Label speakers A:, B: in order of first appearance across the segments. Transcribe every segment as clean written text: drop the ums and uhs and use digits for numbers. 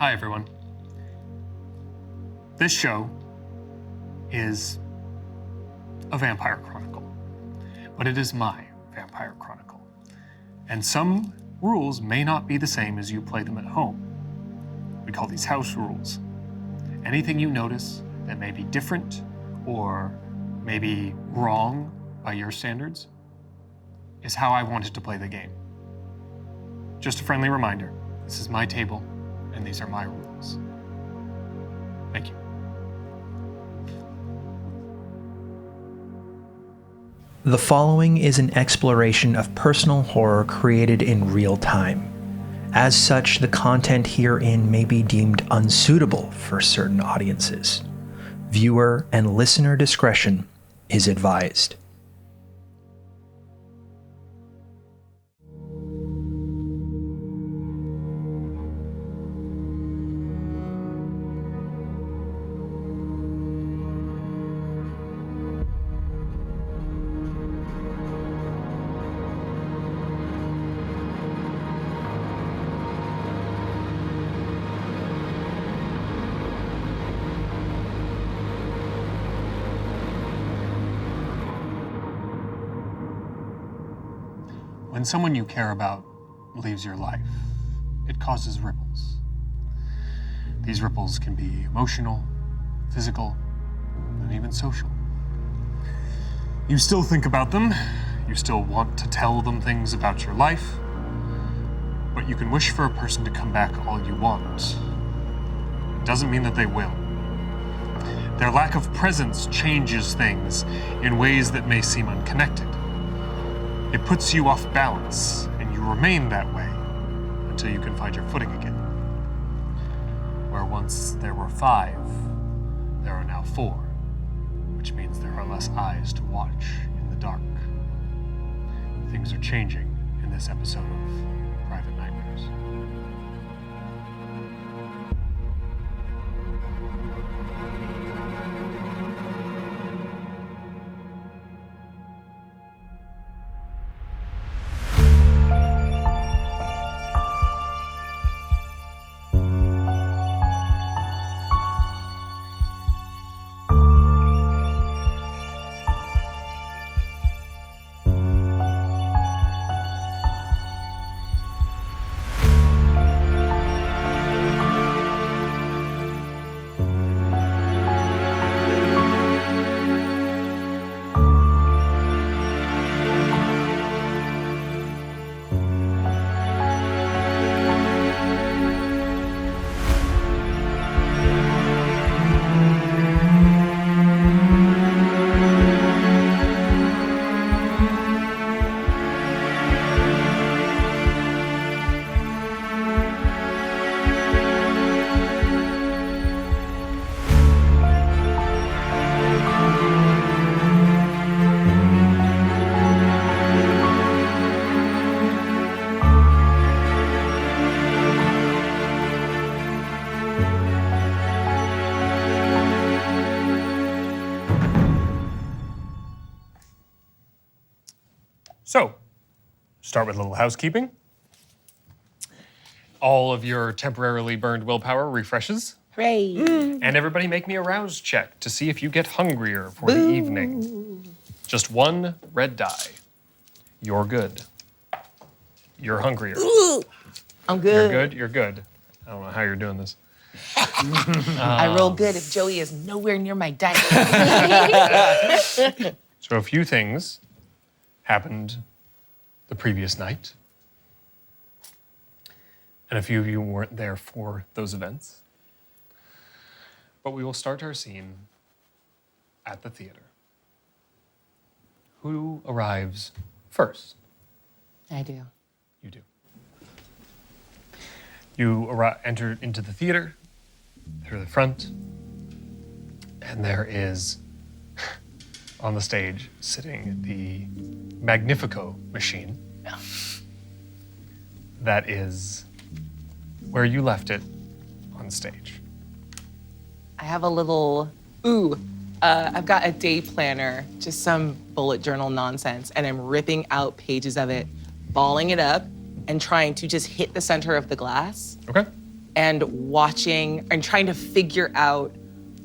A: Hi, everyone. This show is a vampire chronicle, but it is my vampire chronicle. And some rules may not be the same as you play them at home. We call these house rules. Anything you notice that may be different or maybe wrong by your standards is how I wanted to play the game. Just a friendly reminder, this is my table and these are my rules. Thank you.
B: The following is an exploration of personal horror created in real time. As such, the content herein may be deemed unsuitable for certain audiences. Viewer and listener discretion is advised.
A: When someone you care about leaves your life, it causes ripples. These ripples can be emotional, physical, and even social. You still think about them, you still want to tell them things about your life, but you can wish for a person to come back all you want. It doesn't mean that they will. Their lack of presence changes things in ways that may seem unconnected. It puts you off balance, and you remain that way until you can find your footing again. Where once there were 5, there are now 4, which means there are less eyes to watch in the dark. Things are changing in this episode of Private Nightmares. So, start with a little housekeeping. All of your temporarily burned willpower refreshes.
C: Hooray!
A: And everybody make me a rouse check to see if you get hungrier for the evening. Just 1 red die. You're good. You're hungrier.
C: I'm good.
A: You're good? You're good. I don't know how you're doing this.
C: I roll good if Joey is nowhere near my dice.
A: So a few things happened the previous night. And a few of you weren't there for those events. But we will start our scene at the theater. Who arrives first?
C: I do.
A: You do. You enter into the theater through the front, and there is on the stage sitting the Magnifico machine. That is where you left it on stage.
C: I have a little, I've got a day planner, just some bullet journal nonsense, and I'm ripping out pages of it, balling it up, and trying to just hit the center of the glass.
A: Okay.
C: and watching and trying to figure out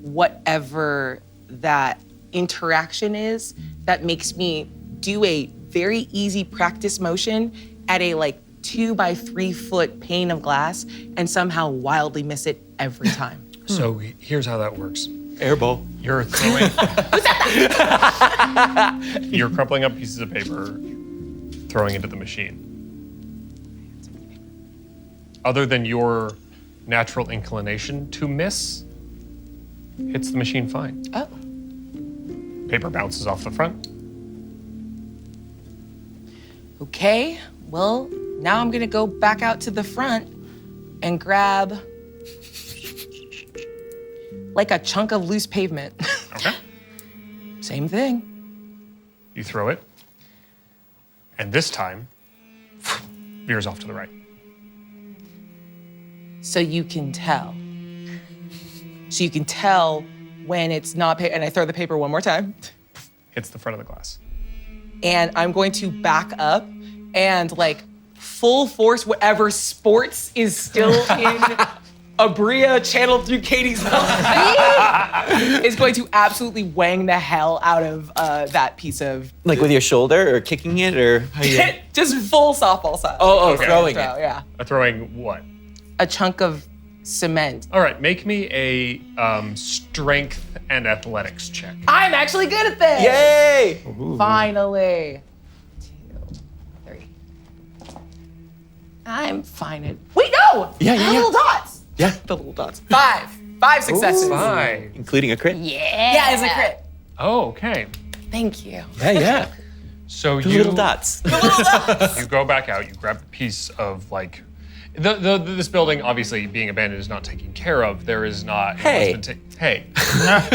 C: whatever that interaction is that makes me do a very easy practice motion at a like 2 by 3 foot pane of glass and somehow wildly miss it every time.
A: So here's how that works.
D: Airball.
A: You're throwing. You're crumpling up pieces of paper, throwing into the machine. Other than your natural inclination to miss, hits the machine fine.
C: Oh.
A: Paper bounces off the front.
C: Okay, well, now I'm gonna go back out to the front and grab like a chunk of loose pavement.
A: Okay.
C: Same thing.
A: You throw it, and this time, veers off to the right.
C: So you can tell. So you can tell when it's not, and I throw the paper one more time.
A: Hits the front of the glass.
C: And I'm going to back up and like full force, whatever sports is still in Abria channeled through Katie's mouth is going to absolutely wang the hell out of that piece of.
D: Like with your shoulder or kicking it or how you...
C: Just full softball size.
D: Okay. Throwing it.
C: Yeah.
A: Throwing what?
C: A chunk of cement.
A: All right, make me a strength and athletics check.
C: I'm actually good at this.
D: Yay!
C: Finally. 2, 3. I'm fine at. Wait, no!
D: Yeah.
C: Little dots.
D: Yeah, the little dots.
C: 5 successes.
A: Fine.
D: Including a crit?
C: Yeah, it's a crit.
A: Oh, okay.
C: Thank you.
D: Yeah.
A: So
D: The
A: you
D: little dots.
A: you go back out. You grab a piece of like. This building, obviously, being abandoned is not taken care of. There is not.
D: Hey.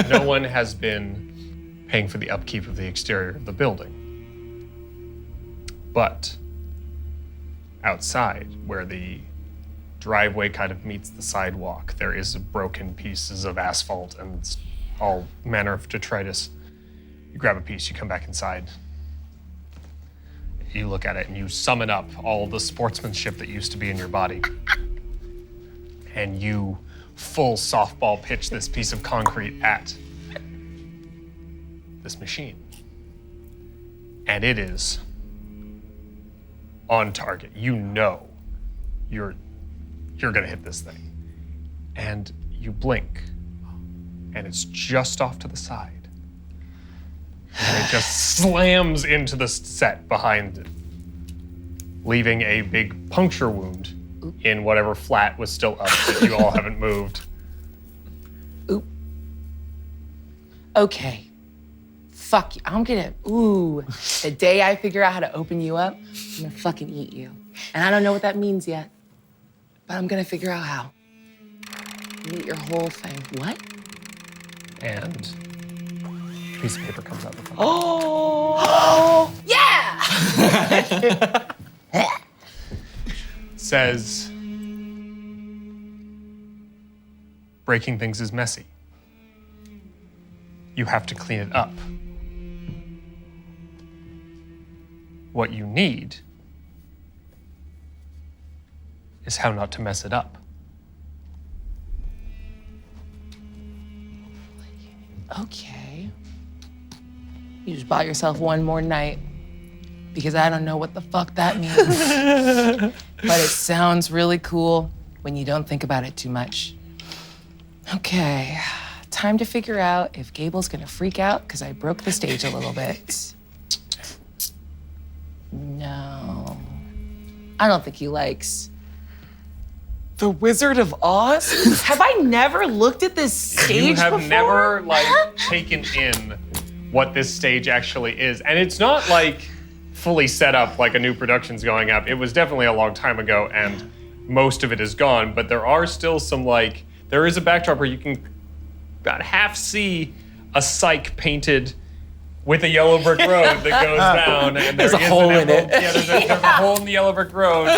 A: No one has been paying for the upkeep of the exterior of the building. But outside, where the driveway kind of meets the sidewalk, there is broken pieces of asphalt and all manner of detritus. You grab a piece, you come back inside. You look at it and you summon up all the sportsmanship that used to be in your body. And you full softball pitch this piece of concrete at this machine. And it is on target. You know you're gonna hit this thing. And you blink, and it's just off to the side. And it just slams into the set behind it, leaving a big puncture wound in whatever flat was still up that you all haven't moved.
C: Oop. Okay. Fuck you. The day I figure out how to open you up, I'm gonna fucking eat you. And I don't know what that means yet, but I'm gonna figure out how. Eat your whole thing. What?
A: And a piece of paper comes out the front.
C: Oh, yeah!
A: Says, breaking things is messy. You have to clean it up. What you need is how not to mess it up.
C: Okay. You just bought yourself one more night because I don't know what the fuck that means. But it sounds really cool when you don't think about it too much. Okay, time to figure out if Gable's gonna freak out because I broke the stage a little bit. No, I don't think he likes The Wizard of Oz? Have I never looked at this stage
A: You have
C: before?
A: never taken in what this stage actually is. And it's not like fully set up like a new production's going up. It was definitely a long time ago and most of it is gone, but there are still some there is a backdrop where you can about half see a psych painted with a yellow brick road that goes down, and
D: There's a hole in it.
A: Yeah, there's a hole in the yellow brick road,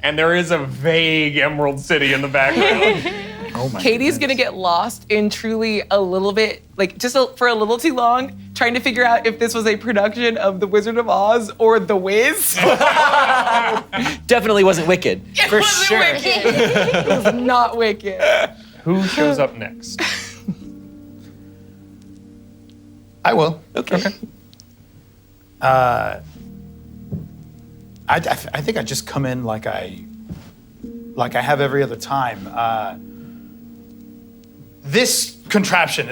A: and there is a vague Emerald City in the background.
E: Oh my
C: Katie's
E: goodness.
C: gonna get lost in truly a little bit, like for a little too long, trying to figure out if this was a production of The Wizard of Oz or The Wiz.
D: Definitely wasn't Wicked. For
C: Wasn't
D: sure.
C: Wicked. It was not Wicked.
A: Who shows up next?
E: I will.
D: Okay.
E: I think I just come in like I have every other time. This contraption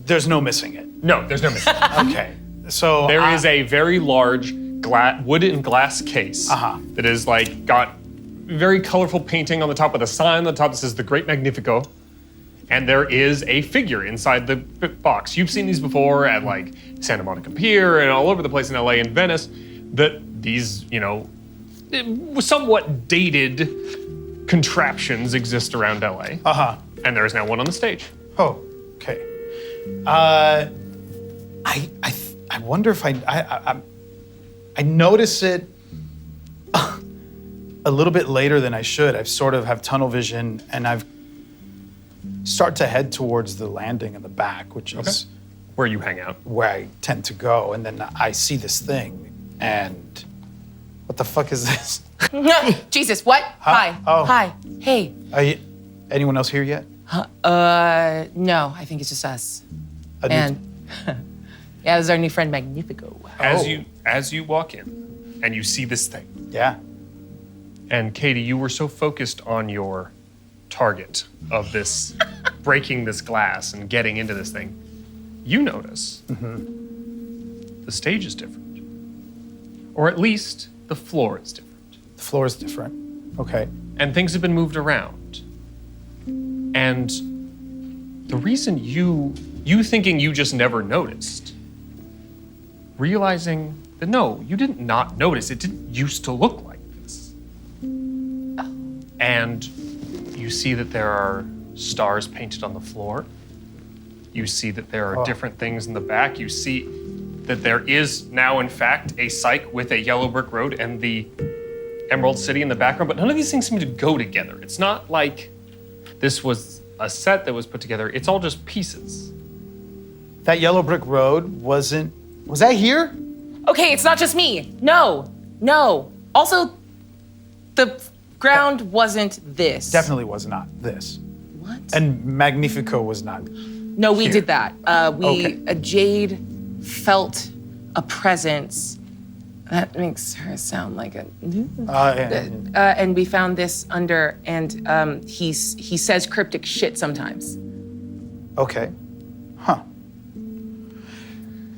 E: there's no missing it.
A: No, there's no missing.
E: Okay. So
A: There is a very large wood and glass case that is like got very colorful painting on the top with a sign on the top that says The Great Magnifico. And there is a figure inside the box. You've seen these before at like Santa Monica Pier and all over the place in LA and Venice. That these, somewhat dated contraptions exist around LA. And there is now one on the stage.
E: Oh, okay. I wonder if I notice it a little bit later than I should. I sort of have tunnel vision, and I've start to head towards the landing in the back, which is
A: Where you hang out.
E: where I tend to go. And then I see this thing, and what the fuck is this?
C: Jesus, what? Hi.
E: Oh.
C: Hi. Hey.
E: Anyone else here yet?
C: No, I think it's just us. And yeah, this is our new friend Magnifico.
A: As you walk in and you see this thing.
E: Yeah.
A: And Katie, you were so focused on your target of this breaking this glass and getting into this thing, you notice the stage is different. Or at least the floor is different.
E: The floor is different. Okay.
A: And things have been moved around. And the reason you thinking you just never noticed, realizing that no, you did not notice. It didn't used to look like this. And you see that there are stars painted on the floor. You see that there are different things in the back. You see that there is now, in fact, a psych with a yellow brick road and the Emerald City in the background, but none of these things seem to go together. It's not like this was a set that was put together. It's all just pieces.
E: That yellow brick road was that here?
C: Okay, it's not just me. No. Also, the ground wasn't this.
E: Definitely was not this.
C: What?
E: And Magnifico was not.
C: No, we did that. Jade felt a presence. That makes her sound like a. And we found this under, and he says cryptic shit sometimes.
E: Okay. Huh.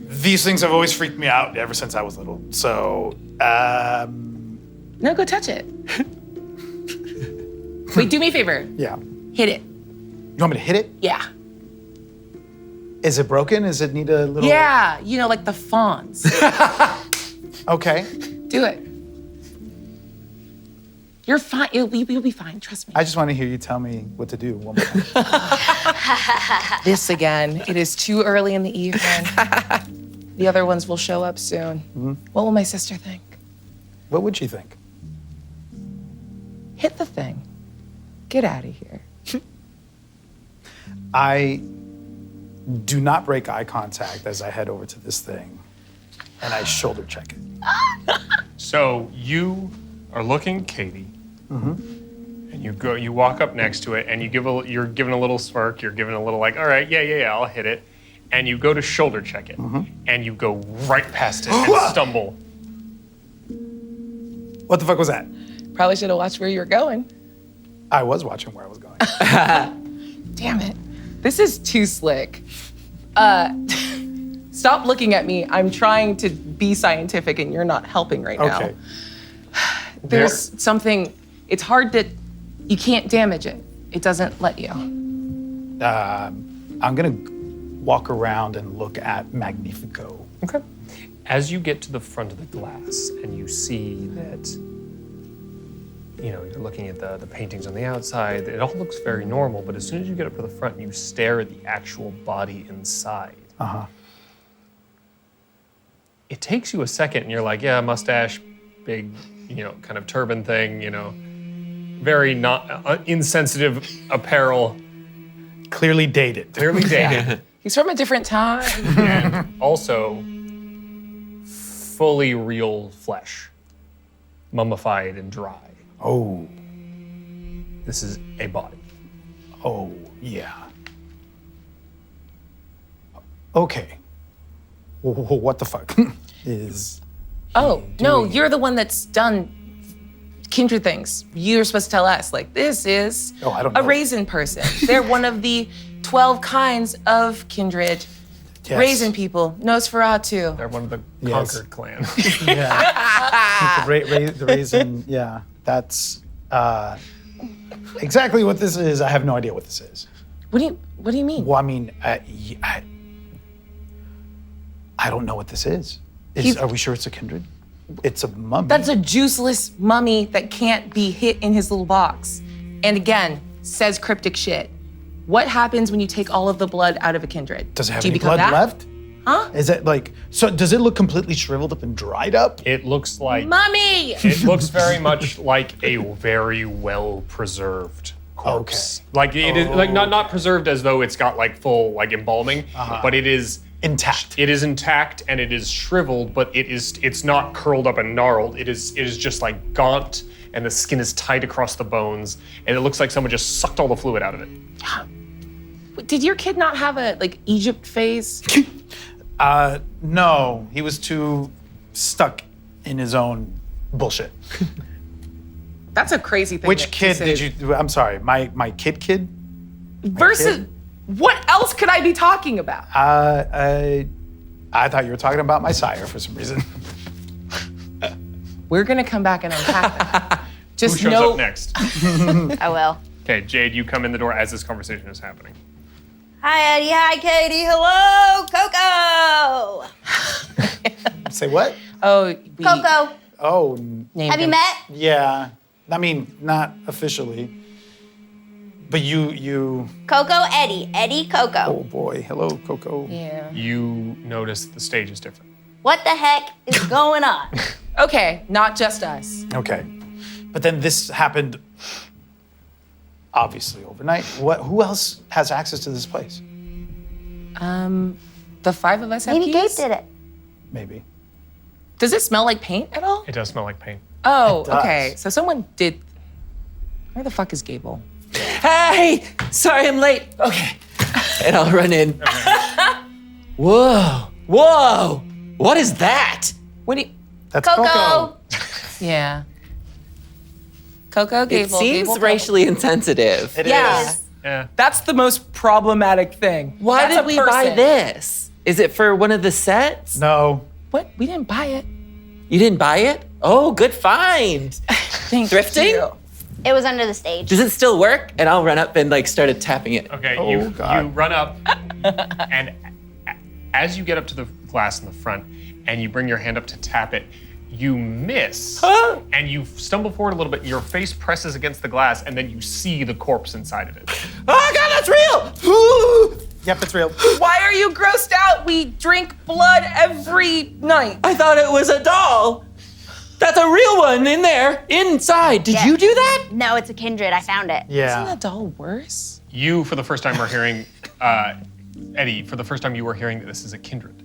E: These things have always freaked me out ever since I was little. So,
C: No, go touch it. Wait, do me a favor.
E: yeah.
C: Hit it.
E: You want me to hit it?
C: Yeah.
E: Is it broken? Does it need a little?
C: Yeah, like the fawns.
E: Okay.
C: Do it. You're fine. You'll be fine. Trust me.
E: I just want to hear you tell me what to do one more time.
C: This again. It is too early in the evening. The other ones will show up soon. What will my sister think?
E: What would she think?
C: Hit the thing. Get out of here.
E: I do not break eye contact as I head over to this thing, and I shoulder check it.
A: So you are looking at Katie, and you walk up next to it, and you're giving a little smirk, you're giving a little like, all right, yeah, I'll hit it, and you go to shoulder check it, and you go right past it and stumble.
E: What the fuck was that?
C: Probably should have watched where you were going.
E: I was watching where I was going.
C: Damn it. This is too slick. Stop looking at me. I'm trying to be scientific and you're not helping right now.
E: Okay.
C: There's something, it's hard that you can't damage it. It doesn't let you.
E: I'm gonna walk around and look at Magnifico.
A: Okay. As you get to the front of the glass and you see that, you're looking at the paintings on the outside, it all looks very normal, but as soon as you get up to the front, you stare at the actual body inside. It takes you a second and you're like, yeah, mustache, big, kind of turban thing, very not insensitive apparel.
E: Clearly dated.
D: Clearly dated.
C: He's from a different time.
D: And also fully real flesh, mummified and dry.
E: Oh,
D: This is a body.
E: oh, yeah. Okay. What the fuck is...
C: Oh, no, you're the one that's done kindred things. You're supposed to tell us, like, this is
E: Oh, I don't
C: a
E: know.
C: raisin person. They're one of the 12 kinds of kindred.
E: Yes.
C: Raisin people, Nosferatu.
D: They're one of the
E: Yes.
D: conquered clan.
E: Yeah. The raisin, yeah. That's exactly what this is. I have no idea what this is.
C: What do you mean?
E: Well, I mean, I don't know what this is. Are we sure it's a kindred? It's a mummy.
C: That's a juiceless mummy that can't be hit in his little box. And again, says cryptic shit. What happens when you take all of the blood out of a kindred?
E: Does it have
C: Do you
E: any
C: become
E: blood
C: that?
E: left?
C: Huh?
E: Is it like, so does it look completely shriveled up and dried up?
D: It looks like
C: Mummy!
D: it looks very much like a very well preserved corpse. Like it is like not preserved as though it's got like full like embalming, but it is
E: Intact.
D: It is intact and it is shriveled, but it's not curled up and gnarled. It is just like gaunt, and the skin is tight across the bones, and it looks like someone just sucked all the fluid out of it.
C: Did your kid not have a like Egypt phase?
E: No, he was too stuck in his own bullshit.
C: That's a crazy thing.
E: Which
C: to
E: kid
C: say.
E: did you, I'm sorry, my kid?
C: Versus,
E: kid?
C: what else could I be talking about?
E: I thought you were talking about my sire for some reason.
C: We're gonna come back and unpack that.
D: Who
C: Just
D: shows
C: know.
D: up next?
F: I will.
D: Okay, Jade, you come in the door as this conversation is happening.
F: Hi, Eddie. Hi, Katie. Hello, Coco.
E: Say what?
C: Oh,
F: Coco.
E: Oh,
C: named
F: Have you
C: him.
F: met?
E: yeah. I mean, not officially. But you,
F: Coco, Eddie. Eddie, Coco.
E: oh boy, hello, Coco.
C: Yeah.
D: You notice the stage is different.
F: What the heck is going on?
C: Okay, not just us.
E: Okay. But then this happened obviously overnight. Who else has access to this place?
C: The five of us have
F: Maybe Gabe
C: keys?
F: did it.
E: Maybe.
C: Does it smell like paint at all?
D: It does smell like paint.
C: Oh,
E: It does.
C: okay. So someone did. Where the fuck is Gable?
G: Hey, sorry I'm late. Okay. And I'll run in. Whoa, whoa, what is that?
C: What do you?
E: That's
F: Coco.
C: Yeah. Coco,
G: It
C: Gable.
G: seems
C: Gable,
G: racially insensitive.
E: It
C: Yeah.
E: is.
D: Yeah.
C: That's the most problematic thing.
G: Why
C: That's
G: did
C: a
G: we buy
C: person.
G: this? Is it for one of the sets?
E: No.
C: What? We didn't buy it.
G: You didn't buy it? Oh, good find.
C: Thank
G: Thrifting?
C: you.
F: It was under the stage.
G: Does it still work? And I'll run up and like started tapping it.
D: Okay,
E: Oh,
D: you
E: God.
D: run up, and as you get up to the glass in the front, and you bring your hand up to tap it, you miss, and you stumble forward a little bit. Your face presses against the glass, and then you see the corpse inside of it.
G: Oh God, that's real! Ooh.
E: Yep, it's real.
C: Why are you grossed out? We drink blood every night.
G: I thought it was a doll. That's a real one in there, inside. Did
F: Yeah.
G: you do that?
F: No, it's a kindred. I found it.
E: Yeah.
C: Isn't a doll worse?
D: You, for the first time, were hearing, Eddie. For the first time, you were hearing that this is a kindred.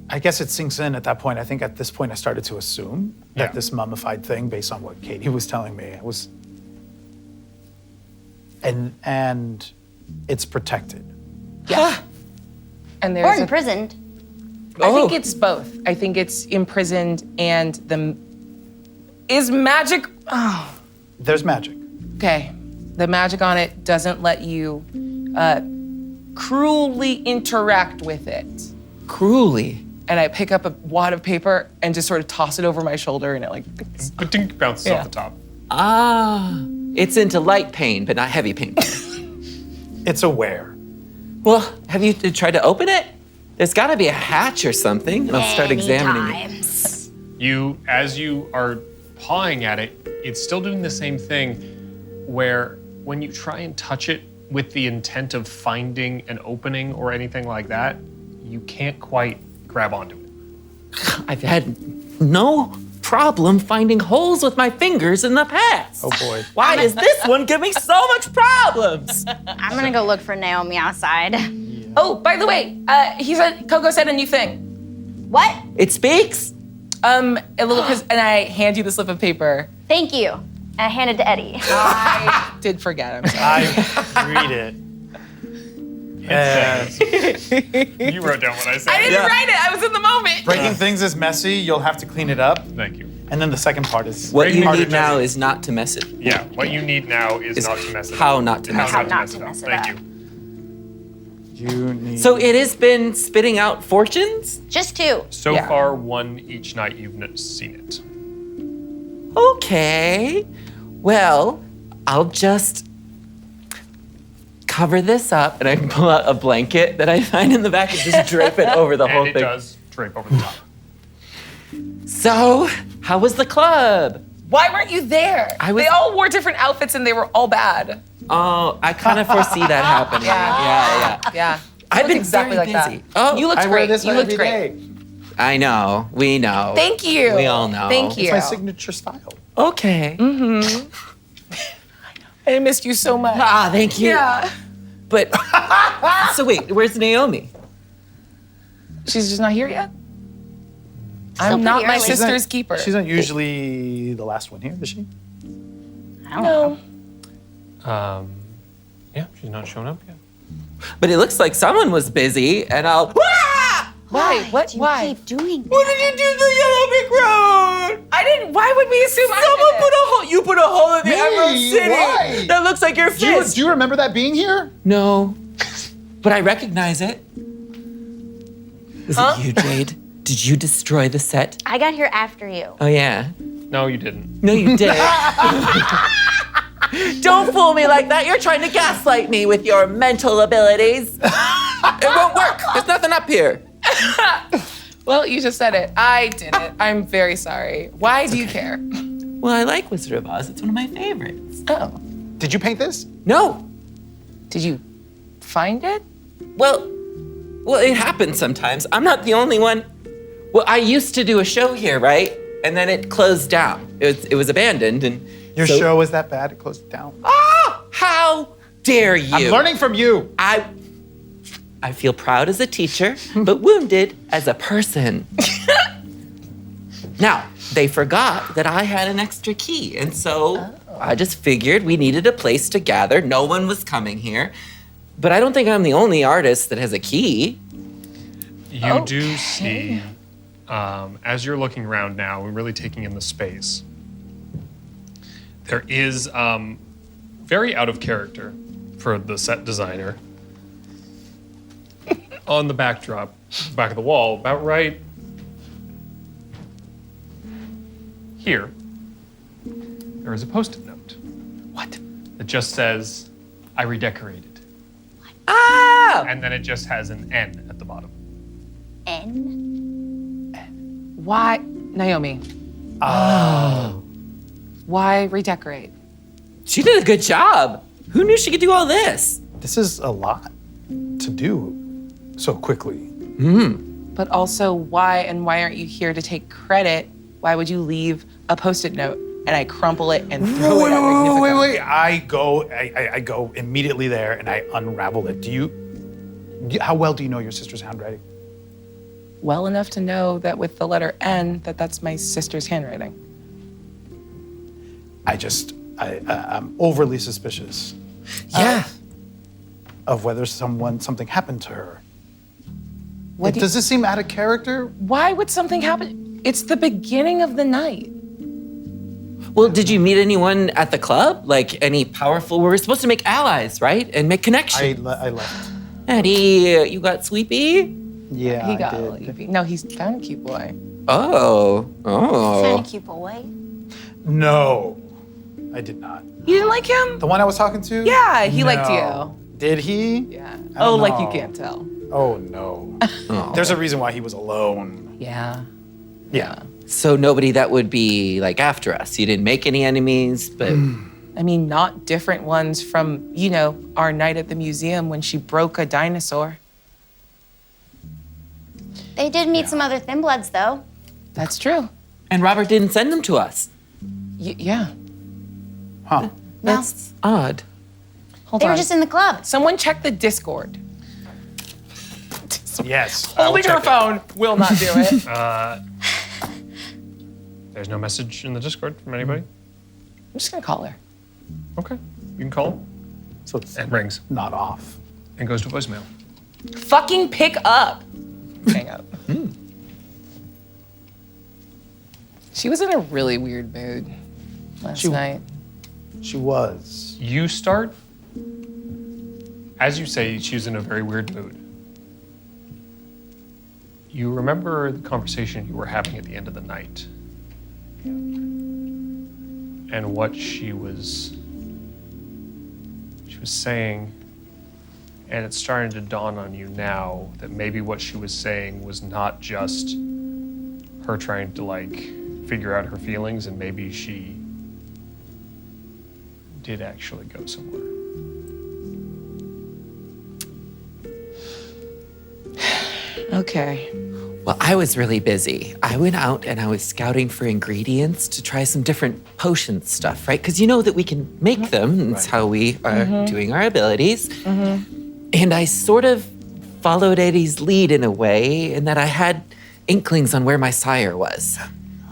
E: I guess it sinks in at that point. I think at this point I started to assume that
D: Yeah.
E: this mummified thing, based on what Katie was telling me, was and it's protected.
C: Yeah. And
F: Or
C: there's a,
F: imprisoned.
C: I think
G: Oh.
C: it's both. I think it's imprisoned and is magic. Oh,
E: There's magic.
C: okay. The magic on it doesn't let you cruelly interact with it.
G: Cruelly.
C: And I pick up a wad of paper and just sort of toss it over my shoulder, and it like.
D: Ba-dink, bounces
C: Yeah.
D: off the top.
G: Ah, it's into light pain, but not heavy pain.
E: It's aware.
G: Well, have you tried to open it? There's got to be a hatch or something. And I'll start
F: Many
G: examining it.
F: times.
D: You, as you are pawing at it, it's still doing the same thing where when you try and touch it with the intent of finding an opening or anything like that, you can't quite grab onto it.
G: I've had no problem finding holes with my fingers in the past.
E: Oh boy.
G: Why is this one giving so much problems?
F: I'm gonna go look for Naomi outside.
C: Oh, by the way, Coco said a new thing.
F: What?
G: It speaks?
C: A little, and I hand you the slip of paper.
F: Thank you. And I hand it to Eddie.
C: I did forget, I'm sorry.
E: I read it.
D: You wrote down what I said.
C: I didn't write it, I was in the moment.
E: Breaking things is messy. You'll have to clean it up.
D: Thank you.
E: And then the second part is
G: What you
E: harder
G: need
E: to-
G: now is not to mess it.
D: Yeah, what you need now is not to mess it up.
G: how not to mess
F: it up.
D: How not to mess it up. Thank you.
E: You need.
G: So it has been spitting out fortunes?
F: Just 2.
D: So
C: Yeah.
D: far, one each night you've seen it.
G: Okay. Well, I'll just cover this up and I can pull out a blanket that I find in the back and just drape it over the whole
D: And it
G: thing.
D: does drape over the top.
G: So, how was the club?
C: Why weren't you there? They all wore different outfits and they were all bad.
G: Oh, I kind of foresee that happening. Yeah.
C: Yeah.
G: I've
C: look
G: been
C: exactly
G: very
C: like
G: busy.
C: that.
G: Oh,
C: You looked
E: I wear
C: great.
E: this
C: You
E: one
C: looked
E: every
C: great.
E: day.
G: I know. We know.
C: Thank you.
G: We all know.
C: Thank you.
E: It's my signature style.
G: Okay.
C: I missed you so much.
G: Ah, thank you.
C: Yeah.
G: But, so wait, where's Naomi?
C: She's just not here yet?
F: Still
C: I'm not
F: pretty
C: my
F: early.
C: sister's keeper.
E: She's not usually the last one here, is she?
F: I don't know.
C: No.
D: Yeah, she's not showing up yet.
G: But it looks like someone was busy, and I'll. Ah!
C: Why? What?
F: Do you
C: Why?
F: keep doing that?
G: What did you do to the yellow brick road?
C: I didn't. Why would we assume
G: Someone put a hole. You put a hole in the
E: Me?
G: Emerald City.
E: Why?
G: That looks like your
E: Do you,
G: fist.
E: do you remember that being here?
G: No, but I recognize it. Was it you, Jade? Did you destroy the set?
F: I got here after you.
G: Oh yeah.
D: No, you didn't.
G: No, you did. Don't fool me like that. You're trying to gaslight me with your mental abilities. It won't work. There's nothing up here.
C: Well, you just said it. I did it. I'm very sorry. Why do you care?
G: Well, I like Wizard of Oz. It's one of my favorites.
C: Oh.
E: Did you paint this?
G: No.
C: Did you find it?
G: Well, it happens sometimes. I'm not the only one. Well, I used to do a show here, right? And then it closed down. It was abandoned, and
E: Your
G: so-
E: show was that bad it closed it down.
G: Ah! How dare you?
E: I'm learning from you.
G: I feel proud as a teacher, but wounded as a person. Now, they forgot that I had an extra key, and so I just figured we needed a place to gather. No one was coming here. But I don't think I'm the only artist that has a key.
D: You do see, as you're looking around now and really taking in the space, there is very out of character for the set designer. On the backdrop, back of the wall, about right here, there is a post-it note.
E: What?
D: That just says, I redecorated.
G: Ah!
D: And then it just has an N at the bottom.
F: N?
C: Why, Naomi?
E: Oh.
C: Why redecorate?
G: She did a good job. Who knew she could do all this?
E: This is a lot to do so quickly.
C: But also, why aren't you here to take credit? Why would you leave a post-it note and I crumple it and throw it at Magnifico?
E: Wait. I go immediately there and I unravel it. How well do you know your sister's handwriting?
C: Well enough to know that with the letter N, that's my sister's handwriting.
E: I'm overly suspicious
G: Yeah.
E: of whether something happened to her.
C: What do you-
E: Does this seem out of character?
C: Why would something happen? It's the beginning of the night.
G: Well, did you meet anyone at the club? Like any powerful? We were supposed to make allies, right? And make
E: I
G: connections.
E: left.
G: Eddie, you got sleepy?
E: Yeah,
C: He
E: I
C: got
E: did.
C: a little- No, he's found a cute boy.
G: Oh.
F: Found a cute boy.
E: No, I did not.
C: You didn't like him?
E: The one I was talking to?
C: Yeah, he liked
E: No. Did he?
C: you. Yeah.
E: I don't
C: Oh, like you
E: know.
C: can't tell.
E: Oh no. There's a reason why he was alone.
C: Yeah.
E: Yeah.
G: So nobody that would be like after us. You didn't make any enemies, but
C: I mean, not different ones from, our night at the museum when she broke a dinosaur.
F: They did meet some other Thin Bloods, though.
C: That's true.
G: And Robert didn't send them to us.
C: Yeah.
E: Huh.
G: That's odd.
C: Hold
F: They
C: on.
F: were just in the club.
C: Someone check the Discord.
E: Yes.
C: Holding her phone will not do it.
D: There's no message in the Discord from anybody?
C: I'm just gonna call her.
D: Okay. You can call.
E: So it's
D: It rings
E: not off.
D: and goes to voicemail.
C: Fucking pick up. Hang up. She was in a really weird mood last night.
E: She was.
D: You start, as you say, she's in a very weird mood. You remember the conversation you were having at the end of the night and what she was saying, and it's starting to dawn on you now that maybe what she was saying was not just her trying to figure out her feelings, and maybe she did actually go somewhere.
C: Okay.
G: Well, I was really busy. I went out and I was scouting for ingredients to try some different potion stuff, right? Because you know that we can make them. That's how we are doing our abilities. And I sort of followed Eddie's lead in a way, in that I had inklings on where my sire was.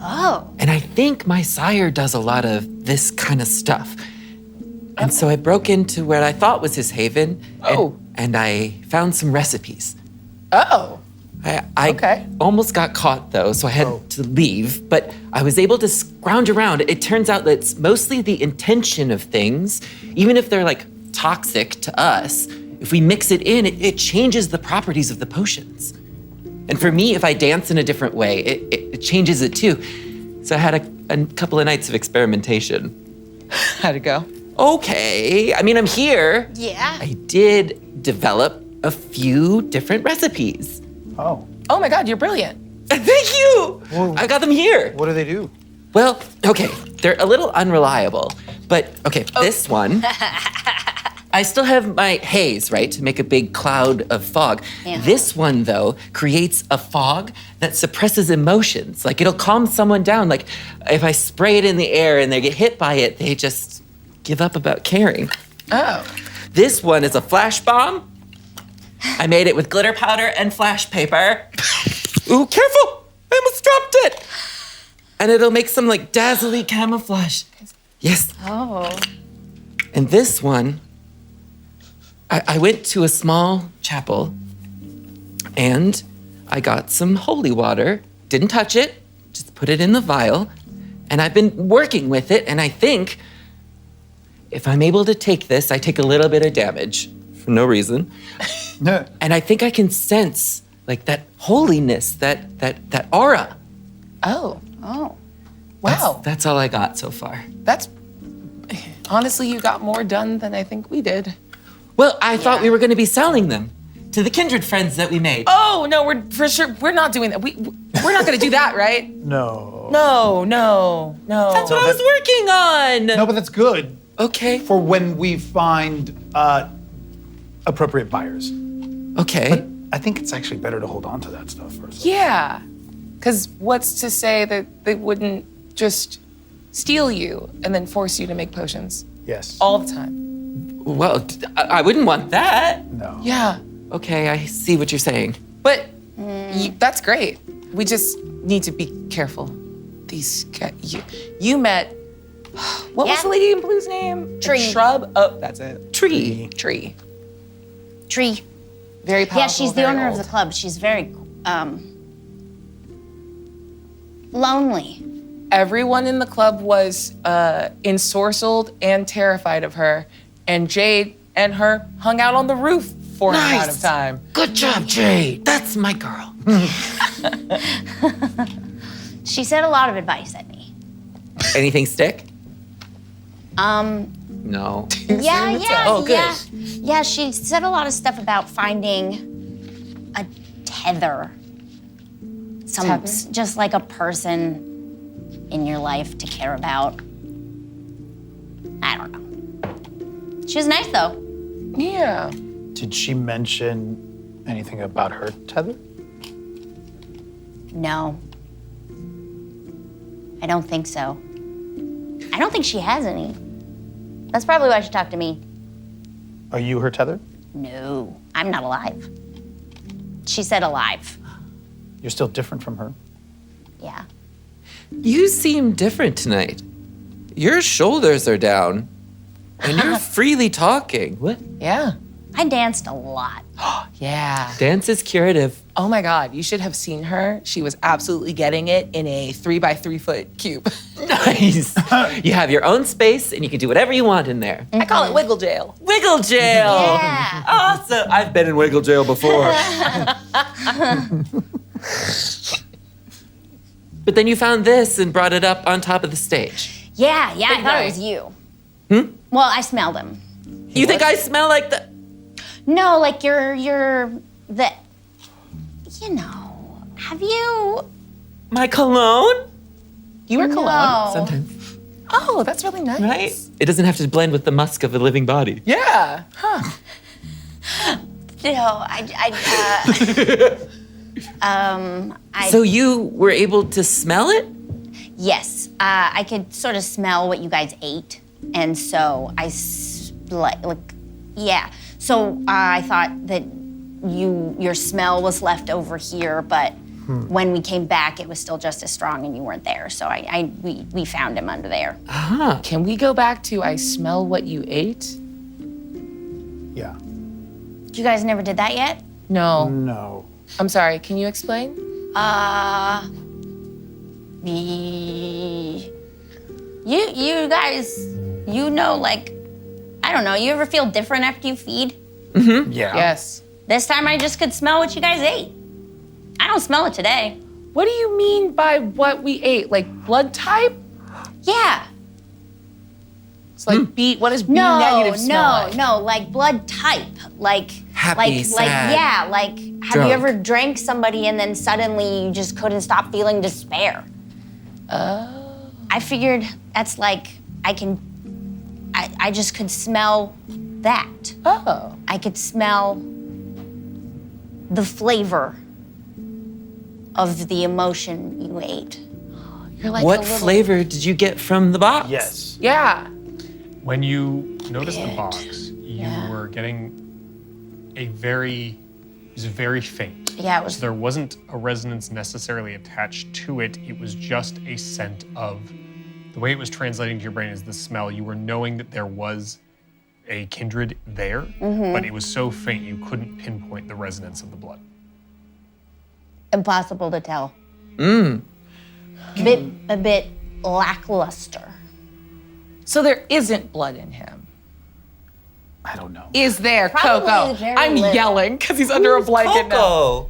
F: Oh.
G: And I think my sire does a lot of this kind of stuff. And so I broke into what I thought was his haven. And I found some recipes.
C: Oh.
G: I
C: Okay.
G: almost got caught though, so I had to leave, but I was able to scrounge around. It turns out that it's mostly the intention of things, even if they're toxic to us. If we mix it in, it changes the properties of the potions. And for me, if I dance in a different way, it changes it too. So I had a couple of nights of experimentation.
C: How'd it go?
G: Okay, I mean, I'm here.
F: Yeah.
G: I did develop a few different recipes.
E: Oh.
C: Oh my God, you're brilliant.
G: Thank you! I got them here.
E: What do they do?
G: Well, okay, they're a little unreliable, but okay, this one, I still have my haze, right, to make a big cloud of fog.
F: Yeah.
G: This one, though, creates a fog that suppresses emotions. It'll calm someone down. If I spray it in the air and they get hit by it, they just give up about caring.
C: Oh.
G: This one is a flash bomb. I made it with glitter powder and flash paper. Ooh, careful! I almost dropped it. And it'll make some dazzly camouflage. Yes.
F: Oh.
G: And this one, I went to a small chapel and I got some holy water. Didn't touch it, just put it in the vial. And I've been working with it, and I think if I'm able to take this, I take a little bit of damage for no reason. And I think I can sense that holiness, that aura.
C: Oh.
F: Oh.
C: Wow.
G: That's all I got so far.
C: That's honestly, you got more done than I think we did.
G: Well, I thought we were going to be selling them to the kindred friends that we made.
C: Oh no, we're not doing that. We're not gonna do that, right?
E: No.
C: No.
G: That's what I was working on.
E: No, but that's good
G: Okay.
E: for when we find appropriate buyers.
G: Okay.
E: But I think it's actually better to hold on to that stuff first.
C: Yeah. Because what's to say that they wouldn't just steal you and then force you to make potions
E: Yes.
C: all the time?
G: Well, I wouldn't want that.
E: No.
C: Yeah.
G: Okay, I see what you're saying.
C: But that's great. We just need to be careful. These guys, you met, what was
F: Yeah.
C: the lady in blue's name?
F: Tree.
C: A shrub? Oh, that's it.
G: Tree.
C: Tree.
F: Tree.
C: Very powerful.
F: Yeah, she's the
C: very
F: owner
C: old.
F: of the club. She's very lonely.
C: Everyone in the club was ensorcelled and terrified of her, and Jade and her hung out on the roof for an amount of time.
G: Good job, Jade. That's my girl.
F: She said a lot of advice at me.
G: Anything stick? No.
F: Yeah.
G: Oh, good.
F: Yeah, she said a lot of stuff about finding a tether. Just like a person in your life to care about. I don't know. She was nice though.
C: Yeah.
E: Did she mention anything about her tether?
F: No. I don't think so. I don't think she has any. That's probably why she talked to me.
E: Are you her tether?
F: No, I'm not alive. She said alive.
E: You're still different from her.
F: Yeah.
G: You seem different tonight. Your shoulders are down, and you're freely talking. What?
C: Yeah.
F: I danced a lot.
C: Yeah.
G: Dance is curative.
C: Oh my God, you should have seen her. She was absolutely getting it in a 3x3 foot cube.
G: Nice. You have your own space, and you can do whatever you want in there.
C: I call it wiggle jail.
G: Wiggle jail.
F: Yeah.
G: Awesome. I've been in wiggle jail before. But then you found this and brought it up on top of the stage.
F: Yeah, I thought
C: guy.
F: it was you. Well, I smelled him.
G: You think I smell like the...
F: No, like you're the, you know, have you?
G: My cologne?
C: You were cologne.
F: No.
G: Sometimes,
C: Oh, that's really nice.
G: right? It doesn't have to blend with the musk of a living body.
C: Yeah. Huh.
F: No,
G: So you were able to smell it?
F: yes, I could sort of smell what you guys ate, and so yeah. So I thought that your smell was left over here, but when we came back, it was still just as strong, and you weren't there. So we found him under there.
C: Can we go back to I smell what you ate?
E: Yeah.
F: You guys never did that yet?
C: No.
E: No.
C: I'm sorry, can you explain?
F: You guys, you know, like, I don't know, you ever feel different after you feed?
E: Yeah.
C: Yes.
F: This time I just could smell what you guys ate. I don't smell it today.
C: What do you mean by what we ate? Like blood type?
F: Yeah.
C: It's like B, what does B negative smell like?
F: No, like blood type. Like,
G: Happy, sad,
F: yeah, like, have
G: drunk.
F: you ever drank somebody and then suddenly you just couldn't stop feeling despair?
C: Oh.
F: I figured that's like, I just could smell that.
C: Oh.
F: I could smell the flavor of the emotion you ate.
C: You're like
G: What
C: a little...
G: flavor did you get from the box?
E: Yes.
C: Yeah.
D: When you noticed the box, you were getting it was very faint.
F: Yeah, it was.
D: So there wasn't a resonance necessarily attached to it. It was just a scent of, the way it was translating to your brain is the smell. You were knowing that there was a kindred there, but it was so faint you couldn't pinpoint the resonance of the blood.
F: Impossible to tell. A bit lackluster.
C: So there isn't blood in him.
E: I don't know.
C: Is there,
F: Probably
C: Coco?
F: very
C: I'm
F: little.
C: yelling because he's under a blanket now.
G: Coco.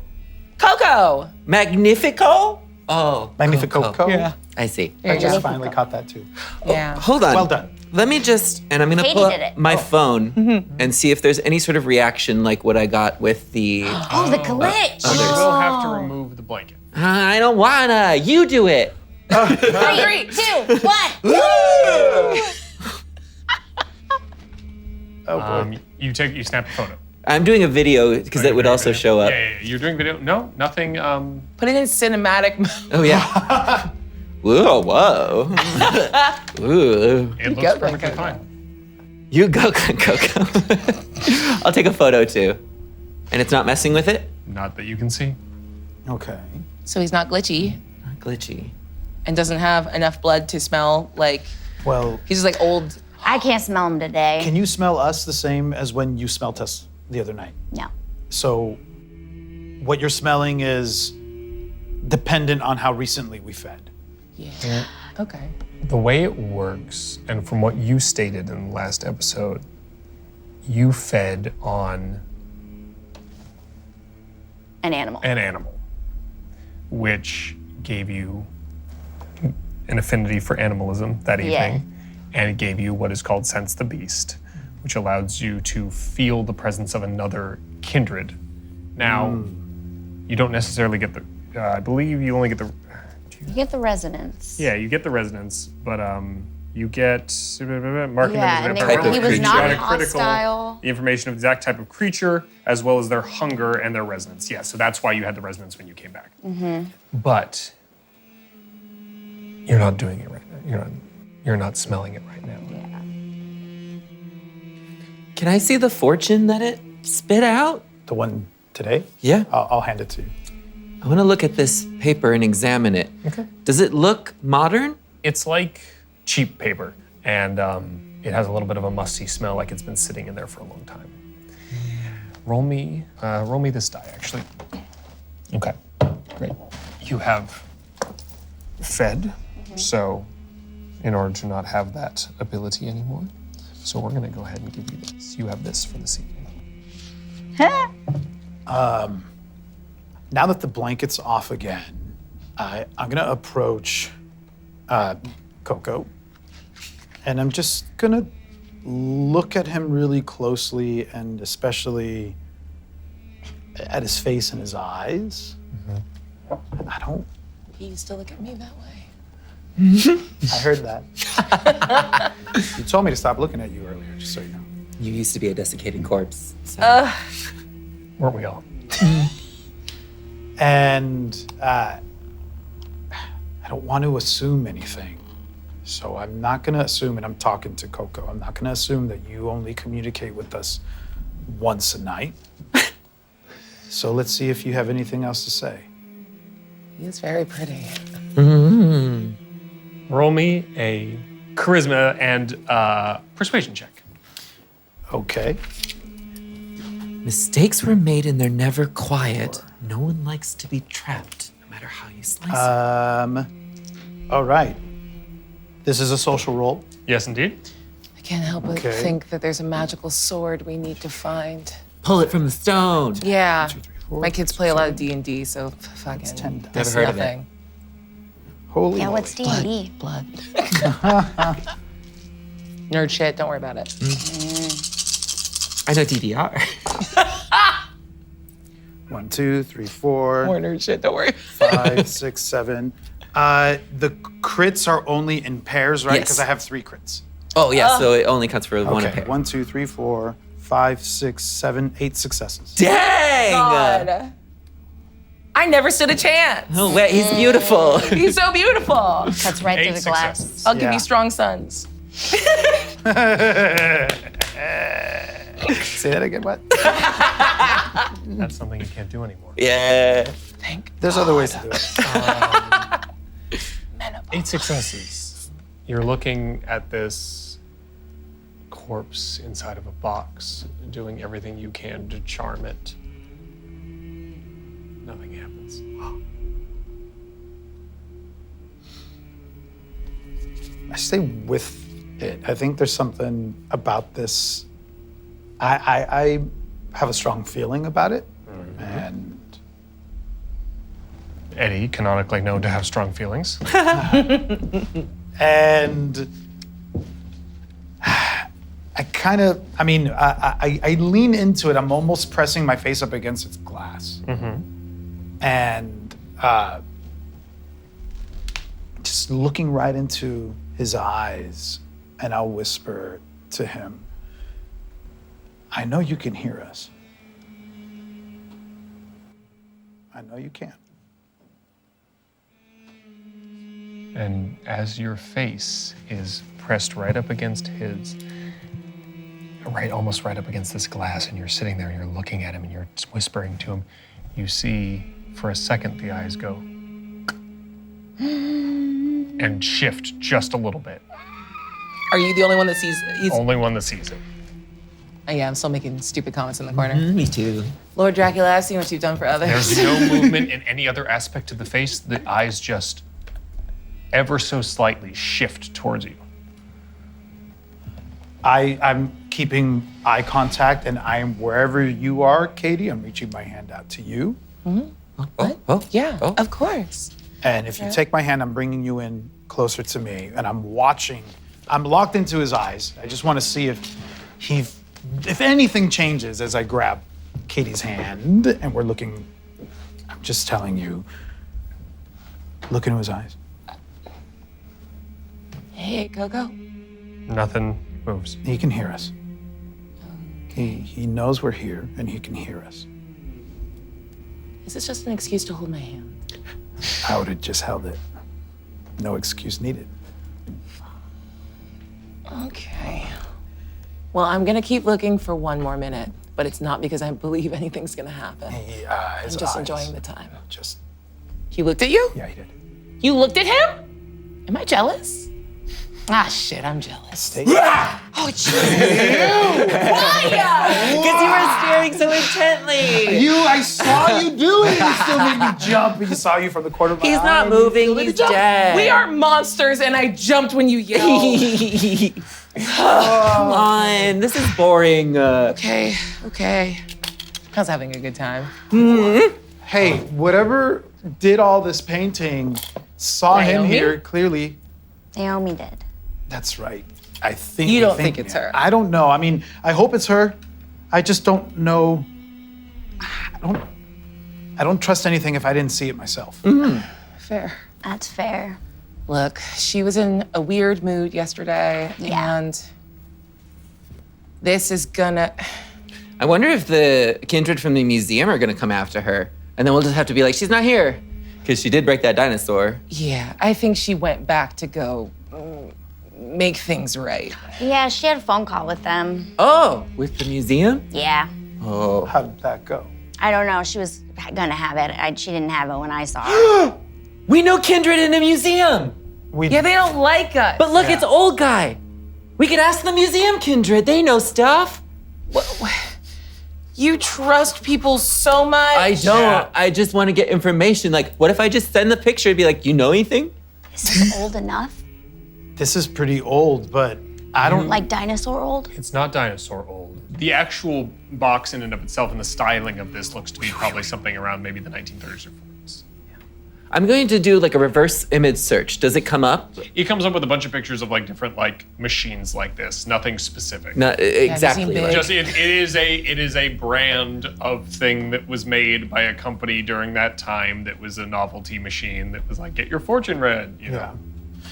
C: Coco!
G: Magnifico? Oh.
E: Magnifico.
C: Yeah.
G: I see.
C: There
E: I
C: you
E: just
C: go.
E: finally caught that too.
C: Yeah.
G: Hold on.
E: Well done.
G: Let me just, and I'm gonna
F: Katie
G: pull
F: did
G: up
F: it.
G: my phone and see if there's any sort of reaction like what I got with the.
F: Oh, the glitch.
D: So you will have to remove the blanket.
G: I don't wanna. You do it.
F: 3, 2, 1.
E: Oh boy.
D: You snap a photo.
G: I'm doing a video because that would also show up.
D: Yeah. You're doing video. No, nothing.
C: Put it in cinematic mode.
G: Oh yeah. Whoa, whoa. Ooh.
D: It looks
C: go,
D: perfectly
C: Coco.
D: fine.
G: You go, Coco. I'll take a photo too. And it's not messing with it?
D: Not that you can see.
E: Okay.
C: So he's not glitchy
G: Not glitchy.
C: and doesn't have enough blood to smell like,
E: Well,
C: he's just like old.
F: I can't smell him today.
E: can you smell us the same as when you smelt us the other night?
F: No.
E: So, what you're smelling is dependent on how recently we fed.
C: Yeah. Okay.
D: The way it works, and from what you stated in the last episode, you fed on
F: An animal.
D: an animal, which gave you an affinity for animalism that evening,
F: Yeah.
D: and it gave you what is called Sense the Beast, which allows you to feel the presence of another kindred. Now, you don't necessarily get the, I believe you only get the,
F: You get the resonance.
D: yeah, you get the resonance, but you get marking
F: Yeah,
D: them
F: and
D: as an
G: they-
D: apparent
G: he was
D: creature.
F: not
D: You got a critical-
F: hostile.
D: The information of the exact type of creature, as well as their hunger and their resonance. Yeah, so that's why you had the resonance when you came back. But
A: You're not doing it right now. You're not smelling it right now.
F: Yeah.
G: Can I see the fortune that it spit out?
E: The one today?
G: Yeah.
E: I'll hand it to you.
G: I want to look at this paper and examine it.
A: Okay.
G: Does it look modern?
D: It's like cheap paper, and it has a little bit of a musty smell, like it's been sitting in there for a long time. Roll me this die, actually. Okay, great. You have fed, so in order to not have that ability anymore, so we're gonna go ahead and give you this. You have this for this evening.
E: Now that the blanket's off again, I'm gonna approach Coco, and I'm just gonna look at him really closely, and especially at his face and his eyes. I don't.
C: He used to look at me that way.
E: I heard that. You told me to stop looking at you earlier, just so you know.
G: You used to be a desiccated corpse. So.
D: Weren't we all?
E: And I don't want to assume anything. So I'm not going to assume, and I'm talking to Coco, I'm not going to assume that you only communicate with us once a night. So let's see if you have anything else to say.
C: He is very pretty.
D: Roll me a charisma and persuasion check.
E: Okay.
G: Mistakes were made and they're never quiet. No one likes to be trapped, no matter how you slice it.
E: All right. This is a social roll.
D: Yes, indeed.
C: I can't help but
E: Okay.
C: think that there's a magical sword we need to find.
G: Pull it from the stone.
C: Yeah.
E: 2, 3, 4.
C: My kids play a lot of D&D, so fucking
E: 10.
C: that's
G: Never heard of it.
C: nothing.
E: Holy
F: Yeah,
E: moly.
F: what's D&D?
C: Blood. Nerd shit, don't worry about it.
G: I know DDR.
E: 1, 2, 3, 4,
C: More nerd shit, don't worry.
E: 5, 6, 7. The crits are only in pairs, right?
G: Yes.
E: Because I have 3 crits.
G: Oh, yeah, so it only counts for one
E: Okay.
G: pair.
E: 1, 2, 3, 4, 5, 6, 7, 8 successes.
G: Dang!
C: God. I never stood a chance.
G: Oh, wait, he's beautiful.
C: He's so beautiful.
F: Cuts right through
D: 8
F: the glass.
D: successes.
C: I'll give
E: Yeah.
C: you strong sons.
E: Say that again, what?
D: That's something you can't do anymore.
G: Yeah.
C: Thank
E: There's other ways to do it.
D: 8 successes. You're looking at this corpse inside of a box, doing everything you can to charm it. Nothing happens.
E: I stay with it. I think there's something about this. I have a strong feeling about it, and
D: Eddie, canonically known to have strong feelings.
E: and I kind of. I mean, I lean into it. I'm almost pressing my face up against its glass, and just looking right into his eyes, and I'll whisper to him, I know you can hear us. I know you can.
D: And as your face is pressed right up against his, almost right up against this glass, and you're sitting there and you're looking at him and you're whispering to him, you see for a second the eyes go and shift just a little bit.
C: Are you the only one that sees?
D: Only one that sees it.
C: Oh, yeah, I'm still making stupid comments in the corner.
G: Me too.
C: Lord Dracula, I've seen what you've done for others.
D: There's no movement in any other aspect of the face. The eyes just ever so slightly shift towards you.
E: I'm keeping eye contact, and I'm wherever you are, Katie. I'm reaching my hand out to you.
G: Oh,
C: Yeah,
G: oh.
C: of course.
E: And if you take my hand, I'm bringing you in closer to me, and I'm watching. I'm locked into his eyes. I just want to see if anything changes as I grab Katie's hand, and we're looking. I'm just telling you, look into his eyes.
C: Hey, Coco.
D: Nothing moves.
E: He can hear us. He knows we're here, and he can hear us.
C: Is this just an excuse to hold my hand?
E: I would have just held it. no excuse needed.
C: Okay. Well, I'm gonna keep looking for one more minute, but it's not because I believe anything's gonna happen.
E: His
C: I'm just
E: eyes
C: enjoying the time.
E: Just,
C: He looked at you?
E: yeah, he did.
C: You looked at him? Am I jealous? Ah, shit, I'm jealous.
E: Stay.
C: Oh, it's you! Why?
G: Because you were staring so intently.
E: I saw you do it. You still made me jump. He saw you from the corner of my eye.
G: He's not moving. He's dead.
C: We are monsters, and I jumped when you yelled.
G: Come on. This is boring.
C: Okay. I was having a good time.
E: Hey, whatever did all this painting saw him
C: Naomi?
E: here clearly.
F: Naomi did.
E: That's right. I think
C: You
E: we
C: don't think it's her?
E: I don't know. I mean, I hope it's her. I just don't know. I don't trust anything if I didn't see it myself.
C: Fair.
F: That's fair.
C: Look, she was in a weird mood yesterday,
F: Yeah.
C: and this is gonna.
G: I wonder if the kindred from the museum are going to come after her. And then we'll just have to be like, she's not here. Because she did break that dinosaur.
C: Yeah, I think she went back to go make things right.
F: Yeah, she had a phone call with them.
G: Oh, with the museum?
F: Yeah.
G: Oh.
E: How did that go?
F: I don't know. She was gonna have it. She didn't have it when I saw her.
G: We know kindred in the museum.
C: Yeah, they don't like us.
G: But look, it's old guy. We could ask the museum kindred. They know stuff.
C: You trust people so much.
G: I don't. I just want to get information. Like, what if I just send the picture and be like, you know anything?
F: Is this old enough?
E: This is pretty old, but I don't
F: Like dinosaur old?
D: It's not dinosaur old. The actual box in and of itself and the styling of this looks to be probably something around maybe the 1930s or 40s.
G: I'm going to do like a reverse image search. Does it come up?
D: It comes up with a bunch of pictures of like different like machines like this. Nothing specific.
G: Not exactly.
C: big.
G: Right.
D: Just it is a brand of thing that was made by a company during that time that was a novelty machine that was like, get your fortune read. You know?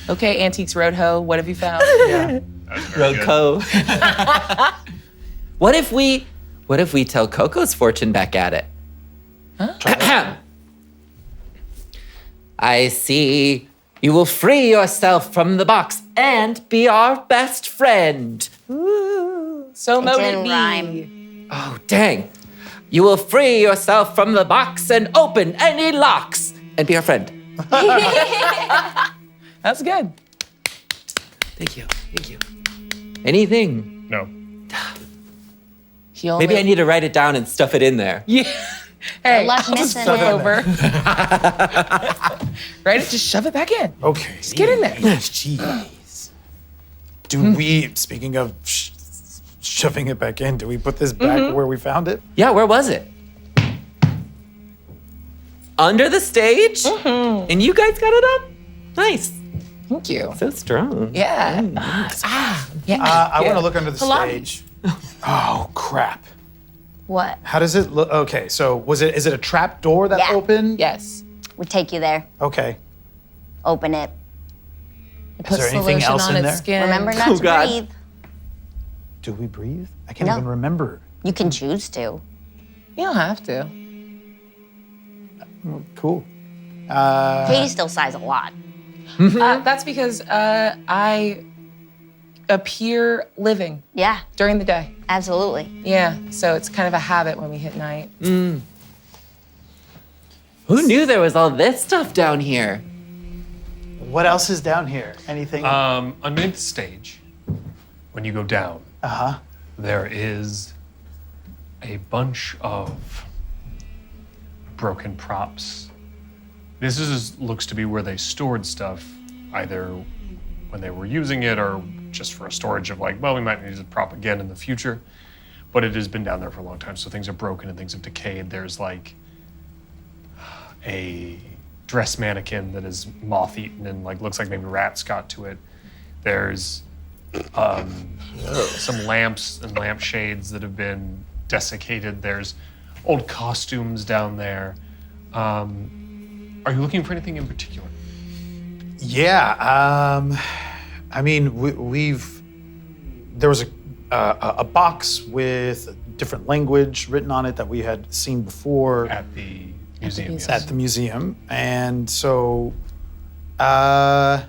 C: Okay, Antiques Roadho, what have you found?
D: That was very good.
G: Roco. What if we tell Coco's fortune back at it? Huh? I see. You will free yourself from the box and be our best friend.
C: So
F: It
C: mote it
F: didn't
C: be.
F: rhyme.
G: Oh, dang. You will free yourself from the box and open any locks and be our friend.
C: That's good.
G: Thank you. Thank you. Anything?
D: No.
C: He only-
G: Maybe I need to write it down and stuff it in there.
C: Yeah. Hey,
F: luck
C: I'll just
F: missing.
C: flip over. Right? Just shove it back in.
E: Okay.
C: Just get in there.
E: Jeez. Do we, speaking of shoving it back in, do we put this back where we found it?
G: Yeah, where was it? Under the stage? And you guys got it up? Nice.
C: Thank you.
G: So strong.
C: Yeah. Yeah.
E: I want to look under the
C: Pilates.
E: stage. Oh, crap.
F: What?
E: How does it look? Okay, so is it a trap door that
F: Yeah.
E: opened?
C: Yes.
F: We take you there.
E: Okay.
F: Open it.
C: It
E: Is
C: puts
E: there
C: the
E: anything
C: lotion
E: else
C: on
E: in
C: its
E: there?
C: skin.
F: Remember not
G: Oh,
F: to
G: God.
F: breathe.
E: Do we breathe? I can't
F: No.
E: even remember.
F: You can choose to.
C: You don't have to.
E: Cool.
F: Katie still sighs a lot.
C: That's because I appear living
F: Yeah,
C: during the day.
F: absolutely.
C: Yeah, so it's kind of a habit when we hit night.
G: Who knew there was all this stuff down here?
E: What else is down here? Anything?
D: Underneath the stage, when you go down,
E: Uh-huh.
D: there is a bunch of broken props. This looks to be where they stored stuff, either when they were using it or just for a storage of like, well, we might need to prop again in the future. But it has been down there for a long time, so things are broken and things have decayed. There's like a dress mannequin that is moth-eaten and like looks like maybe rats got to it. There's some lamps and lampshades that have been desiccated. There's old costumes down there. Are you looking for anything in particular?
E: Yeah. I mean, there was a box with a different language written on it that we had seen before
D: At the museum,
C: museum.
D: yes.
E: at the museum, and so I'm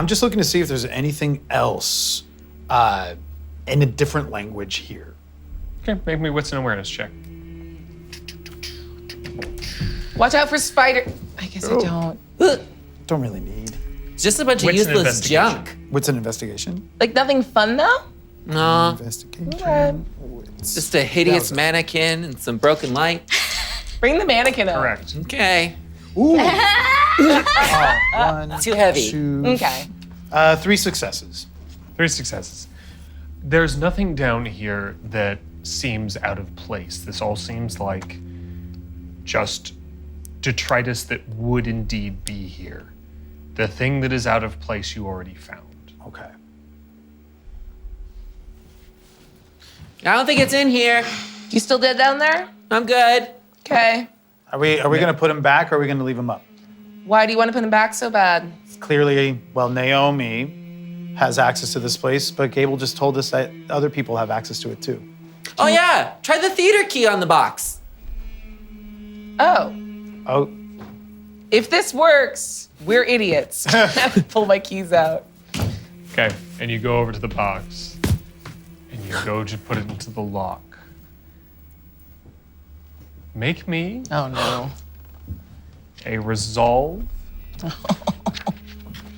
E: just looking to see if there's anything else in a different language here.
D: Okay, make me wits and awareness check.
C: Watch out for spider. I guess I don't.
E: Don't really need.
G: Just a bunch of
D: Wits and
G: useless
D: investigation.
G: junk.
E: What's an investigation?
C: Like nothing fun though?
G: No,
E: Investigation. Wits.
G: just a hideous
E: That was-
G: mannequin and some broken light.
C: Bring the mannequin up.
D: Correct.
G: Okay.
E: Ooh. One,
G: Too heavy.
E: 2,
C: Okay.
E: 3 successes.
D: 3 successes. There's nothing down here that seems out of place. This all seems like just detritus that would indeed be here. The thing that is out of place you already found.
E: Okay.
G: I don't think it's in here.
C: You still dead down there?
G: I'm good.
C: Okay.
E: Are we gonna put him back or are we gonna leave him up?
C: Why do you want to put him back so bad?
E: Clearly, well, Naomi has access to this place, but Gable just told us that other people have access to it too.
G: Oh yeah, try the theater key on the box.
C: Oh.
E: Oh,
C: If this works, we're idiots. I have to pull my keys out.
D: Okay, and you go over to the box and you go to put it into the lock. Make me
C: Oh no.
D: a resolve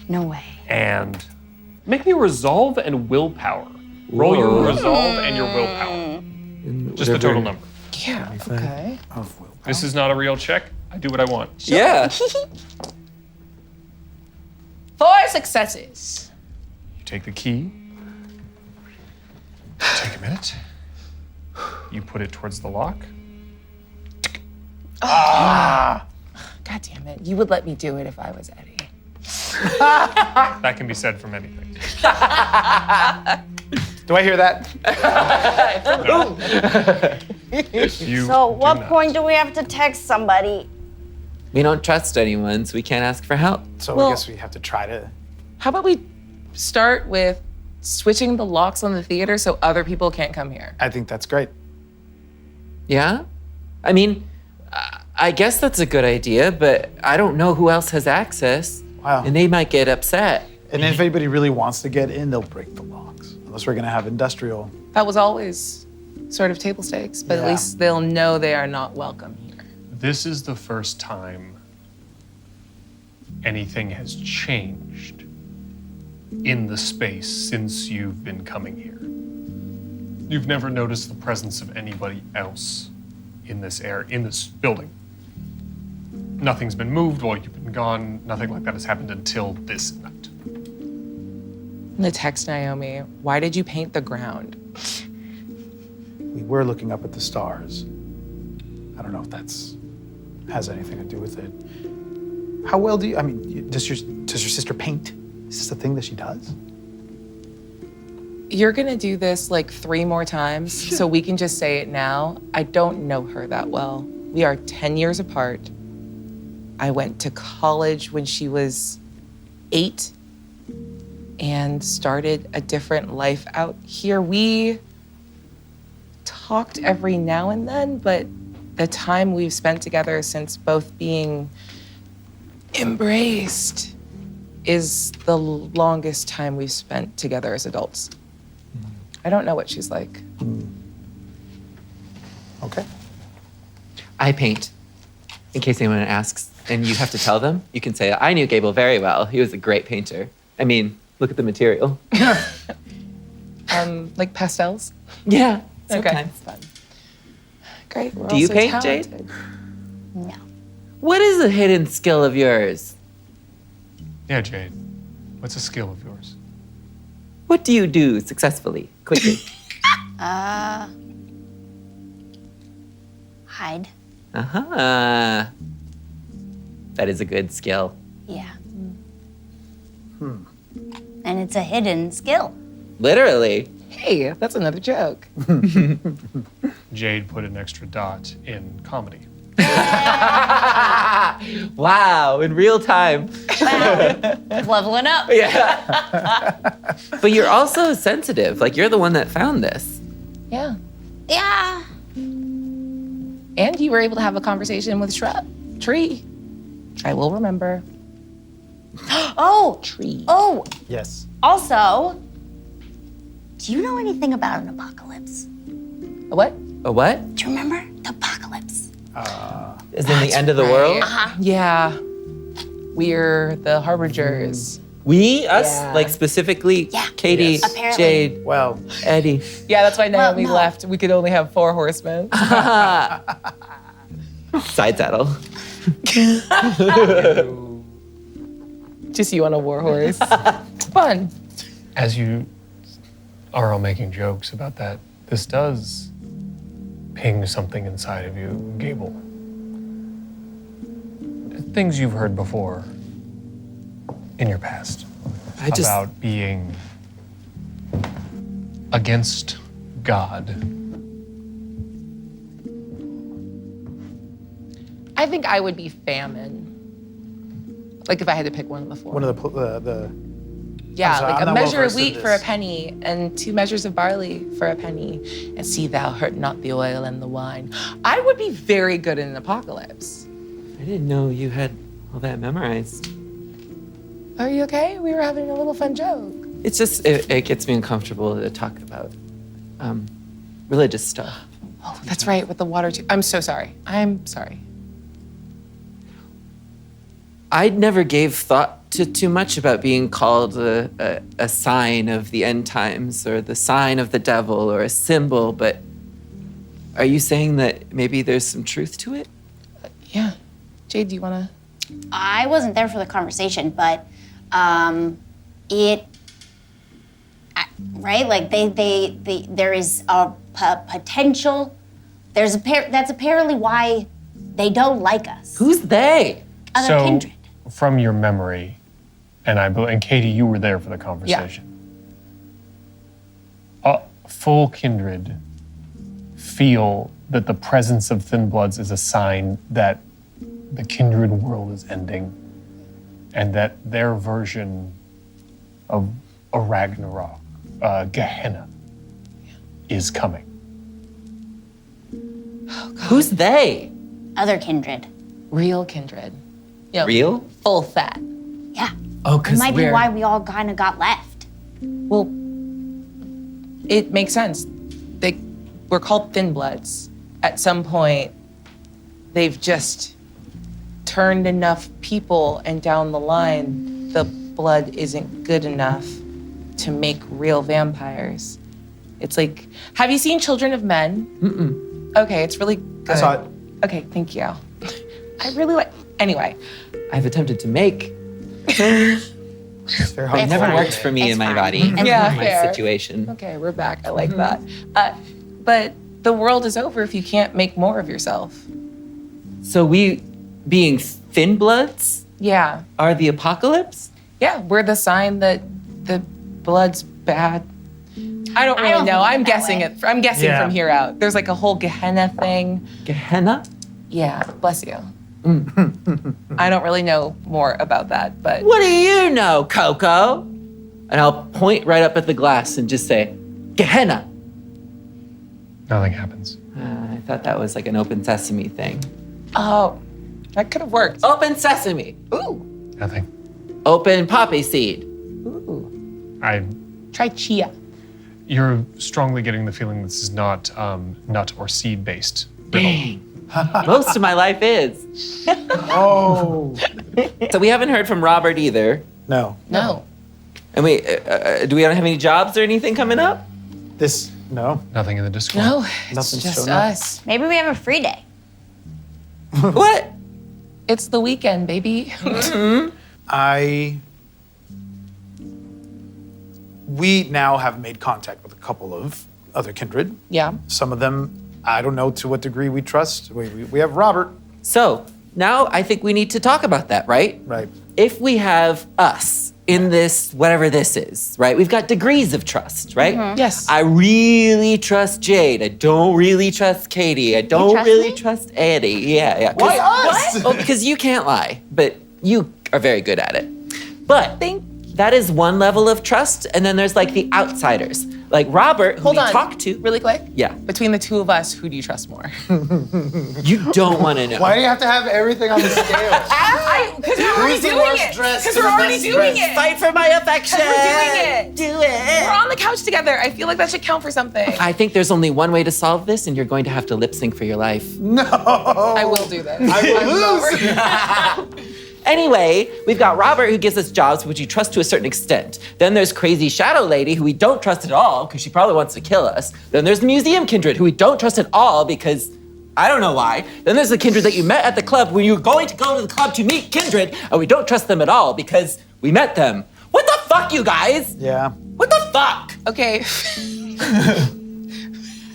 F: No way.
D: and make me resolve and willpower. Roll your
G: Whoa.
D: resolve and your willpower. Just the total number.
C: Yeah. Okay.
E: of willpower.
D: This is not a real check. I do what I want.
G: Yeah.
C: 4 successes.
D: You take the key. Take a minute. You put it towards the lock.
C: God damn it. You would let me do it if I was Eddie.
D: That can be said for many things.
E: Do I hear that?
D: You
F: So,
D: do
F: what
D: not.
F: point do we have to text somebody?
G: We don't trust anyone, so we can't ask for help.
E: So
C: Well-
E: I guess we have to try to.
C: How about we start with switching the locks on the theater so other people can't come here?
E: I think that's great.
G: Yeah? I mean, I guess that's a good idea, but I don't know who else has access.
E: Wow.
G: And they might get upset.
E: And if anybody really wants to get in, they'll break the locks. Unless we're gonna have industrial.
C: That was always sort of table stakes, but at
E: Yeah.
C: least they'll know they are not welcome here.
D: This is the first time anything has changed in the space since you've been coming here. You've never noticed the presence of anybody else in this area, in this building. Nothing's been moved while you've been gone. Nothing like that has happened until this night.
C: I'm gonna text Naomi, why did you paint the ground?
E: We were looking up at the stars. I don't know if that's has anything to do with it. How well do you? I mean, does your sister paint? Is this a thing that she does?
C: You're gonna do this like 3 more times, so we can just say it now. I don't know her that well. We are 10 years apart. I went to college when she was 8 and started a different life out here. We talked every now and then, but the time we've spent together since both being embraced is the longest time we've spent together as adults. I don't know what she's like.
E: Okay.
G: I paint. In case anyone asks, and you have to tell them, you can say, I knew Gable very well. He was a great painter. I mean, look at the material.
C: Like pastels?
G: Yeah,
C: Okay.
G: sometimes.
C: Fun. Great. We're
G: Do you
C: also
G: paint, Jade?
C: talented.
F: No.
G: What is a hidden skill of yours?
D: Yeah, Jade. What's a skill of yours?
G: What do you do successfully, quickly?
F: Hide.
G: Uh-huh. That is a good skill.
F: Yeah. And it's a hidden skill.
G: Literally.
C: Hey, that's another joke.
D: Jade put an extra dot in comedy.
G: Wow, in real time.
F: Leveling up.
G: But you're also sensitive. Like, you're the one that found this.
C: Yeah.
F: Yeah.
C: And you were able to have a conversation with Tree. I will remember.
F: Oh,
C: Tree.
F: oh,
E: Yes.
F: also, do you know anything about an apocalypse?
C: What?
G: A what?
F: Do you remember the apocalypse?
G: Is in the end of the world?
C: Yeah. We're the harbingers.
G: We? Us?
C: Yeah.
G: Like specifically
F: Yeah.
G: Katie,
F: Yes. Apparently.
G: Jade,
E: Well,
G: Eddie.
C: Yeah, that's why
F: Well,
C: Naomi
F: no.
C: left. We could only have 4 horsemen.
G: Side saddle.
C: Just you on a war horse. Fun.
A: As you are all making jokes about that, this does ping something inside of you, Gable. Things you've heard before in your past about being against God.
C: I think I would be famine. Like if I had to pick one of the 4.
E: one of the
C: Yeah,
E: I'm sorry,
C: like
E: I'm
C: a
E: not
C: measure of
E: well-versed in
C: wheat for a
E: this.
C: penny and 2 measures of barley for a penny. And see thou hurt not the oil and the wine. I would be very good in an apocalypse.
G: I didn't know you had all that memorized.
C: Are you okay? We were having a little fun joke.
G: It's just, it gets me uncomfortable to talk about religious stuff.
C: Oh, that's right, with the water too. I'm so sorry. I'm sorry.
G: I never gave thought to too much about being called a sign of the end times or the sign of the devil or a symbol, but are you saying that maybe there's some truth to it?
C: Yeah. Jade, do you wanna?
F: I wasn't there for the conversation, but right? Like there is a potential. That's apparently why they don't like us.
G: Who's they?
F: Other kindred.
A: From your memory, and Katie, you were there for the conversation. Full kindred feel that the presence of thin bloods is a sign that the kindred world is ending, and that their version of a Ragnarok, Gehenna, is coming.
G: Who's they?
F: Other kindred.
C: Real kindred. You know,
G: Real?
C: Full fat.
F: Yeah.
G: Oh,
F: It
G: because
F: might be why we all kind of got left.
C: Well, it makes sense. They were called thin bloods. At some point, they've just turned enough people, and down the line, the blood isn't good enough to make real vampires. It's like, have you seen Children of Men?
G: Mm-mm.
C: Okay, it's really good.
E: I saw it.
C: Okay, thank you. I really like. Anyway,
G: I've attempted to make.
E: It's very hard.
G: It never
F: fine.
G: worked for me
F: It's
G: in my
F: fine.
G: body,
F: It's
C: Yeah,
G: my
C: fair.
G: situation.
C: okay, we're back. I like that. But the world is over if you can't make more of yourself.
G: So we, being thin bloods,
C: Yeah.
G: are the apocalypse?
C: Yeah, we're the sign that the blood's bad. I don't really
F: don't
C: know.
F: think
C: I'm
F: that
C: guessing
F: way.
C: it. I'm guessing
E: Yeah.
C: from here out. There's like a whole Gehenna thing.
G: Gehenna?
C: Yeah, bless you. I don't really know more about that, but
G: What do you know, Coco? And I'll point right up at the glass and just say, Gehenna.
A: Nothing happens.
G: I thought that was like an open sesame thing.
C: oh, that could have worked.
G: Open sesame.
C: Ooh,
A: Nothing.
G: Open poppy seed.
C: ooh. Try chia.
A: You're strongly getting the feeling this is not nut or seed based.
G: Dang. Most of my life is.
E: Oh.
G: So we haven't heard from Robert either.
E: No.
C: No.
G: And do we not have any jobs or anything coming up?
E: No.
A: Nothing in the Discord.
C: No, it's
E: Nothing's
C: just
E: shown up.
C: us.
F: Maybe we have a free day.
G: What?
C: It's the weekend, baby.
E: We now have made contact with a couple of other kindred.
C: yeah.
E: Some of them, I don't know to what degree we trust. We have Robert.
G: So now I think we need to talk about that, right?
E: Right.
G: If we have us in this, whatever this is, right? We've got degrees of trust, right?
C: Yes.
G: I really trust Jade. I don't really trust Katie. I don't
F: trust
G: really
F: me?
G: trust Eddie. Yeah.
E: Why us?
G: Well, because you can't lie, but you are very good at it. But that is one level of trust, and then there's like the outsiders. Like Robert, who
C: Hold
G: we
C: on.
G: talked to.
C: Really quick?
G: Yeah.
C: Between the two of us, who do you trust more?
G: You don't want to know.
E: Why do you have to have everything on the scale?
C: Because we're already
E: Who's the
C: doing
E: worst
C: it.
E: dressed
C: Because
E: and
C: we're
E: the
C: already
E: best
C: doing
E: dressed?
C: it.
G: Fight for my affection.
C: We're doing it.
G: Do it.
C: We're on the couch together. I feel like that should count for something.
G: I think there's only one way to solve this, and you're going to have to lip sync for your life.
E: No.
C: I will do this.
E: I will lose.
G: Anyway, we've got Robert who gives us jobs which you trust to a certain extent. Then there's crazy shadow lady who we don't trust at all because she probably wants to kill us. Then there's the museum kindred who we don't trust at all because I don't know why. Then there's the kindred that you met at the club when you were going to go to the club to meet kindred and we don't trust them at all because we met them. What the fuck, you guys?
E: Yeah.
G: What the fuck?
C: Okay.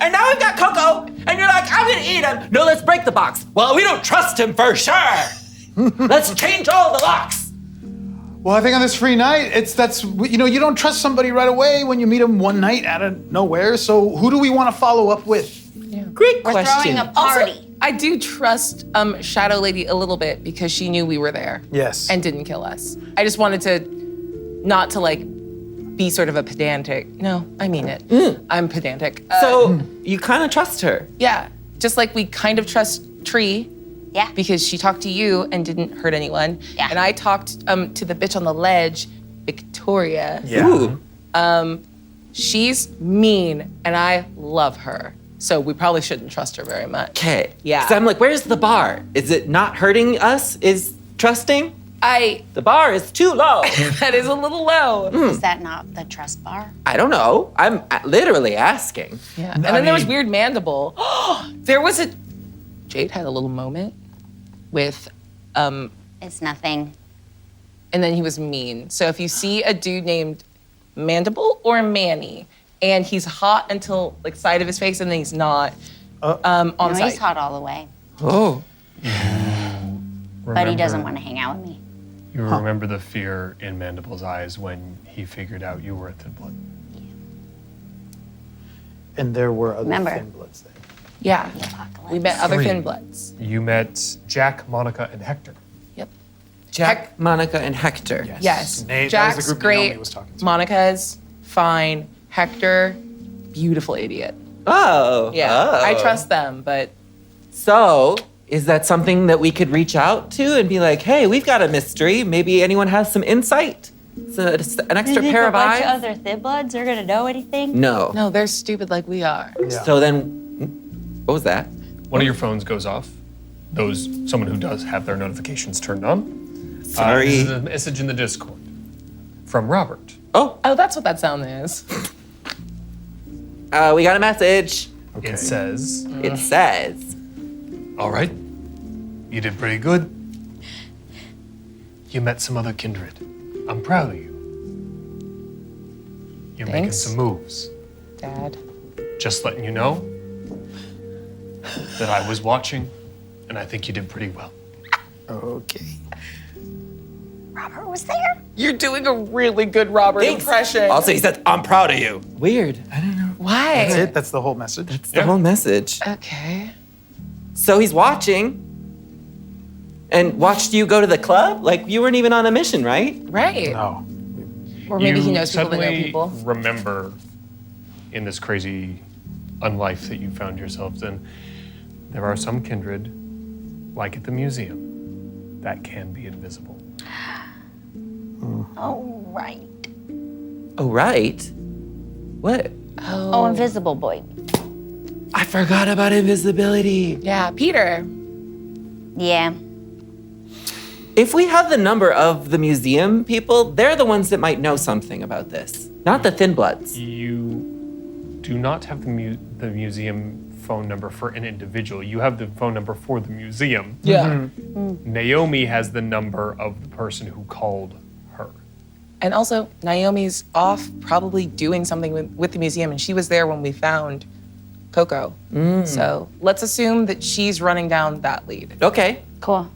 G: And now we've got Coco and you're like, I'm gonna eat him. No, let's break the box. Well, we don't trust him for sure. Let's change all the locks.
E: Well, I think on this free night, you don't trust somebody right away when you meet them one night out of nowhere. So who do we want to follow up with?
G: Great
F: We're
G: question.
F: throwing a party.
C: Also, I do trust Shadow Lady a little bit because she knew we were there.
E: Yes.
C: And didn't kill us. I just wanted to, not to like, be sort of a pedantic. No, I mean it. I'm pedantic.
G: So you kind of trust her.
C: Yeah, just like we kind of trust Tree.
F: Yeah.
C: Because she talked to you and didn't hurt anyone.
F: Yeah.
C: And I talked to the bitch on the ledge, Victoria.
E: Yeah.
G: Ooh.
C: She's mean and I love her. So we probably shouldn't trust her very much.
G: Okay.
C: Yeah.
G: So I'm like, where's the bar? Is it not hurting us? Is trusting? The bar is too low.
C: That is a little low.
F: Is that not the trust bar?
G: I don't know. I'm literally asking.
C: Yeah. And then there was Weird Mandible. Jade had a little moment with,
F: It's nothing.
C: and then he was mean. So if you see a dude named Mandible or Manny, and he's hot until like side of his face, and then he's not, on
F: No,
C: site.
F: he's hot all the way.
G: Oh.
F: But he doesn't want to hang out with me.
A: You remember the fear in Mandible's eyes when he figured out you were a Thin Blood.
E: And there were other
F: Remember.
E: Thin Bloods there.
C: Yeah.
F: Apocalypse.
C: We met other
A: Three.
C: Thin Bloods.
A: You met Jack, Monica, and Hector.
C: Yep.
G: Jack, Monica, and Hector.
C: Yes.
E: That was
C: Jack's
E: the group
C: great.
E: Naomi was talking to.
C: Monica's fine. Hector, beautiful idiot.
G: Oh.
C: Yeah.
G: Oh.
C: I trust them, but
G: So, is that something that we could reach out to and be like, hey, we've got a mystery. Maybe anyone has some insight? So it's an extra pair of eyes?
F: other Thin Bloods are gonna know anything?
G: No.
C: no, they're stupid like we are.
E: Yeah.
G: So then, what was that?
A: One of your phones goes off. Someone who does have their notifications turned on.
G: Sorry.
A: This is a message in the Discord from Robert.
G: Oh,
C: Oh, that's what that sound is.
G: we got a message.
A: It says,
G: It says,
A: all right, you did pretty good. You met some other kindred. I'm proud of you. You're making
C: Thanks.
A: some moves.
C: Dad.
A: Just letting you know that I was watching, and I think you did pretty well.
E: Okay.
F: Robert was there?
C: You're doing a really good Robert impression.
G: also he said, I'm proud of you. Weird. I don't know.
C: Why?
E: That's it. That's the whole message.
G: It's the whole message.
C: Okay.
G: So he's watching and watched you go to the club? Like you weren't even on a mission, right?
C: Right.
E: No.
C: Or maybe
A: you
C: he knows people that know
A: suddenly
C: people.
A: remember in this crazy unlife that you found yourselves in, there are some kindred, like at the museum, that can be invisible.
F: Oh, right.
G: Oh, right. What?
F: Oh, Invisible Boy.
G: I forgot about invisibility.
C: Yeah, Peter.
F: Yeah.
G: If we have the number of the museum people, they're the ones that might know something about this, not the Thin Bloods.
A: You do not have the museum phone number for an individual. You have the phone number for the museum.
C: Yeah.
A: Naomi has the number of the person who called her.
C: And also, Naomi's off probably doing something with the museum, and she was there when we found Coco. So let's assume that she's running down that lead.
G: Okay.
F: Cool.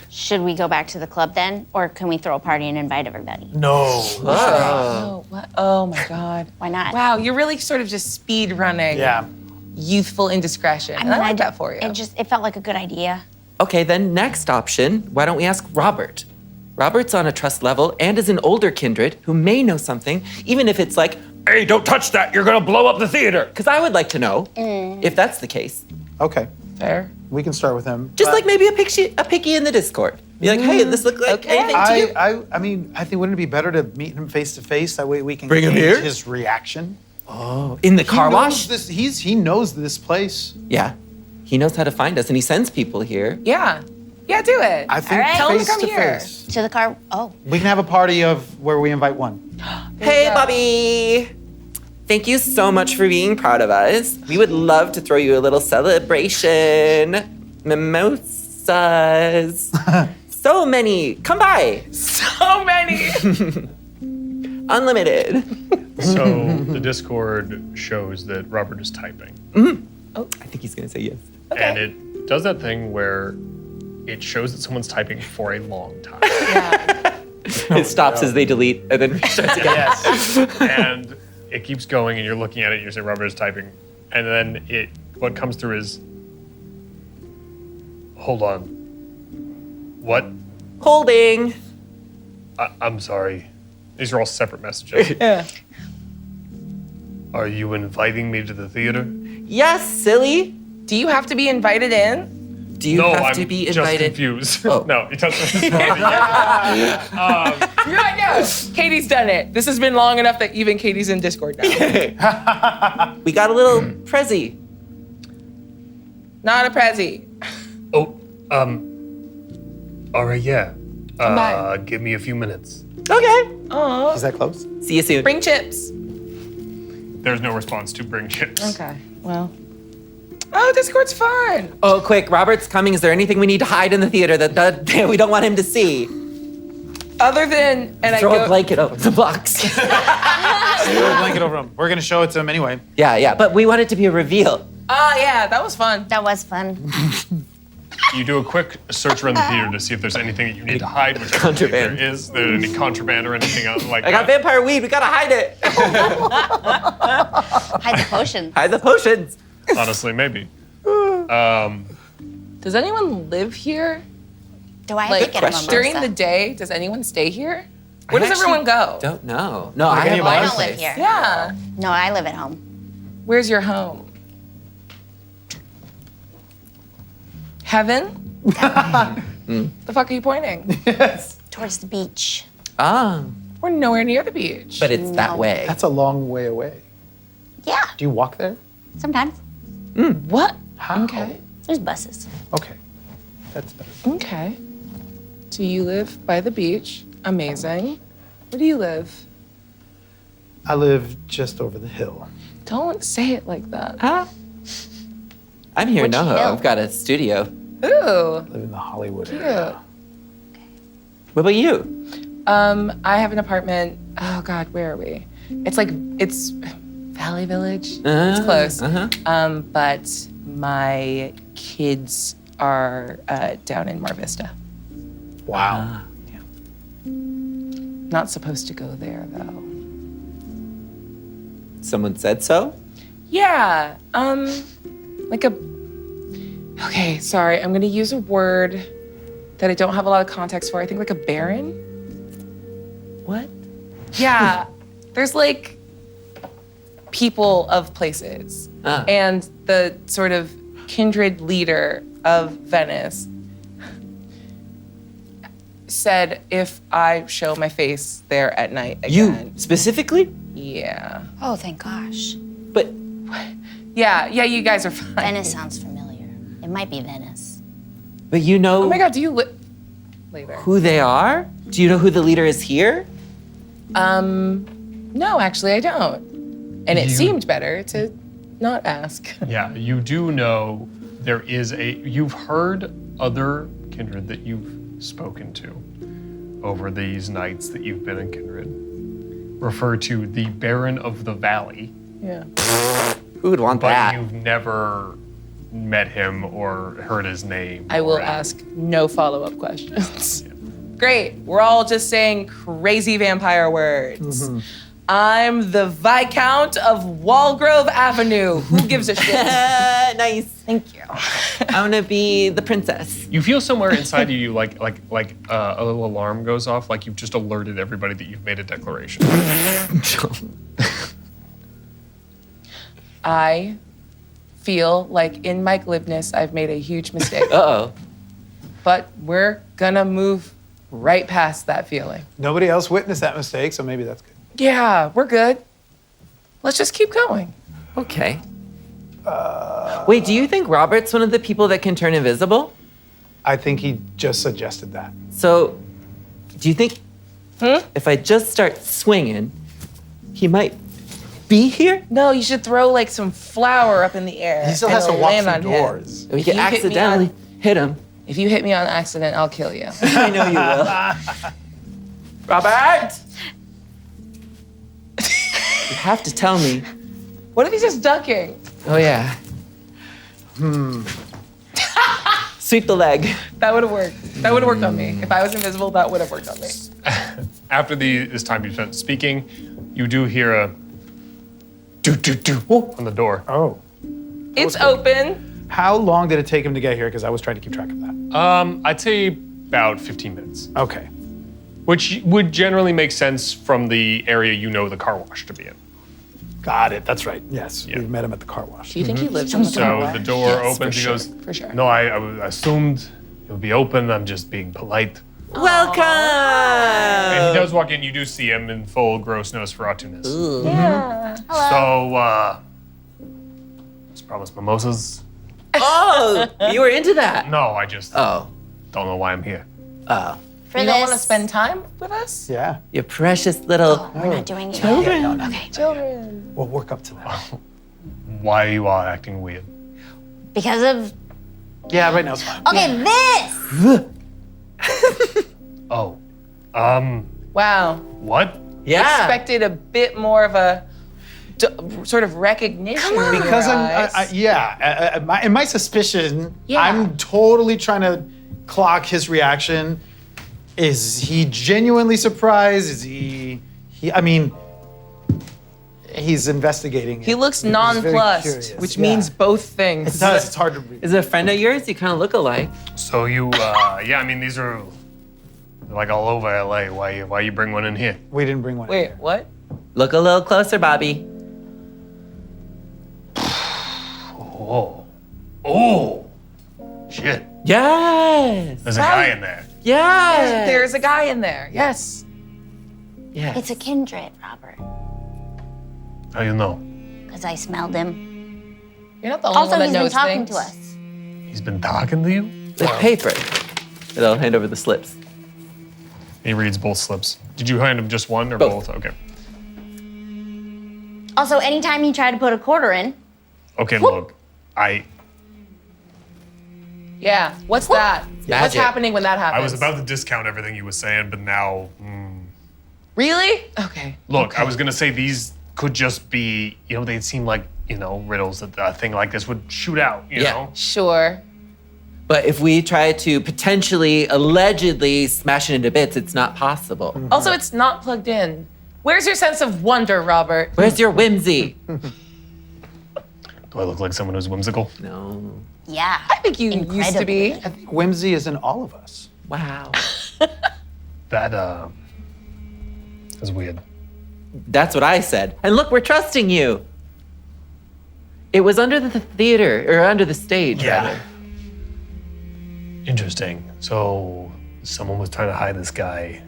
F: Should we go back to the club then? Or can we throw a party and invite everybody?
E: No.
C: Oh, what? Oh my God.
F: Why not?
C: Wow, you're really sort of just speed running
E: Yeah.
C: youthful indiscretion. And I like that for you.
F: It felt like a good idea.
G: Okay, then next option, why don't we ask Robert? Robert's on a trust level and is an older kindred who may know something, even if it's like hey, don't touch that. You're gonna blow up the theater. Because I would like to know if that's the case.
E: Okay,
C: Fair.
E: we can start with him.
G: Just
E: but
G: like maybe a picky in the Discord. Be like, hey, this look like
C: Okay.
G: anything to you?
E: I mean, I think wouldn't it be better to meet him face to face? That way we can
G: Bring him
E: gauge
G: here?
E: his reaction.
G: In the car
E: He knows
G: wash?
E: This, he knows this place.
G: Yeah. He knows how to find us and he sends people here.
C: Yeah. Yeah, do it.
E: I think
F: All right.
C: Tell him to
E: face
C: come
E: to
C: here.
E: face.
F: To the car. Oh,
E: We can have a party of where we invite one.
G: Hey,
C: go.
G: Bobby. Thank you so much for being proud of us. We would love to throw you a little celebration. Mimosas. So many. Come by.
C: So many.
G: Unlimited.
D: So the Discord shows that Robert is typing.
G: I think he's gonna say yes.
D: And it does that thing where it shows that someone's typing for a long time.
G: It stops as they delete and then restarts again.
E: Yes.
D: And it keeps going and you're looking at it and you're saying Robert is typing. And then what comes through is, hold on. What?
G: Holding.
D: I'm sorry. These are all separate messages.
C: Yeah.
D: Are you inviting me to the theater?
G: Yes, silly.
C: Do you have to be invited in?
G: Do you
D: No,
G: have
D: I'm
G: to be
D: just
G: invited?
D: confused.
G: Oh.
D: No, it doesn't respond yet.
C: You're like, no. Katie's done it. This has been long enough that even Katie's in Discord now.
G: We got a little prezzy.
C: Not a Prezi.
D: Oh, all right, yeah.
C: by.
D: Give me a few minutes.
G: Okay.
C: Oh.
E: Is that close?
G: See you soon.
C: Bring chips.
D: There's no response to bring chips.
C: Okay. Well. Oh, Discord's fun.
G: Oh, quick, Robert's coming. Is there anything we need to hide in the theater that we don't want him to see?
C: Other than, and
G: Throw
C: I
G: a
C: go,
G: blanket over the box.
E: Throw a blanket over him. We're gonna show it to him anyway.
G: yeah, but we want it to be a reveal.
C: yeah, that was fun.
F: that was fun.
D: You do a quick search around the theater to see if there's anything that you need to hide, which
G: Contraband.
D: I don't think there is. There any contraband or anything else like
G: I got
D: that.
G: vampire weed. We gotta hide it.
F: Hide the potion.
G: Hide the potions.
D: Honestly, maybe.
C: Does anyone live here?
F: Do I have
C: Like
F: to get a mimosa?
C: during the day, does anyone stay here? Where
G: I
C: does everyone
G: actually
C: go?
G: Don't know. No,
E: Like
G: I
E: any
G: have
E: of
G: my
E: us?
G: own
F: I don't live
G: place.
F: here.
C: Yeah.
F: No, I live at home.
C: Where's your home? Heaven? The fuck are you pointing?
E: Yes.
F: Towards the beach.
G: Ah,
C: We're nowhere near the beach.
G: but it's that
F: No.
G: way.
E: That's a long way away.
F: Yeah,
E: Do you walk there?
F: sometimes.
C: What?
E: How?
C: Okay.
F: There's buses.
E: Okay. That's better.
C: Okay. So you live by the beach. Amazing. Where do you live?
E: I live just over the hill.
C: Don't say it like that.
G: Huh? I'm here in
F: Which
G: NoHo.
F: hill?
G: I've got a studio.
C: Ooh.
E: I live in the Hollywood area.
G: What about you?
C: I have an apartment. Oh God, where are we? It's Valley Village. It's close. But my kids are down in Mar Vista.
E: Wow.
C: Not supposed to go there though.
G: Someone said so?
C: Yeah. Okay, sorry. I'm gonna use a word that I don't have a lot of context for. I think like a baron.
G: What?
C: Yeah. There's like people of places.
G: Ah.
C: And the sort of kindred leader of Venice said if I show my face there at night
G: You
C: again.
G: specifically?
C: Yeah.
F: Oh, thank gosh.
G: But
C: Yeah, you guys are fine.
F: Venice sounds familiar. It might be Venice.
G: you know
C: Oh my God, do you live later?
G: who they are? Do you know who the leader is here?
C: No, actually I don't. And it seemed better to not ask.
D: Yeah, you do know there is you've heard other kindred that you've spoken to over these nights that you've been in kindred refer to the Baron of the Valley,
C: Yeah.
G: Who would want
D: but
G: that?
D: you've never met him or heard his name.
C: I will
D: or
C: ask no follow-up questions. Great. We're all just saying crazy vampire words. I'm the Viscount of Walgrove Avenue. Who gives a shit?
G: Nice.
F: Thank you.
G: I want to be the princess.
D: You feel somewhere inside you like a little alarm goes off, like you've just alerted everybody that you've made a declaration.
C: I feel like in my glibness, I've made a huge mistake.
G: Uh-oh.
C: But we're gonna move right past that feeling.
E: Nobody else witnessed that mistake, so maybe that's good.
C: Yeah, we're good. Let's just keep going.
G: Okay. Wait, do you think Robert's one of the people that can turn invisible?
E: I think he just suggested that.
G: So, do you think if I just start swinging, he might be here?
C: No, you should throw like some flour up in the air.
E: He still
C: and
E: has to
C: it'll
E: walk
C: land
E: through
C: on him.
E: doors.
G: We
C: If
G: could
C: you hit me
G: accidentally hit him.
C: If you hit me on accident, I'll kill you.
G: I know you will. Robert! You have to tell me.
C: What if he's just ducking?
G: Oh, yeah. Sweep the leg.
C: That would have worked. That would have worked on me. If I was invisible, that would have worked on me.
D: After this time you spent speaking, you do hear a do on the door.
E: Oh.
C: It's open.
E: How long did it take him to get here? Because I was trying to keep track of that.
D: I'd say about 15 minutes,
E: Okay.
D: which would generally make sense from the area you know the car wash to be in.
E: Got it. That's right. Yes.
D: Yeah.
E: We met him at the car wash.
C: Do you think he lives in the car
D: So
C: wash?
D: the door
C: Yes,
D: opens.
C: for
D: He
C: sure,
D: goes,
C: for sure.
D: "No, I assumed it would be open. I'm just being polite."
G: Welcome!
D: And he does walk in. You do see him in full gross Nosferatu-ness.
C: Yeah.
D: So, just promised mimosas.
G: Oh, you were into that.
D: No, I just
G: Oh,
D: don't know why I'm here.
G: oh.
F: For
C: You
F: this.
C: don't want to spend time with us?
E: Yeah.
G: Your precious little.
F: We're not doing it.
G: Children.
F: Yet. Okay.
C: Children.
E: We'll work up to that.
D: Why are you all acting weird?
F: Because of.
E: Yeah, right now it's fine.
F: Okay, this.
D: Oh,
C: Wow.
D: what?
G: Yeah.
C: Expected a bit more of a sort of recognition.
F: Come on.
C: in your
E: Because
C: eyes.
E: in my suspicion,
C: Yeah.
E: I'm totally trying to clock his reaction. Is he genuinely surprised? Is I mean, he's investigating.
C: He looks
E: He's very
C: nonplussed,
E: curious.
C: which
E: Yeah.
C: means both things.
E: It does. It's hard to read.
G: Is it a friend of yours? You kind of look alike.
D: So you, yeah, I mean, these are like all over LA. Why you bring one in here?
E: We didn't bring one. in
C: Wait,
E: here.
C: what?
G: Look a little closer, Bobby.
D: Oh, shit.
G: Yes.
D: There's a guy in there.
G: Yes.
C: There's a guy in there. Yes.
G: Yes.
F: It's a kindred, Robert.
D: How you know?
F: Because I smelled him.
C: You're not the only
F: Also,
C: one that
F: he's been
C: knows
F: talking
C: things.
F: to us.
D: He's been talking to you?
G: The paper. And I'll hand over the slips.
D: He reads both slips. Did you hand him just one or
G: Both.
D: both? Okay.
F: Also, anytime you try to put a quarter in,
D: Okay, look,
C: Yeah. What's that? What's
G: Magic.
C: happening when that happens?
D: I was about to discount everything you were saying, but now,
C: Really? Okay.
D: look, I was gonna say these could just be, they seem like, riddles that a thing like this would shoot out, you
G: Yeah.
D: know?
C: Sure.
G: But if we try to potentially, allegedly smash it into bits, it's not possible.
C: Also, it's not plugged in. Where's your sense of wonder, Robert?
G: Where's your whimsy?
D: Do I look like someone who's whimsical?
G: No.
F: yeah.
C: I think you used to be.
E: Whimsy is in all of us.
G: Wow.
D: That, is weird.
G: That's what I said. And look, we're trusting you. It was under the theater, or under the stage, rather.
D: Interesting. So, someone was trying to hide this guy.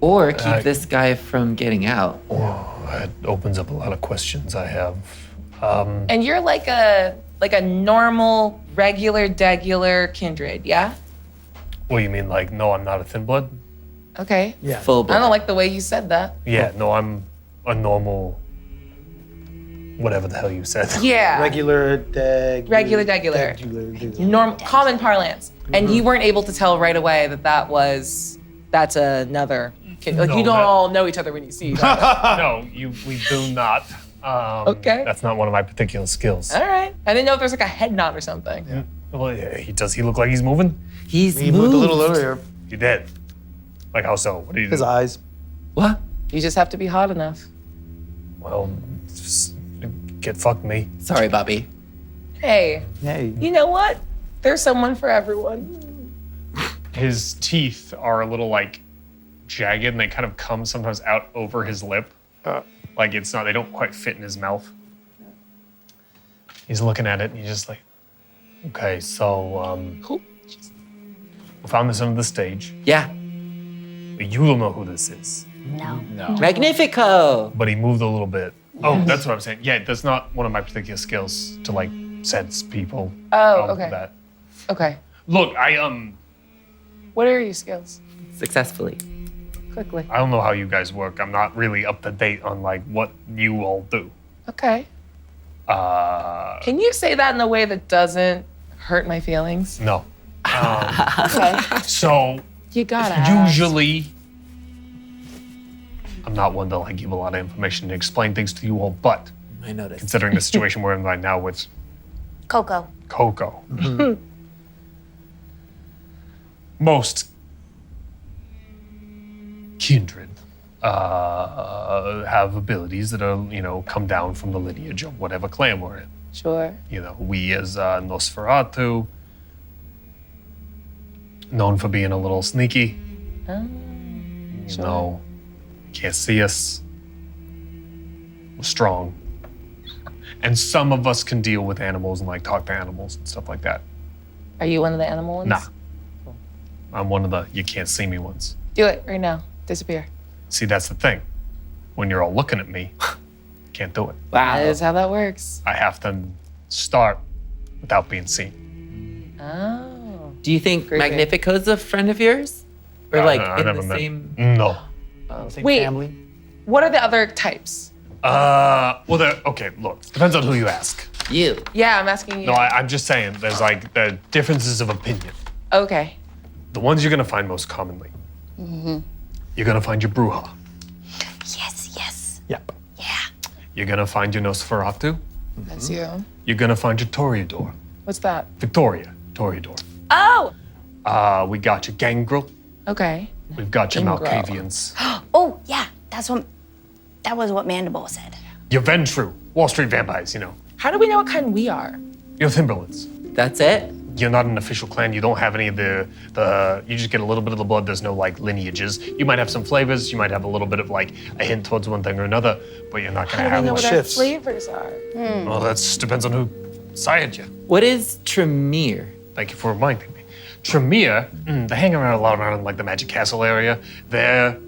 G: Or keep this guy from getting out.
D: That opens up a lot of questions I have.
C: And you're like a normal, regular, degular kindred, yeah?
D: What, you mean like, no, I'm not a thin blood?
C: Okay.
E: Yeah.
G: Full
C: I
G: blood.
C: don't like the way you said that.
D: Yeah, no, I'm a normal, whatever the hell you said.
C: Yeah.
E: Regular,
C: Regular, degular. Common parlance. And you weren't able to tell right away that's another kid. Like,
D: No,
C: you don't
D: that-
C: all know each other when you see each other.
D: No, we do not.
C: Okay.
D: That's not one of my particular skills.
C: All right. I didn't know if there's like a head nod or something.
D: Yeah. Well, yeah, does he look like he's moving?
G: He's
E: He moved a little earlier.
D: He did. Like how so? What do you
E: His
D: do?
E: eyes.
G: What?
C: You just have to be hot enough.
D: Well, just get fucked me.
G: Sorry, Bobby.
C: Hey,
E: Hey.
C: you know what? There's someone for everyone.
D: His teeth are a little like jagged and they kind of come sometimes out over his lip. Like they don't quite fit in his mouth. He's looking at it and he's just like, okay, so we found this under the stage.
G: Yeah.
D: You don't know who this is,
F: No.
G: Magnifico.
D: but he moved a little bit. Oh, that's what I'm saying. Yeah, that's not one of my particular skills to like sense people.
C: Oh, okay.
D: That.
C: Okay.
D: Look,
C: What are your skills?
G: Successfully.
C: Quickly.
D: I don't know how you guys work. I'm not really up to date on like what you all do.
C: Okay. Can you say that in a way that doesn't hurt my feelings?
D: No.
C: Okay.
D: So
C: You gotta ask.
D: usually, I'm not one to like give a lot of information to explain things to you all, but
G: I noticed.
D: considering the situation we're in right now with
F: Coco.
D: Coco, most kindred have abilities that are, come down from the lineage of whatever clan we're in.
C: Sure.
D: We as Nosferatu, known for being a little sneaky.
C: Sure.
D: Can't see us. We're strong. And some of us can deal with animals and like talk to animals and stuff like that.
C: Are you one of the animal ones?
D: Nah. I'm one of the you can't see me ones.
C: Do it right now. Disappear.
D: See, that's the thing. When you're all looking at me, can't do it.
C: That is how that works.
D: I have to start without being seen.
C: Oh.
G: Do you think
C: Creepy.
G: Magnifico's a friend of yours? Or like
D: I
G: in
D: never
G: the
D: met.
G: same?
D: No.
E: Same
C: Wait.
E: family.
C: What are the other types?
D: Okay, look, depends on who you ask.
G: You.
C: Yeah, I'm asking you.
D: No, I'm just saying, there's like the differences of opinion.
C: Okay.
D: The ones you're gonna find most commonly. You're gonna find your Bruja.
F: Yes.
E: Yep.
F: Yeah.
D: You're gonna find your Nosferatu.
C: That's you.
D: You're gonna find your Toreador.
C: What's that?
D: Victoria, Toreador.
C: Oh.
D: We got your Gangrel.
C: Okay.
D: We've got your
C: Gangrel.
D: Malkavians.
F: Oh, yeah. That was what Mandible said.
D: Your Ventru, Wall Street vampires,
C: How do we know what kind we are?
D: Your Timberlands.
G: That's it?
D: You're not an official clan. You don't have any of the you just get a little bit of the blood. There's no like lineages. You might have some flavors. You might have a little bit of like a hint towards one thing or another, but you're not
C: How
D: gonna
C: do we
D: have
C: know
D: one.
C: what our
E: shifts.
C: flavors are?
D: Well, that depends on who sired you.
G: What is Tremere?
D: Thank you for reminding me. Tremere, they hang around a lot around like the Magic Castle area. They're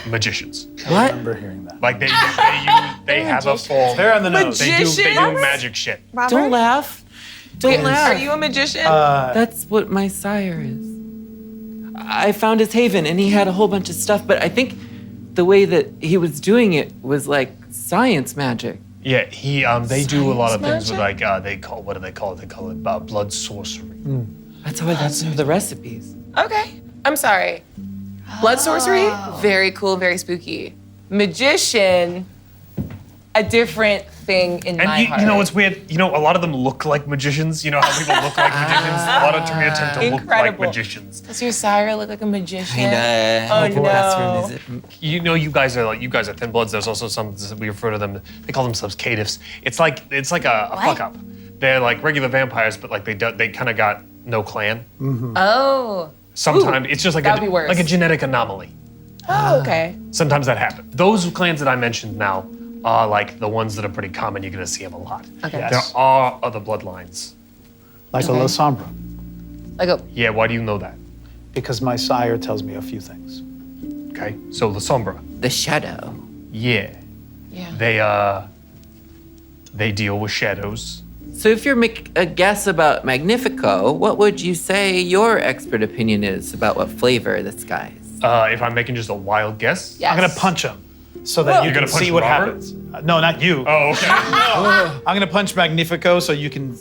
D: magicians.
E: I
G: What?
E: remember hearing that.
D: Like they have a full.
E: They're on the nose.
D: They do
C: Magicians?
D: magic shit.
G: Don't laugh. Don't laugh.
C: Are you a magician?
G: That's what my sire is. I found his haven and he had a whole bunch of stuff, but I think the way that he was doing it was like science magic.
D: Yeah, they do a lot of things with like
C: magic?
D: they call it? They call it blood sorcery.
G: That's how I got some of the recipes.
C: Okay. I'm sorry. Blood sorcery, very cool, very spooky. Magician, a different thing in my
D: And
C: heart.
D: you know what's weird? A lot of them look like magicians. You know how people look like magicians? A lot of Tremere tend to look like
C: Incredible.
D: magicians.
C: Does your sire look like a magician?
G: Kinda.
C: Oh,
G: How
C: no.
G: is it?
D: You guys are thin bloods. There's also some we refer to them. They call themselves caitiffs. It's like a fuck up. They're like regular vampires, but like they kind of got no clan.
C: Oh.
D: Sometimes it's just like
C: that would be worse.
D: like a genetic anomaly.
C: Oh, okay.
D: Sometimes that happens. Those clans that I mentioned now are like the ones that are pretty common. You're gonna see them a lot.
C: Okay.
E: Yes.
D: There are other bloodlines.
E: Like a La Sombra,
C: Like a
D: Yeah, why do you know that?
E: because my sire tells me a few things.
D: Okay, so La Sombra.
G: The shadow.
D: Yeah,
C: yeah.
D: they deal with shadows.
G: So if you're make a guess about Magnifico, what would you say your expert opinion is about what flavor this guy is?
D: If I'm making just a wild guess.
C: Yes.
E: I'm gonna punch him so that you
D: You're
E: can
D: gonna punch
E: see what
D: Robert?
E: happens. No, not you.
D: Oh, okay.
E: I'm gonna punch Magnifico so you can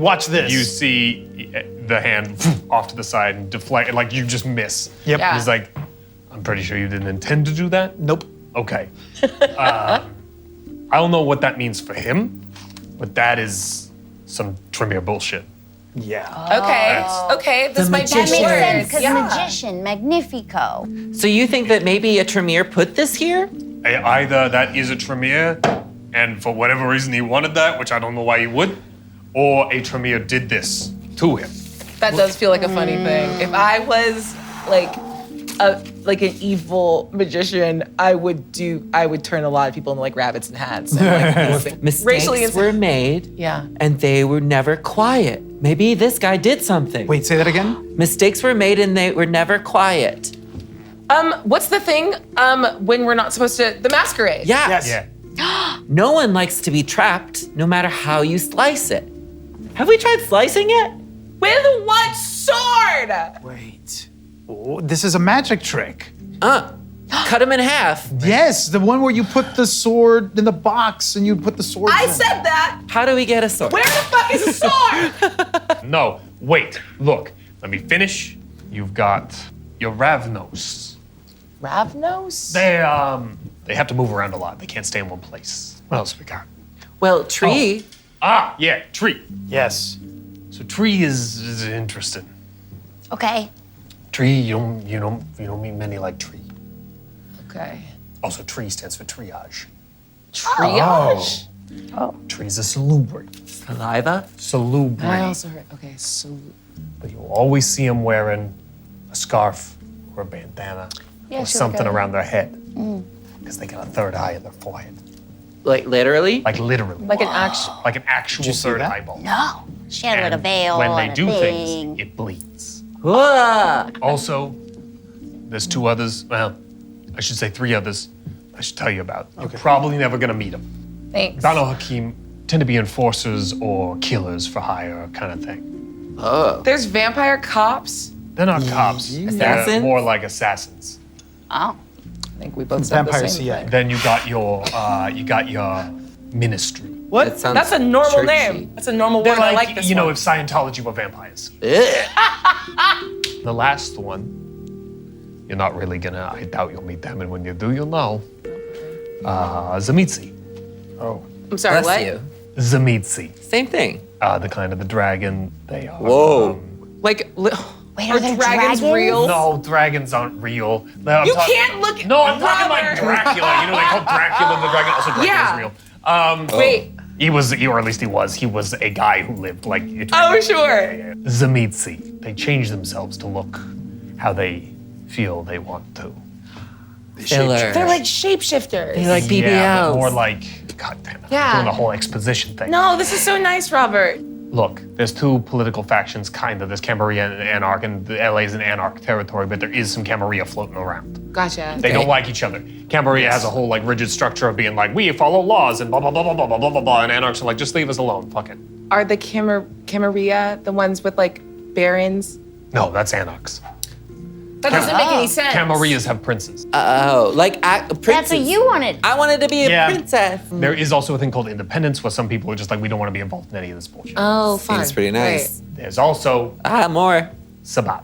E: watch this.
D: You see the hand off to the side and deflect, like you just miss.
E: Yep.
C: Yeah.
D: He's like, I'm pretty sure you didn't intend to do that.
E: Nope.
D: Okay. I don't know what that means for him, but that is some Tremere bullshit.
E: Yeah.
C: Okay. Okay. This
G: The
C: might be
F: That makes
G: Magician.
F: sense because
C: Yeah.
F: magician, Magnifico.
G: So you think that maybe a Tremere put this here?
D: Either that is a Tremere, and for whatever reason he wanted that, which I don't know why he would, or a Tremere did this to him.
C: That does feel like a funny thing. If I was like an evil magician, I would turn a lot of people into like rabbits and hats. And, like, these racially
G: Mistakes were made,
C: Yeah.
G: and they were never quiet. Maybe this guy did something.
E: Wait, say that again?
G: Mistakes were made, and they were never quiet.
C: What's the thing? When we're not supposed to, the masquerade.
G: Yeah.
E: Yes.
D: Yeah.
G: No one likes to be trapped, no matter how you slice it. Have we tried slicing it?
C: With what sword?
E: Wait. Oh, this is a magic trick.
G: Cut him in half.
E: Yes, the one where you put the sword in the box and you put the sword
C: I
E: in.
C: said that.
G: How do we get a sword?
C: Where the fuck is the sword?
D: No, wait, look, let me finish. You've got your Ravnos.
C: Ravnos?
D: They have to move around a lot. They can't stay in one place. What else we got?
G: Well, tree.
D: Yeah, tree.
E: Yes.
D: So tree is interesting.
F: Okay.
D: Tree, you don't meet many like tree.
C: Okay.
D: Also, tree stands for triage.
C: Triage.
D: Tree's a salubrium.
G: Saliva.
C: I
D: Salubrium.
C: also heard. Okay, so
D: But you'll always see them wearing a scarf or a bandana
F: Yeah,
D: or
F: sure,
D: something
F: okay.
D: around their head. Because they got a third eye in their forehead.
G: Like literally?
D: Like literally.
C: like an actual.
D: Like an actual
E: you see
D: third
E: that?
D: eyeball.
F: No. She had like a
D: And
F: veil
D: when they
F: and a
D: do
F: thing.
D: things, it bleeds.
G: Whoa.
D: Also, there's two others. Well, I should say three others I should tell you about. You're probably never going to meet them.
C: Thanks.
D: Banu Hakim tend to be enforcers or killers for hire kind of thing.
C: There's vampire cops.
D: They're not cops. They're
G: Assassins?
D: more like assassins.
F: Oh.
C: I think we both said the
E: Vampire
C: same
E: CIA.
C: thing.
D: Then you got your ministry.
C: What?
G: That sounds
C: That's a normal
G: churchy.
C: name. That's a normal
D: They're
C: word. I like this
D: you know,
C: one.
D: if Scientology were vampires. The last one, you're not really gonna, I doubt you'll meet them, and when you do, you'll know. Zamitsi.
E: Oh.
C: I'm sorry,
G: Bless
C: what?
G: you.
D: Zamitsi.
G: Same thing.
D: The kind of the dragon. They are.
G: Whoa.
C: Like,
F: Wait,
C: are
F: are there
C: dragons
F: dragons?
C: real?
D: No, dragons aren't real. No, I'm
C: You
D: talking-
C: can't look.
D: No, I'm talking like
C: Robert.
D: Dracula. You know, they call Dracula the dragon. Also, Dracula
C: Yeah.
D: is real.
C: Wait.
D: He was, or at least he was a guy who lived like.
C: Oh, sure.
D: Zamitsi. They change themselves to look how they feel they want to.
G: Filler.
C: They're like shapeshifters.
G: They like BBLs.
D: Yeah, but more like, God damn it,
C: Yeah.
D: doing the whole exposition thing.
C: No, this is so nice, Robert.
D: Look, there's two political factions, kind of. There's Camarilla and Anarch, and the LA's an Anarch territory, but there is some Camarilla floating around.
C: Gotcha.
D: They don't like each other. Camarilla has a whole like rigid structure of being like, we follow laws and blah blah blah blah blah blah blah blah blah, and Anarchs are like, just leave us alone, fuck it.
C: Are the Camarilla the ones with like barons?
D: No, that's Anarchs.
C: That doesn't make any sense.
D: Camarillas have princes.
G: Oh, like princess.
F: That's what you wanted.
G: I wanted to be a
D: Yeah.
G: princess.
D: There is also a thing called independence, where some people are just like, we don't want to be involved in any of this bullshit.
C: Oh, fun.
G: Seems pretty nice.
D: There's also
G: More.
D: Sabat.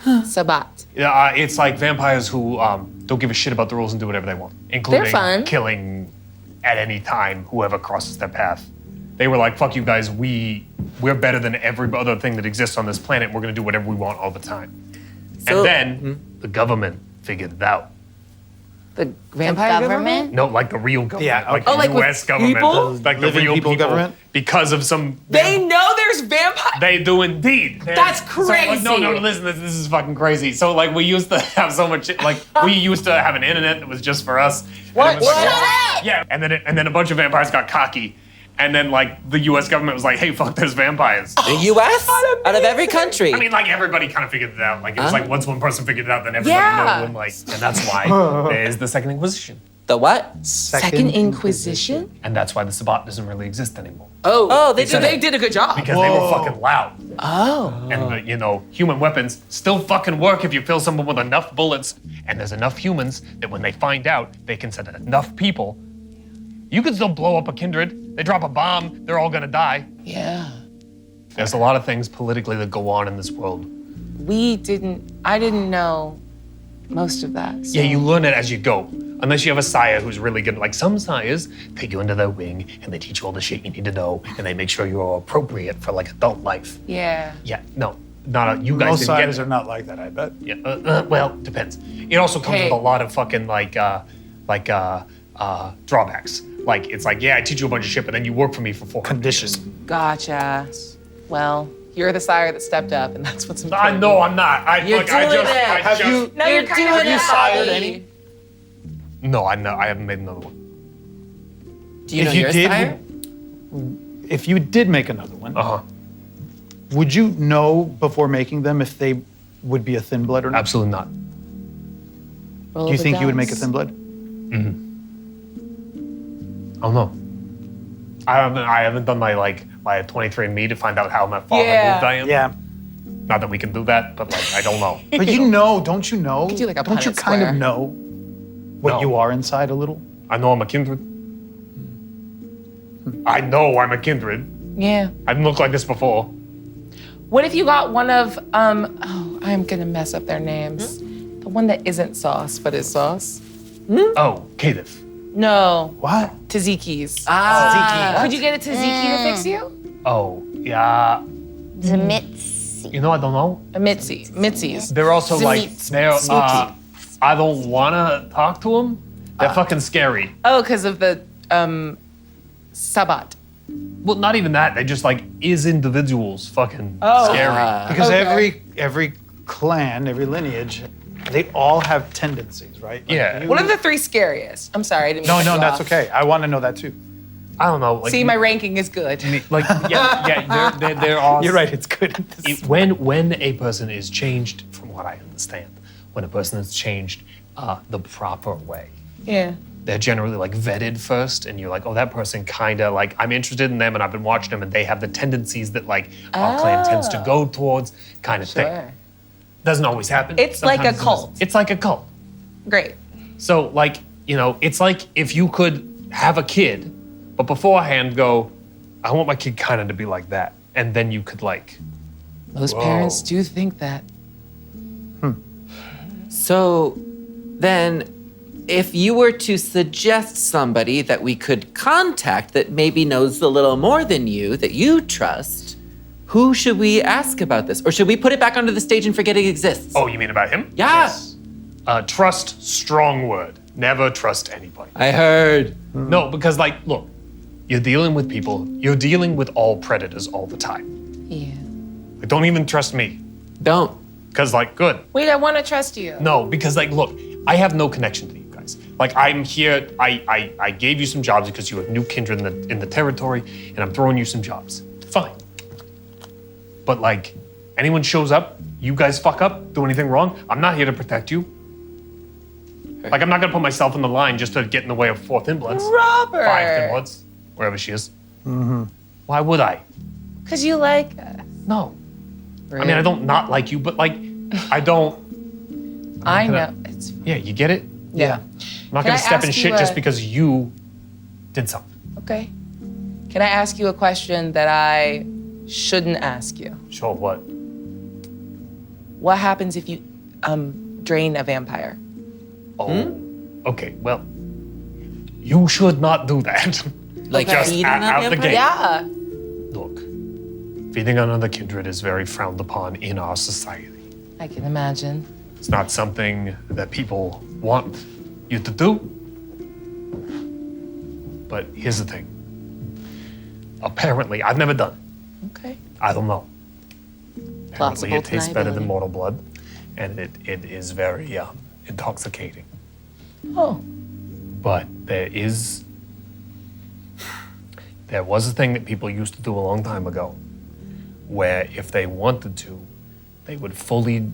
C: Great. Sabat.
D: It's like vampires who don't give a shit about the rules and do whatever they want, including
C: fun.
D: killing at any time whoever crosses their path. They were like, fuck you guys, we're better than every other thing that exists on this planet. We're gonna do whatever we want all the time.
G: So-
D: And then the government figured it out.
C: The vampire
F: government?
D: No, like the real government,
E: Yeah,
D: like
E: okay.
D: the
C: Oh, like with
D: U.S. government,
C: people?
D: like the
E: Living
D: real
E: people government?
D: because of some.
C: They know there's vampire.
D: They do indeed.
C: That's
D: So, like, no,
C: crazy.
D: listen, this is fucking crazy. So, like, we used to have so much, like, we used to have an internet that was just for us.
C: What?
D: And it was like-
C: Shut up!
D: Yeah, and then a bunch of vampires got cocky, and then like the U.S. government was like, hey, fuck, there's vampires.
G: The U.S. out of every country.
D: I mean, like everybody kind of figured it out. Like it was like once one person figured it out, then everybody
C: Yeah.
D: knew, and like, and that's why there's the Second Inquisition,
G: the what?
C: Second Inquisition?
D: and that's why the Sabbat doesn't really exist anymore
C: Oh,
G: they
C: so
G: did
C: they did a good job.
D: because they were fucking loud.
C: Oh.
D: And human weapons still fucking work if you fill someone with enough bullets, and there's enough humans that when they find out, they can send enough people. You can still blow up a kindred. They drop a bomb, they're all gonna die.
C: Yeah.
D: There's a lot of things politically that go on in this world.
C: I didn't know most of that. So.
D: Yeah, you learn it as you go. Unless you have a sire who's really good. Like some sires take you under their wing and they teach you all the shit you need to know, and they make sure you're appropriate for like adult life.
C: Yeah.
D: Yeah, no, not you guys
E: Most
D: didn't
E: sires
D: get
E: are not like that, I bet.
D: Yeah, well, depends. It also comes
C: Hey.
D: with a lot of fucking drawbacks. Like it's like, yeah, I teach you a bunch of shit, but then you work for me for 400
E: Condition.
D: years.
C: Gotcha. Well, You're the sire that stepped up, and that's what's
D: I
C: important.
D: know I'm not.
G: You're doing it.
E: Have you?
C: No, you're kind of
G: doing it.
E: Sired any?
D: No, I know. I haven't made another one.
G: Do you know
E: If you
G: your
E: did,
G: sire?
E: If you did make another one,
D: Uh-huh.
E: would you know before making them if they would be a thin blood or not?
D: Absolutely not.
C: Roll
E: Do you
C: the
E: think you would make a
C: dice.
E: thin blood?
D: I don't know. I haven't done my 23andMe to find out how my far
C: Yeah.
D: removed I am.
E: Yeah.
D: Not that we can do that, but like I don't know.
E: But you know, don't you know?
C: do like a
E: don't you
C: Punnett
E: kind
C: square.
E: of know what
D: No.
E: you are inside a little?
D: I know I'm a kindred. I know I'm a kindred.
C: Yeah.
D: I didn't look like this before.
C: What if you got one of I'm gonna mess up their names. The one that isn't Sauce, but is Sauce.
D: Oh, Kadif.
C: No.
E: What?
C: Taziki's.
G: Ah.
C: Could you get a Taziki to fix you?
D: Oh, yeah.
F: Zemitsi.
D: You know, I don't know.
C: A Mitzi's.
D: They're also like,
F: Smeets.
D: they're, I don't wanna talk to them. They're fucking scary.
C: Oh, because of the Sabat.
D: Well, not even that. They just like, is individuals fucking
C: Oh.
D: scary.
E: Because
C: Okay.
E: every clan, every lineage, they all have tendencies, right? Like
D: Yeah.
E: you-
C: What are the three scariest? I'm sorry, I didn't mean
E: No,
C: to cut
E: no,
C: you
E: that's
C: off.
E: okay. I want to know that too.
D: I don't know. Like,
C: See, my ranking is good.
D: like yeah, there are.
E: You're right. It's good. At this.
D: When a person is changed, from what I understand, when a person is changed the proper way,
C: Yeah.
D: they're generally like vetted first, and you're like, oh, that person kind of like I'm interested in them, and I've been watching them, and they have the tendencies that like our clan tends to go towards, kind of thing.
C: Sure.
D: Doesn't always happen.
C: It's like a
D: Sometimes it
C: cult.
D: is. It's like a cult.
C: Great.
D: So like it's like if you could have a kid, but beforehand go, I want my kid kind of to be like that, and then you could like.
C: Most parents do think that.
G: So then, if you were to suggest somebody that we could contact that maybe knows a little more than you, that you trust, who should we ask about this? Or should we put it back onto the stage and forget it exists?
D: Oh, you mean about him?
G: Yeah.
D: Trust, strong word. Never trust anybody.
G: I heard.
D: No, because like, look, you're dealing with people. You're dealing with all predators all the time.
C: Yeah.
D: Like, don't even trust me,
G: Don't.
D: because like, good.
C: Wait, I want to trust you.
D: No, because like, look, I have no connection to you guys. Like, I'm here. I gave you some jobs because you have new kindred in the territory, and I'm throwing you some jobs. Fine. But like, anyone shows up, you guys fuck up, do anything wrong, I'm not here to protect you. Like, I'm not gonna put myself in the line just to get in the way of 4 thin bloods.
C: Robert.
D: 5 thin bloods, wherever she is. Why would I?
C: Because you like us.
D: No. I mean, I don't not like you, but like, I don't.
C: I
D: gonna-
C: know. It's
D: Yeah, you get it?
C: yeah.
D: I'm not
C: Can
D: gonna
C: I
D: step in
C: ask
D: shit
C: you
D: just
C: a-
D: because you did something.
C: Okay. Can I ask you a question that I shouldn't ask you?
D: Sure, what?
C: What happens if you drain a vampire?
D: Oh, okay, well, you should not do that.
G: Like
C: Okay.
D: just
G: feeding
D: out
G: a
D: the
G: vampire?
D: gate.
C: Yeah.
D: Look, feeding on another kindred is very frowned upon in our society.
C: I can imagine.
D: It's not something that people want you to do. But here's the thing. Apparently, I've never done it.
C: Okay.
D: I don't know. Apparently,
C: Plausible
D: it tastes better than
C: deniability.
D: mortal blood, and it is very intoxicating.
C: Oh.
D: But there was a thing that people used to do a long time ago, where if they wanted to, they would fully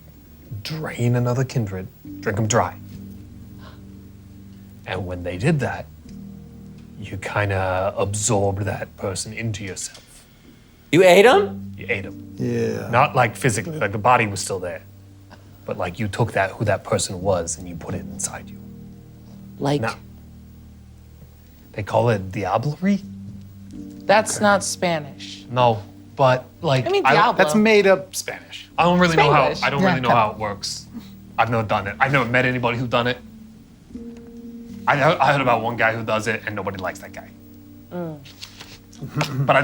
D: drain another kindred, drink them dry. And when they did that, you kind of absorbed that person into yourself.
G: You ate them?
D: You ate them.
E: Yeah.
D: Not like physically, like the body was still there. But like you took that, who that person was, and you put it inside you.
G: Like,
D: No. They call it diablerie?
C: That's not Spanish.
D: No, but like
C: I mean,
D: don't-
C: Diablo.
E: That's made up Spanish.
D: I don't really know how.
C: Spanglish.
D: I don't really know how it works. I've never done it. I've never met anybody who's done it. I heard about one guy who does it, and nobody likes that guy. But I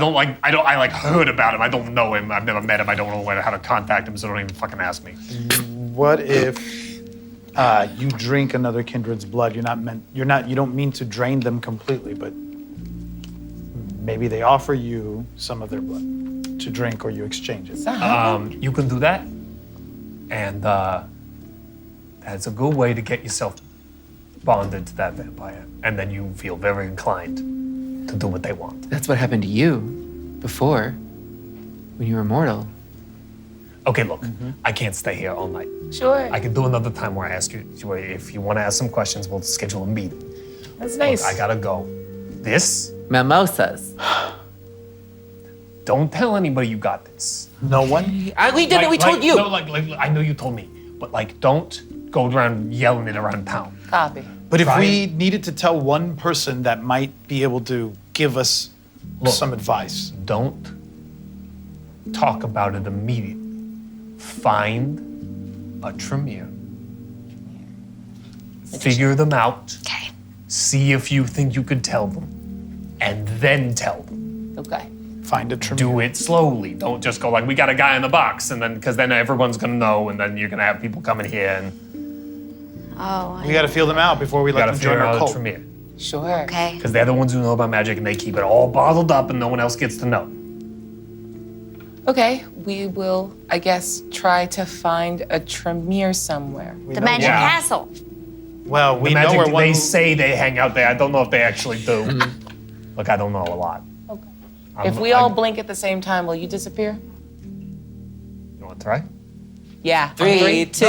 D: like heard about him. I don't know him. I've never met him. I don't know how to contact him, so don't even fucking ask me.
E: What if you drink another kindred's blood? You don't mean to drain them completely, but maybe they offer you some of their blood. to drink or you exchange it.
D: You can do that, and that's a good way to get yourself bonded to that vampire, and then you feel very inclined to do what they want.
G: That's what happened to you before, when you were mortal.
D: Okay, look, I can't stay here all night.
C: Sure.
D: I can do another time where I ask you, if you want to ask some questions, we'll schedule a meeting.
C: That's nice.
D: Look, I gotta go. This,
G: Mimosas.
D: don't tell anybody you got this.
E: No one?
G: We did it, we told you.
D: No, like, I know you told me, but like, don't go around yelling it around town.
C: Copy.
E: But if
D: Try
E: we needed to tell one person that might be able to give us
D: Look.
E: some advice.
D: Don't talk about it immediately. Find a Tremere. Figure them out.
F: Okay.
D: See if you think you could tell them, and then tell them.
C: Okay.
E: Find a Tremere.
D: Do it slowly. Don't just go like, we got a guy in the box, and then because then everyone's gonna know, and then you're gonna have people coming here, and
F: Oh,
E: We got to feel them out before we
D: you
E: let
D: gotta
E: them join
D: figure
E: our
D: out a
E: cult.
D: Tremere.
C: Sure.
F: okay.
D: Because they're the ones who know about magic, and they keep it all bottled up, and no one else gets to know.
C: Okay, we will, I guess, try to find a Tremere somewhere.
F: The Magic
D: Yeah.
F: Castle.
E: Well, we
D: The
E: know
D: magic,
E: where one.
D: they say they hang out there. I don't know if they actually do. Look, I don't know a lot.
C: Okay.
D: I'm-
C: If we all
D: I'm-
C: blink at the same time, will you disappear?
D: You want to try?
C: Yeah.
G: 3, 2,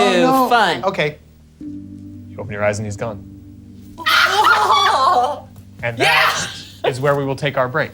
G: fun.
E: Okay.
D: You open your eyes and he's gone. And that is where we will take our break.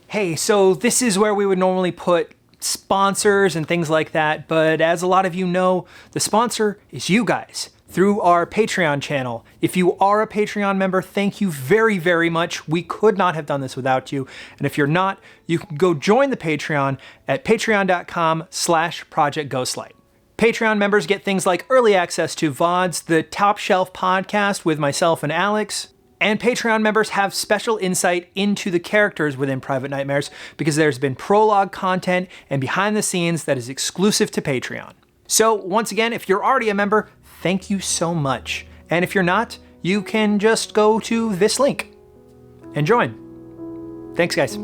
B: Hey, so this is where we would normally put sponsors and things like that, but as a lot of you know, the sponsor is you guys through our Patreon channel. If you are a Patreon member, thank you very, very much. We could not have done this without you. And if you're not, you can go join the Patreon at patreon.com/Project Ghostlight. Patreon members get things like early access to VODs, the Top Shelf podcast with myself and Alex, and Patreon members have special insight into the characters within Private Nightmares because there's been prologue content and behind the scenes that is exclusive to Patreon. So once again, if you're already a member, thank you so much. And if you're not, you can just go to this link and join. Thanks, guys.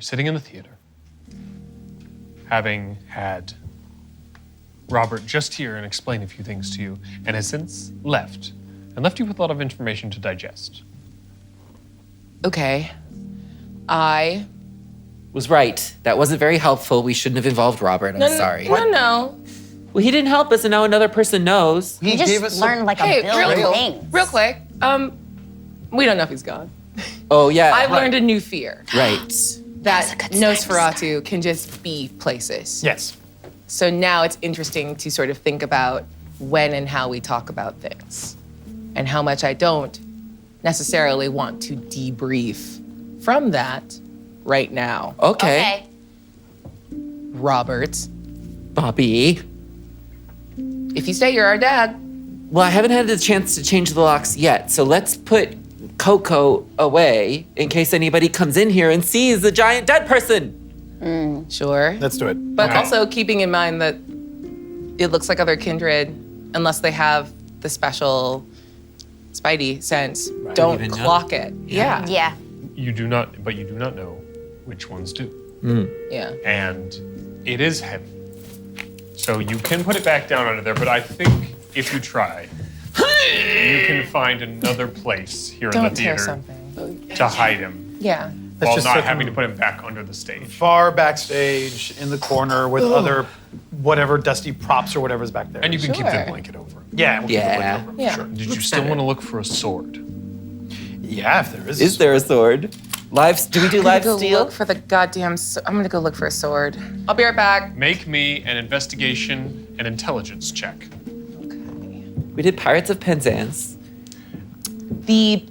D: You're sitting in the theater, having had Robert just here and explain a few things to you, and has since left, and left you with a lot of information to digest.
C: Okay. I.
G: Was right. That wasn't very helpful. We shouldn't have involved Robert. I'm sorry.
C: No.
G: Well, he didn't help us, and now another person knows.
F: You just learned like
C: Hey,
F: a billion things.
C: real quick. We don't know if he's gone.
G: Oh, yeah.
C: I've learned a new fear.
G: Right.
C: That Nosferatu can just be places.
E: Yes.
C: So now it's interesting to sort of think about when and how we talk about things, and how much I don't necessarily want to debrief from that right now.
G: Okay.
C: Robert,
G: Bobby.
C: if you stay, you're our dad.
G: Well, I haven't had the chance to change the locks yet, so let's put Coco away in case anybody comes in here and sees the giant dead person.
C: Sure.
E: Let's do it.
C: But also keeping in mind that it looks like other kindred, unless they have the special Spidey sense, don't
G: Even know.
C: clock it. Yeah.
F: Yeah.
D: You do not know which ones do.
C: Yeah.
D: And it is heavy. So you can put it back down under there, but I think if you try, you can find another place here in the
C: Don't tear
D: theater
C: something.
D: to hide him
C: Yeah.
D: while
E: just
D: not
E: set
D: having
E: them-
D: to put him back under the stage.
E: Far backstage in the corner with other whatever dusty props or whatever's back there.
D: And you can keep the
C: Sure.
D: blanket over him.
E: yeah, we'll keep the
G: Yeah.
E: blanket over.
C: Yeah.
E: Sure.
D: Did you still want to look for a sword?
E: Yeah, if there is.
G: Is there a sword? Do we do live
C: Go
G: steal?
C: look for the goddamn. I'm gonna go look for a sword. I'll be right back.
D: Make me an investigation and intelligence check.
G: We did Pirates of Penzance.
C: The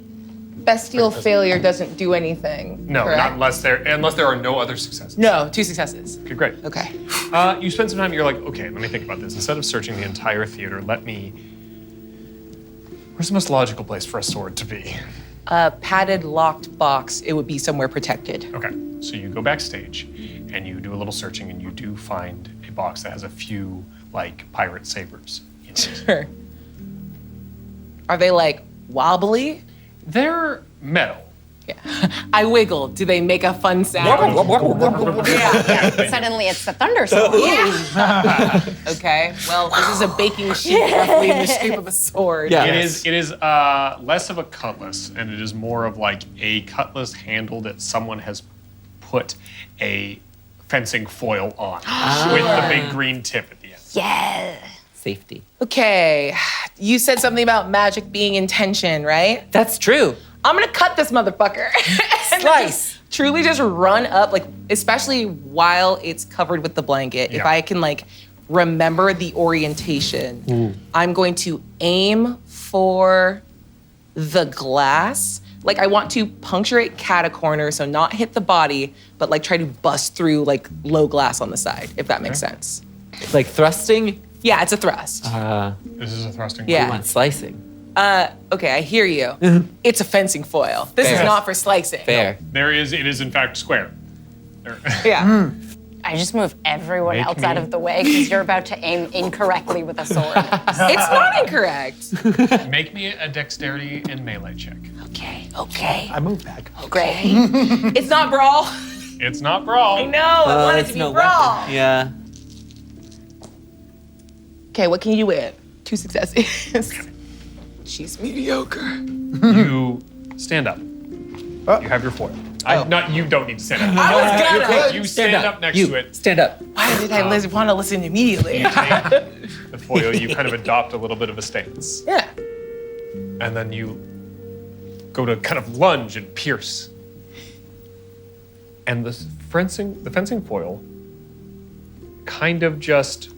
C: bestial failure doesn't do anything.
D: No,
C: correct?
D: not unless there are no other successes.
C: No, 2 successes.
D: Okay, great.
C: Okay.
D: You spend some time, you're like, okay, let me think about this. Instead of searching the entire theater, where's the most logical place for a sword to be?
C: A padded, locked box. It would be somewhere protected.
D: Okay, so you go backstage and you do a little searching and you do find a box that has a few, like, pirate sabers in it.
C: Sure. Are they like wobbly?
D: They're metal.
C: Yeah. I wiggle. Do they make a fun sound?
F: Suddenly it's the thunderstorm.
C: Okay. Well, this is a baking sheet roughly in the shape of a sword.
G: Yeah.
D: It is less of a cutlass, and it is more of like a cutlass handle that someone has put a fencing foil on with the big green tip at the end.
F: Yeah.
G: Safety.
C: Okay. You said something about magic being in tension, right?
G: That's true.
C: I'm gonna cut this motherfucker. And then
G: Slice.
C: just truly just run up, like, especially while it's covered with the blanket. If
D: Yeah.
C: I can, like, remember the orientation, I'm going to aim for the glass. Like, I want to puncture it cat a corner, so not hit the body, but, like, try to bust through, like, low glass on the side, if that makes sense.
G: Like thrusting,
C: Yeah, it's a thrust.
D: This is a thrusting
C: Yeah.
D: weapon.
G: not slicing.
C: Okay, I hear you. It's a fencing foil. This is
G: Fair.
C: not for slicing.
G: Fair.
D: It is in fact square.
C: Yeah.
F: I just move everyone
D: Make
F: else out
D: me-
F: of the way because you're about to aim incorrectly with a sword.
C: It's not incorrect.
D: Make me a dexterity and melee check.
C: Okay.
E: I move back.
C: Great. It's not brawl.
D: It's not brawl.
C: I know. I want it
G: it's
C: to be
G: no
C: brawl.
G: weapon. Yeah.
C: Okay, what can you win? 2 successes. She's mediocre.
D: You stand up. You have your foil. Not you don't need to stand up.
C: I was gonna.
D: You stand up next
G: You
D: to it.
G: stand up.
C: Why did I want to listen immediately?
D: Take the foil. You kind of adopt a little bit of a stance,
C: Yeah.
D: and then you go to kind of lunge and pierce. And the fencing foil kind of just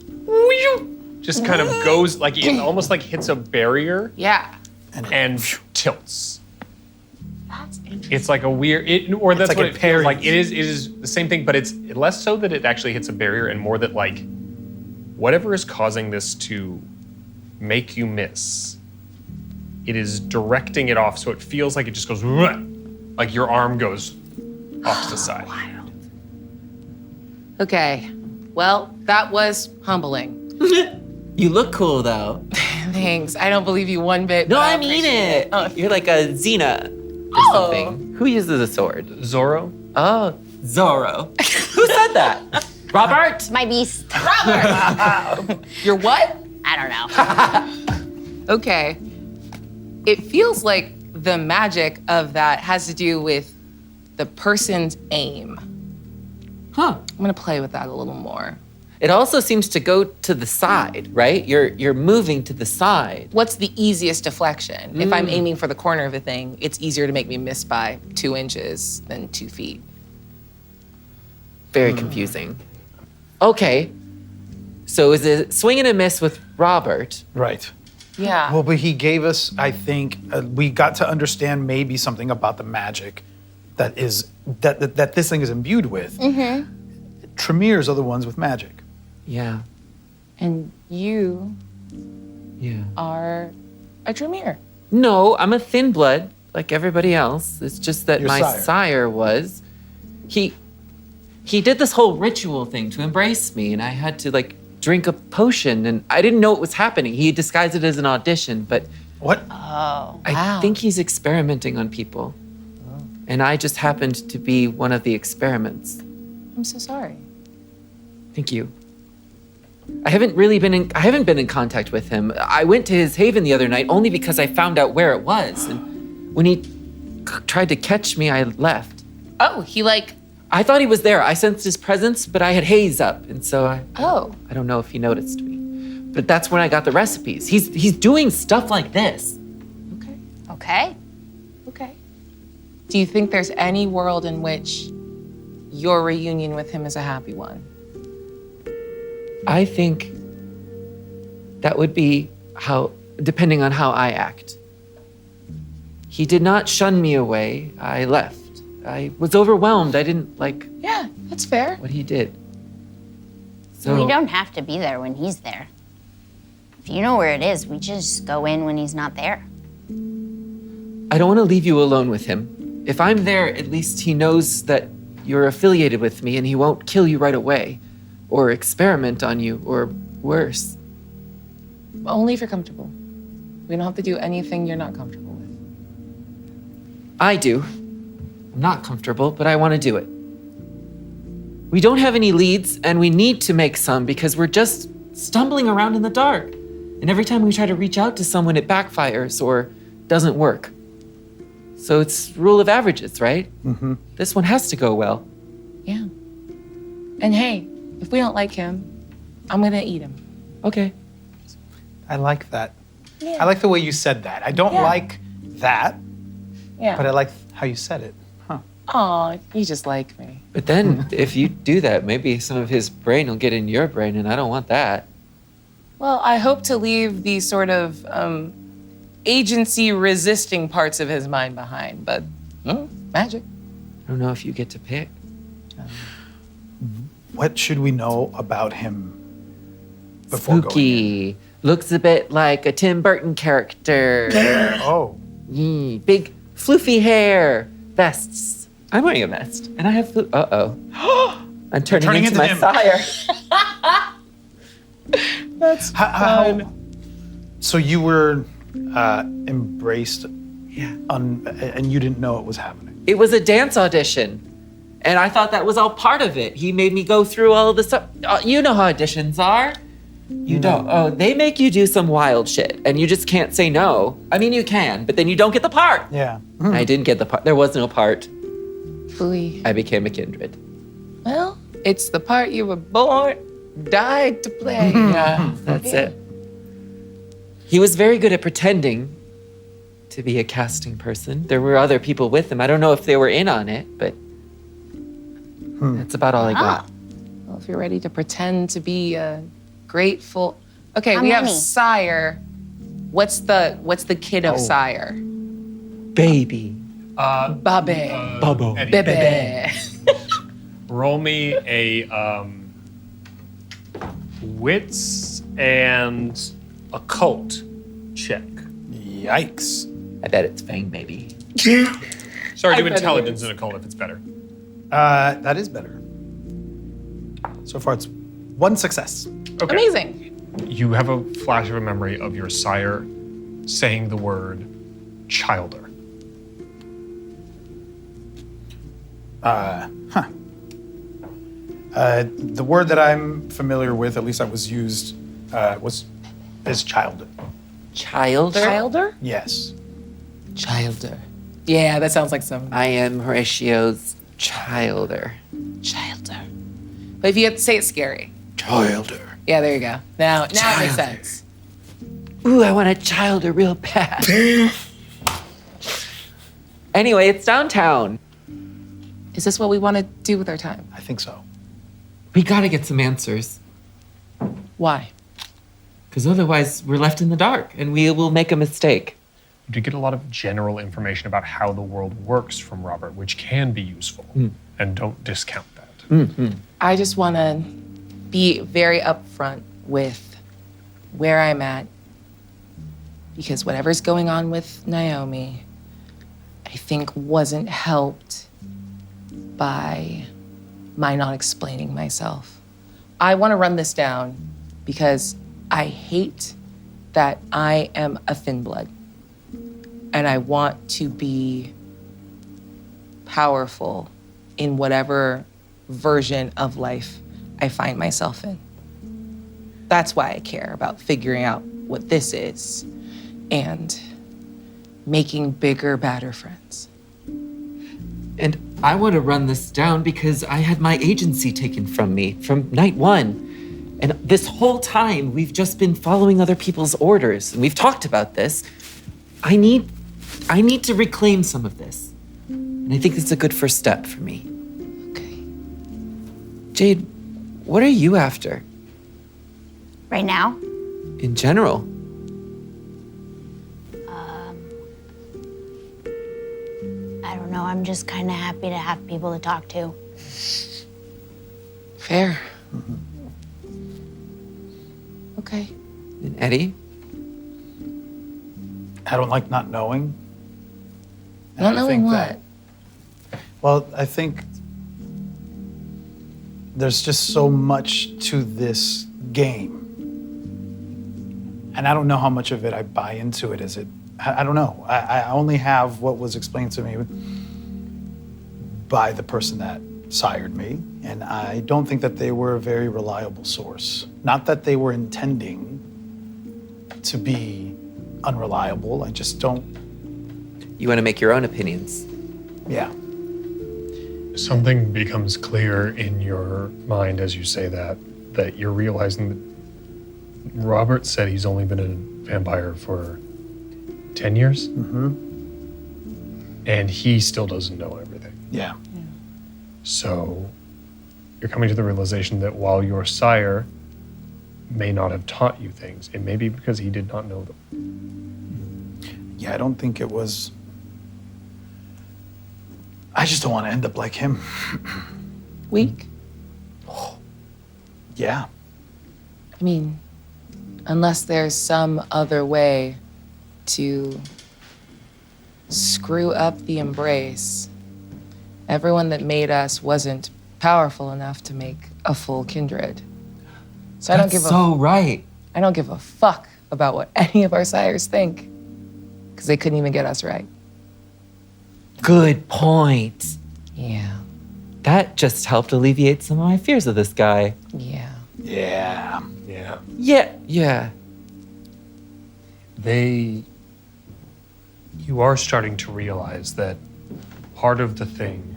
D: kind of goes like it almost like hits a barrier
C: Yeah.
D: and tilts.
C: That's interesting.
D: It's like a weird, or that's
E: like
D: what
E: it
D: it feels
E: parries.
D: like. It is the same thing, but it's less so that it actually hits a barrier and more that like whatever is causing this to make you miss, it is directing it off so it feels like it just goes, like your arm goes off to the side.
C: Okay. Well, that was humbling.
G: You look cool though.
C: Thanks. I don't believe you one bit.
G: No,
C: but
G: I mean
C: appreciate
G: it.
C: Oh.
G: You're like a Xena or
C: Oh.
G: something. Who uses a sword?
D: Zorro,
G: Oh, Zorro. Who said that? Robert?
F: My beast.
C: You're what?
F: I don't know.
C: Okay. It feels like the magic of that has to do with the person's aim.
G: Huh.
C: I'm gonna play with that a little more.
G: It also seems to go to the side, right? You're moving to the side.
C: What's the easiest deflection? If I'm aiming for the corner of a thing, it's easier to make me miss by 2 inches than 2 feet.
G: Very confusing. Okay. So is it swing and a miss with Robert?
E: Right.
C: Yeah.
E: Well, but he gave us, I think, we got to understand maybe something about the magic that this thing is imbued with. Tremors are the ones with magic.
G: Yeah.
C: And you
G: Yeah.
C: are a Tremere.
G: No, I'm a thin blood like everybody else. It's just that
E: Your
G: my
E: sire.
G: sire was. He did this whole ritual thing to embrace me, and I had to like drink a potion, and I didn't know what was happening. He disguised it as an audition, but
E: What?
F: Oh.
G: I
C: Wow.
G: think he's experimenting on people. And I just happened to be one of the experiments.
C: I'm so sorry.
G: Thank you. I haven't been in contact with him. I went to his haven the other night only because I found out where it was. And when he tried to catch me, I left.
C: Oh, he like,
G: I thought he was there. I sensed his presence, but I had haze up, and so I don't know if he noticed me. But that's when I got the recipes. He's doing stuff like this.
C: okay,
F: Okay.
C: okay. Do you think there's any world in which your reunion with him is a happy one?
G: I think that would be depending on how I act. He did not shun me away. I left. I was overwhelmed. I didn't like
C: Yeah, that's fair.
G: what he did. So
F: We don't have to be there when he's there. If you know where it is, we just go in when he's not there.
G: I don't want to leave you alone with him. If I'm there, at least he knows that you're affiliated with me and he won't kill you right away or experiment on you or worse.
C: Only if you're comfortable. We don't have to do anything you're not comfortable with.
G: I do. I'm not comfortable, but I want to do it. We don't have any leads, and we need to make some because we're just stumbling around in the dark. And every time we try to reach out to someone, it backfires or doesn't work. So it's rule of averages, right? Mm-hmm. This one has to go well.
C: Yeah. And hey, if we don't like him, I'm gonna eat him.
G: Okay.
E: I like that.
C: Yeah.
E: I like the way you said that. I don't
C: Yeah.
E: like that,
C: Yeah.
E: but I like how you said it. Huh.
C: Aw, you just like me.
G: But then if you do that, maybe some of his brain will get in your brain, and I don't want that.
C: Well, I hope to leave these sort of agency resisting parts of his mind behind, but magic.
G: I don't know if you get to pick.
E: What should we know about him before going in?
G: Spooky. Looks a bit like a Tim Burton character.
E: Oh,
G: Big floofy hair. Vests. I'm wearing a vest, and I have Uh-oh. I'm turning
E: turning
G: into
E: into
G: my
E: him.
G: sire.
C: That's
E: how, so you were embraced,
G: Yeah.
E: and you didn't know it was happening.
G: It was a dance audition, and I thought that was all part of it. He made me go through all of the stuff. You know how auditions are. You don't. Oh, they make you do some wild shit, and you just can't say no. I mean, you can, but then you don't get the part.
E: Yeah.
G: I didn't get the part. There was no part.
C: Ooh.
G: I became a kindred.
C: Well, it's the part you were born, died to play. Yeah.
G: That's it. He was very good at pretending to be a casting person. There were other people with him. I don't know if they were in on it, but that's about all I got.
C: Well, if you're ready to pretend to be a grateful. Okay,
F: How
C: we have
F: many?
C: Sire. What's the kid of Sire?
G: Baby.
C: Babe.
G: Bubbo.
D: Eddie,
C: Bebe.
D: roll me a wits and occult check.
E: Yikes.
G: I bet it's Fang Baby.
D: Sorry, do
C: bet it
D: intelligence and occult if it's better.
E: That is better. So far, it's one success.
D: Okay.
C: Amazing.
D: You have a flash of a memory of your sire saying the word childer.
E: The word that I'm familiar with, at least that was used, is childer.
G: Childer?
C: Childer?
E: Yes.
C: Childer. Yeah, that sounds like some
G: I am Horatio's childer.
C: childer. But if you have to say it scary.
E: Childer.
C: Yeah, there you go. Now it makes sense.
G: Ooh, I want a childer real bad. Anyway, it's downtown.
C: Is this what we want to do with our time?
E: I think so.
G: We gotta get some answers.
C: Why?
G: Because otherwise, we're left in the dark and we will make a mistake.
D: You do get a lot of general information about how the world works from Robert, which can be useful. And don't discount that.
C: I just want to be very upfront with where I'm at. Because whatever's going on with Naomi, I think wasn't helped by my not explaining myself. I want to run this down because I hate that I am a thin blood. And I want to be powerful in whatever version of life I find myself in. That's why I care about figuring out what this is and making bigger, badder friends.
G: And I want to run this down because I had my agency taken from me from night one. And this whole time, we've just been following other people's orders. And we've talked about this. I need to reclaim some of this. And I think it's a good first step for me.
C: Okay.
G: Jade, what are you after
F: Right now,
G: in general?
F: I don't know. I'm just kind of happy to have people to talk to.
C: Fair. Okay.
G: And Eddie?
E: I don't like not knowing. And
C: Not
E: I
C: knowing
E: think
C: what?
E: Well, I think there's just so much to this game. And I don't know how much of it I buy into it. I don't know. I only have what was explained to me by the person that sired me. And I don't think that they were a very reliable source. Not that they were intending to be unreliable. I just don't.
G: You want to make your own opinions.
E: Yeah.
D: Something becomes clear in your mind as you say that you're realizing that Robert said he's only been a vampire for 10 years. And he still doesn't know everything.
E: Yeah.
D: So you're coming to the realization that while your sire may not have taught you things, it may be because he did not know them.
E: Yeah, I don't think it was. I just don't want to end up like him.
C: Weak?
E: Yeah.
C: I mean, unless there's some other way to screw up the embrace, everyone that made us wasn't powerful enough to make a full kindred. So I don't give
G: right.
C: I don't give a fuck about what any of our sires think, because they couldn't even get us right.
G: Good point.
C: Yeah,
G: That just helped alleviate some of my fears of this guy.
C: yeah.
E: Yeah.
D: Yeah.
G: Yeah.
D: You are starting to realize that part of the thing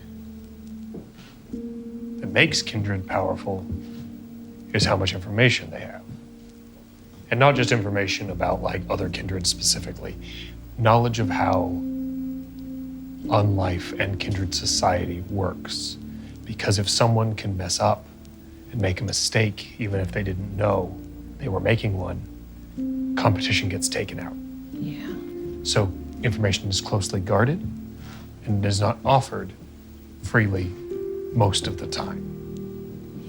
D: that makes kindred powerful is how much information they have. And not just information about like other kindred specifically, knowledge of how unlife and kindred society works. Because if someone can mess up and make a mistake, even if they didn't know they were making one, competition gets taken out.
C: Yeah.
D: So information is closely guarded and is not offered freely most of the time.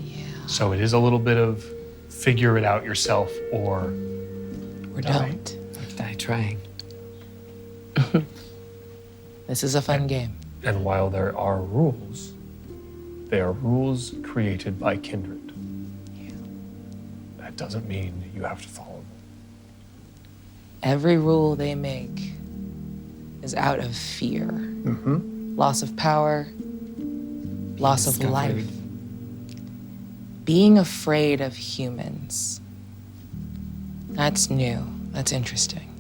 C: Yeah.
D: So it is a little bit of figure it out yourself or
C: Don't.
G: Die trying.
C: This is a fun game.
D: And while there are rules, they are rules created by kindred. That doesn't mean you have to follow them.
C: Every rule they make is out of fear. Loss of power, loss of life. being afraid of humans. That's new. That's interesting.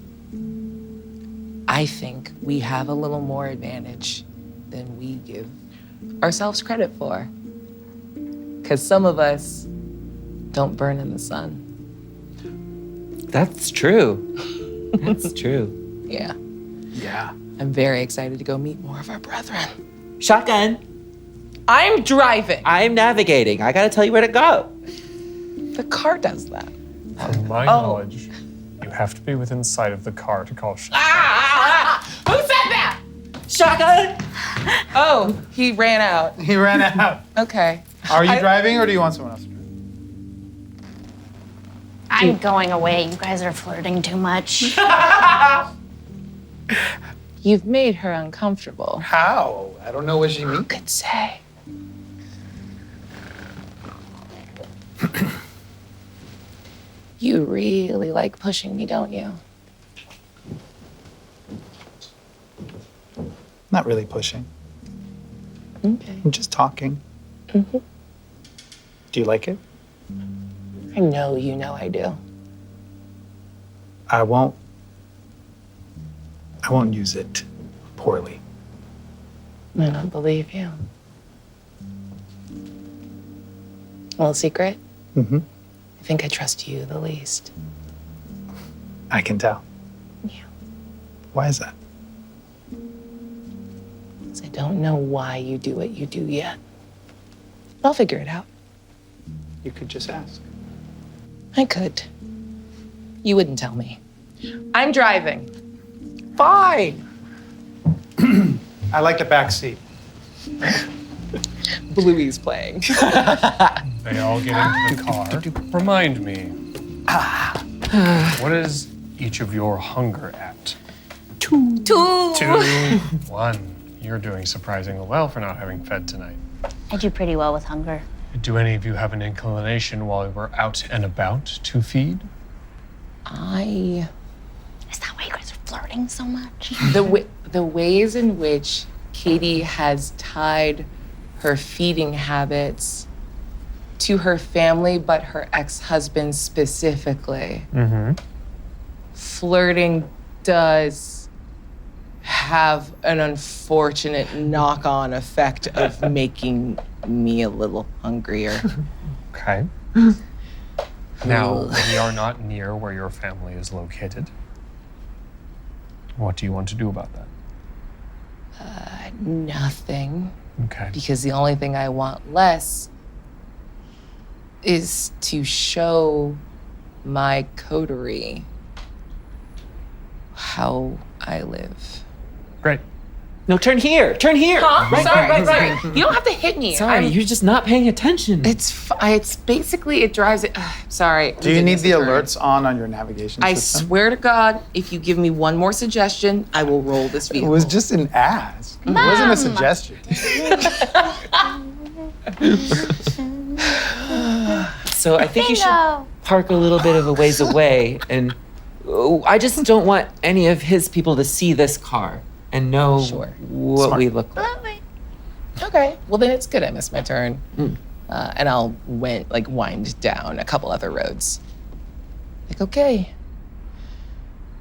C: I think we have a little more advantage than we give ourselves credit for. Because some of us don't burn in the sun.
G: That's true. That's true.
C: Yeah.
E: Yeah.
C: I'm very excited to go meet more of our brethren.
G: Shotgun.
C: I'm driving.
G: I'm navigating. I gotta tell you where to go.
C: The car does that.
D: From my knowledge, you have to be within sight of the car to call shots.
C: Who said that?
G: Shotgun.
C: Oh, he ran out.
E: He ran out.
C: Okay.
E: Are you driving or do you want someone else to drive?
F: I'm going away. You guys are flirting too much.
C: You've made her uncomfortable.
E: How? I don't know what she means.
C: Could say. You really like pushing me, don't you?
E: Not really pushing.
C: Okay.
E: I'm just talking.
C: Mm-hmm.
E: Do you like it?
C: I know you know I do.
E: I won't use it poorly.
C: I don't believe you. Well, secret?
E: Mm-hmm.
C: I think I trust you the least.
E: I can tell.
C: Yeah.
E: Why is that?
C: 'Cause I don't know why you do what you do yet. But I'll figure it out.
E: You could just ask.
C: I could. You wouldn't tell me. I'm driving. Fine.
E: I like the back seat.
C: Bluey's playing.
D: They all get into the car. Remind me, what is each of your hunger at?
C: Two.
D: 1. You're doing surprisingly well for not having fed tonight.
F: I do pretty well with hunger.
D: Do any of you have an inclination while we're out and about to feed?
F: Is that why you guys are flirting so much?
C: The ways in which Katie has tied her feeding habits to her family, but her ex-husband specifically.
D: Mm-hmm.
C: Flirting does have an unfortunate knock-on effect of making me a little hungrier.
D: Okay. Now, we are not near where your family is located. What do you want to do about that?
C: Nothing.
D: Okay.
C: Because the only thing I want less is to show my coterie how I live.
D: Great.
G: No, turn here. Turn here.
C: Huh? Sorry. You don't have to hit me.
G: Sorry, you're just not paying attention.
C: It's basically, it drives it. Sorry.
E: Do you need the alerts on your navigation
C: I
E: system?
C: swear to God, if you give me one more suggestion, I will roll this
E: It
C: vehicle.
E: was just an ask. It wasn't a suggestion.
G: So I think you should
F: Bingo.
G: park a little bit of a ways away, and I just don't want any of his people to see this car and know
C: Sure.
G: what
E: Smart.
G: we look like.
C: Okay, well then it's good I missed my turn. And I'll wind down a couple other roads. Like, okay.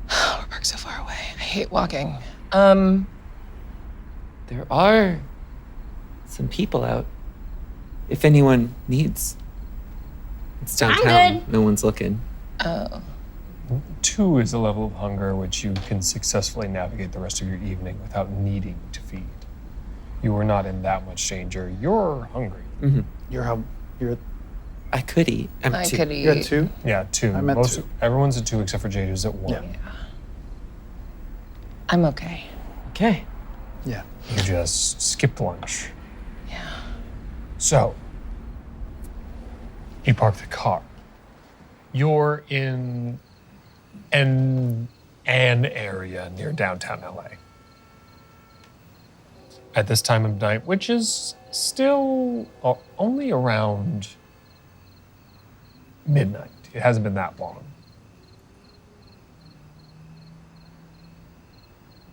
C: We're parked so far away. I hate walking.
G: There are some people out. If anyone needs. It's downtown.
F: good.
G: No one's looking.
C: Oh.
D: 2 is a level of hunger which you can successfully navigate the rest of your evening without needing to feed. You are not in that much danger. You're hungry.
E: You're
G: I could eat. I'm
C: I
G: too-
C: could eat.
E: you're at 2?
D: Yeah, 2.
E: I'm at 2.
D: Everyone's at 2 except for Jade, who's at 1.
E: Yeah.
C: I'm okay.
G: Okay.
E: Yeah.
D: You just skipped lunch.
C: Yeah.
D: So, you park the car. You're in an area near downtown LA. At this time of night, which is still only around midnight. It hasn't been that long.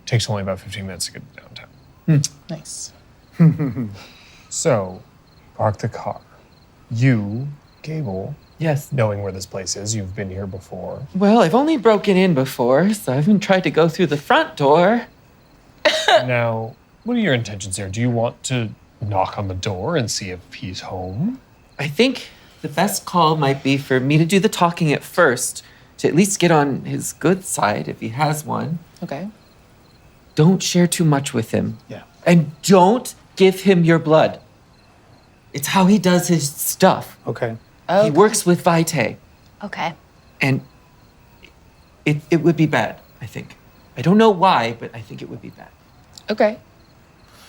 D: Takes only about 15 minutes to get to downtown.
C: Nice.
D: So, park the car. You
A: Gable,
G: Yes.
A: knowing where this place is, you've been here before.
G: Well, I've only broken in before, so I haven't tried to go through the front door.
A: Now, what are your intentions here? Do you want to knock on the door and see if he's home?
G: I think the best call might be for me to do the talking at first, to at least get on his good side if he has one.
C: Okay.
G: Don't share too much with him.
E: Yeah.
G: And don't give him your blood. It's how he does his stuff.
E: Okay.
C: Oh,
G: He works with Vitae,
F: Okay.
G: and it would be bad, I think. I don't know why, but I think it would be bad.
C: okay.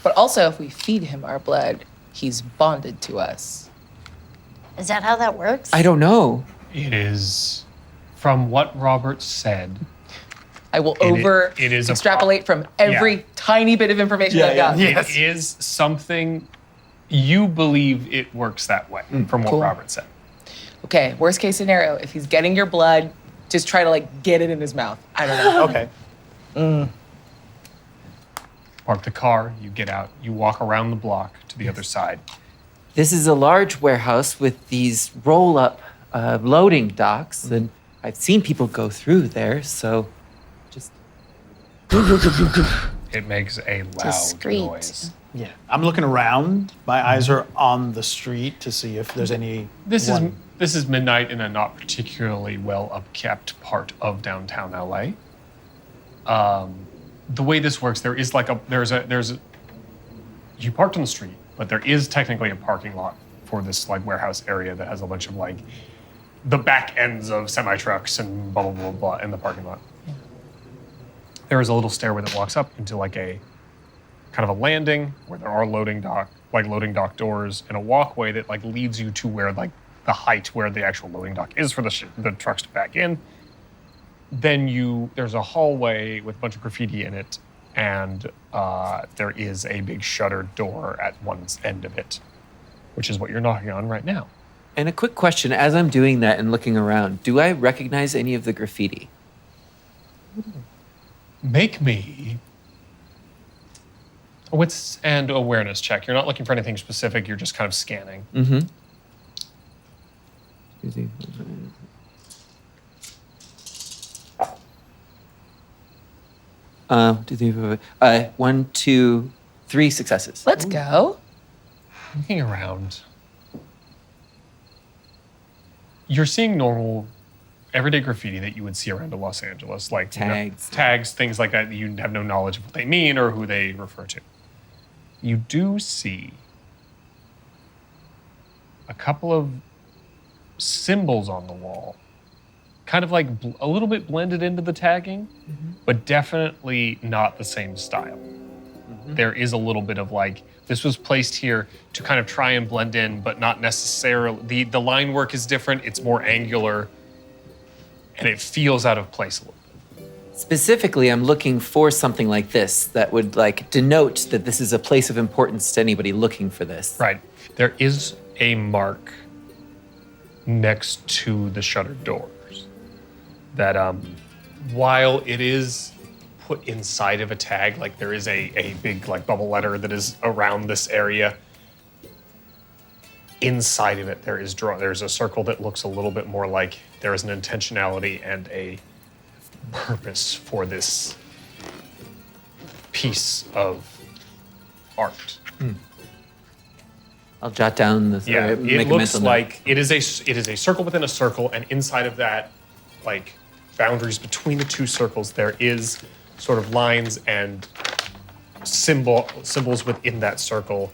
C: But also, if we feed him our blood, he's bonded to us.
F: Is that how that works?
G: I don't know.
A: It is, from what Robert said,
C: I will
A: it is a
C: extrapolate from every
A: Yeah.
C: tiny bit of information I got.
E: Yes.
A: it is something you believe it works that way, from what
C: Cool.
A: Robert said.
C: Okay, worst case scenario, if he's getting your blood, just try to like get it in his mouth. I don't know.
E: Okay.
A: Park the car, you get out, you walk around the block to the other side.
G: This is a large warehouse with these roll-up loading docks, and I've seen people go through there, so just
A: It makes a loud
F: Discreet.
A: noise.
E: Yeah. I'm looking around. My eyes are on the street to see if there's any.
A: This is midnight in a not particularly well upkept part of downtown LA. The way this works, there's a you parked on the street, but there is technically a parking lot for this like warehouse area that has a bunch of like the back ends of semi trucks and blah blah blah blah in the parking lot. There is a little stairway that walks up into like a kind of a landing where there are loading dock doors, and a walkway that like leads you to where like the height where the actual loading dock is for the trucks to back in. Then there's a hallway with a bunch of graffiti in it, and there is a big shuttered door at one end of it, which is what you're knocking on right now.
G: And a quick question, as I'm doing that and looking around, do I recognize any of the graffiti?
A: Make me a wits and awareness check. You're not looking for anything specific, you're just kind of scanning.
G: Mm-hmm. 1, 2, 3 successes.
C: Let's go.
A: Looking around, you're seeing normal, everyday graffiti that you would see around Los Angeles, like
G: Tags.
A: things like that. You have no knowledge of what they mean or who they refer to. You do see a couple of symbols on the wall, kind of like a little bit blended into the tagging, but definitely not the same style. There is a little bit of like, this was placed here to kind of try and blend in, but not necessarily, the line work is different, it's more angular, and it feels out of place a little bit.
G: Specifically, I'm looking for something like this that would like denote that this is a place of importance to anybody looking for this.
A: Right. There is a mark next to the shuttered doors that while it is put inside of a tag, like there is a big like bubble letter that is around this area. Inside of it, there's a circle that looks a little bit more like there is an intentionality and a purpose for this piece of art.
G: I'll jot down the
A: Yeah,
G: or
A: it
G: make a
A: looks
G: mental note.
A: like it is a circle within a circle, and inside of that, like boundaries between the two circles, there is sort of lines and symbols within that circle.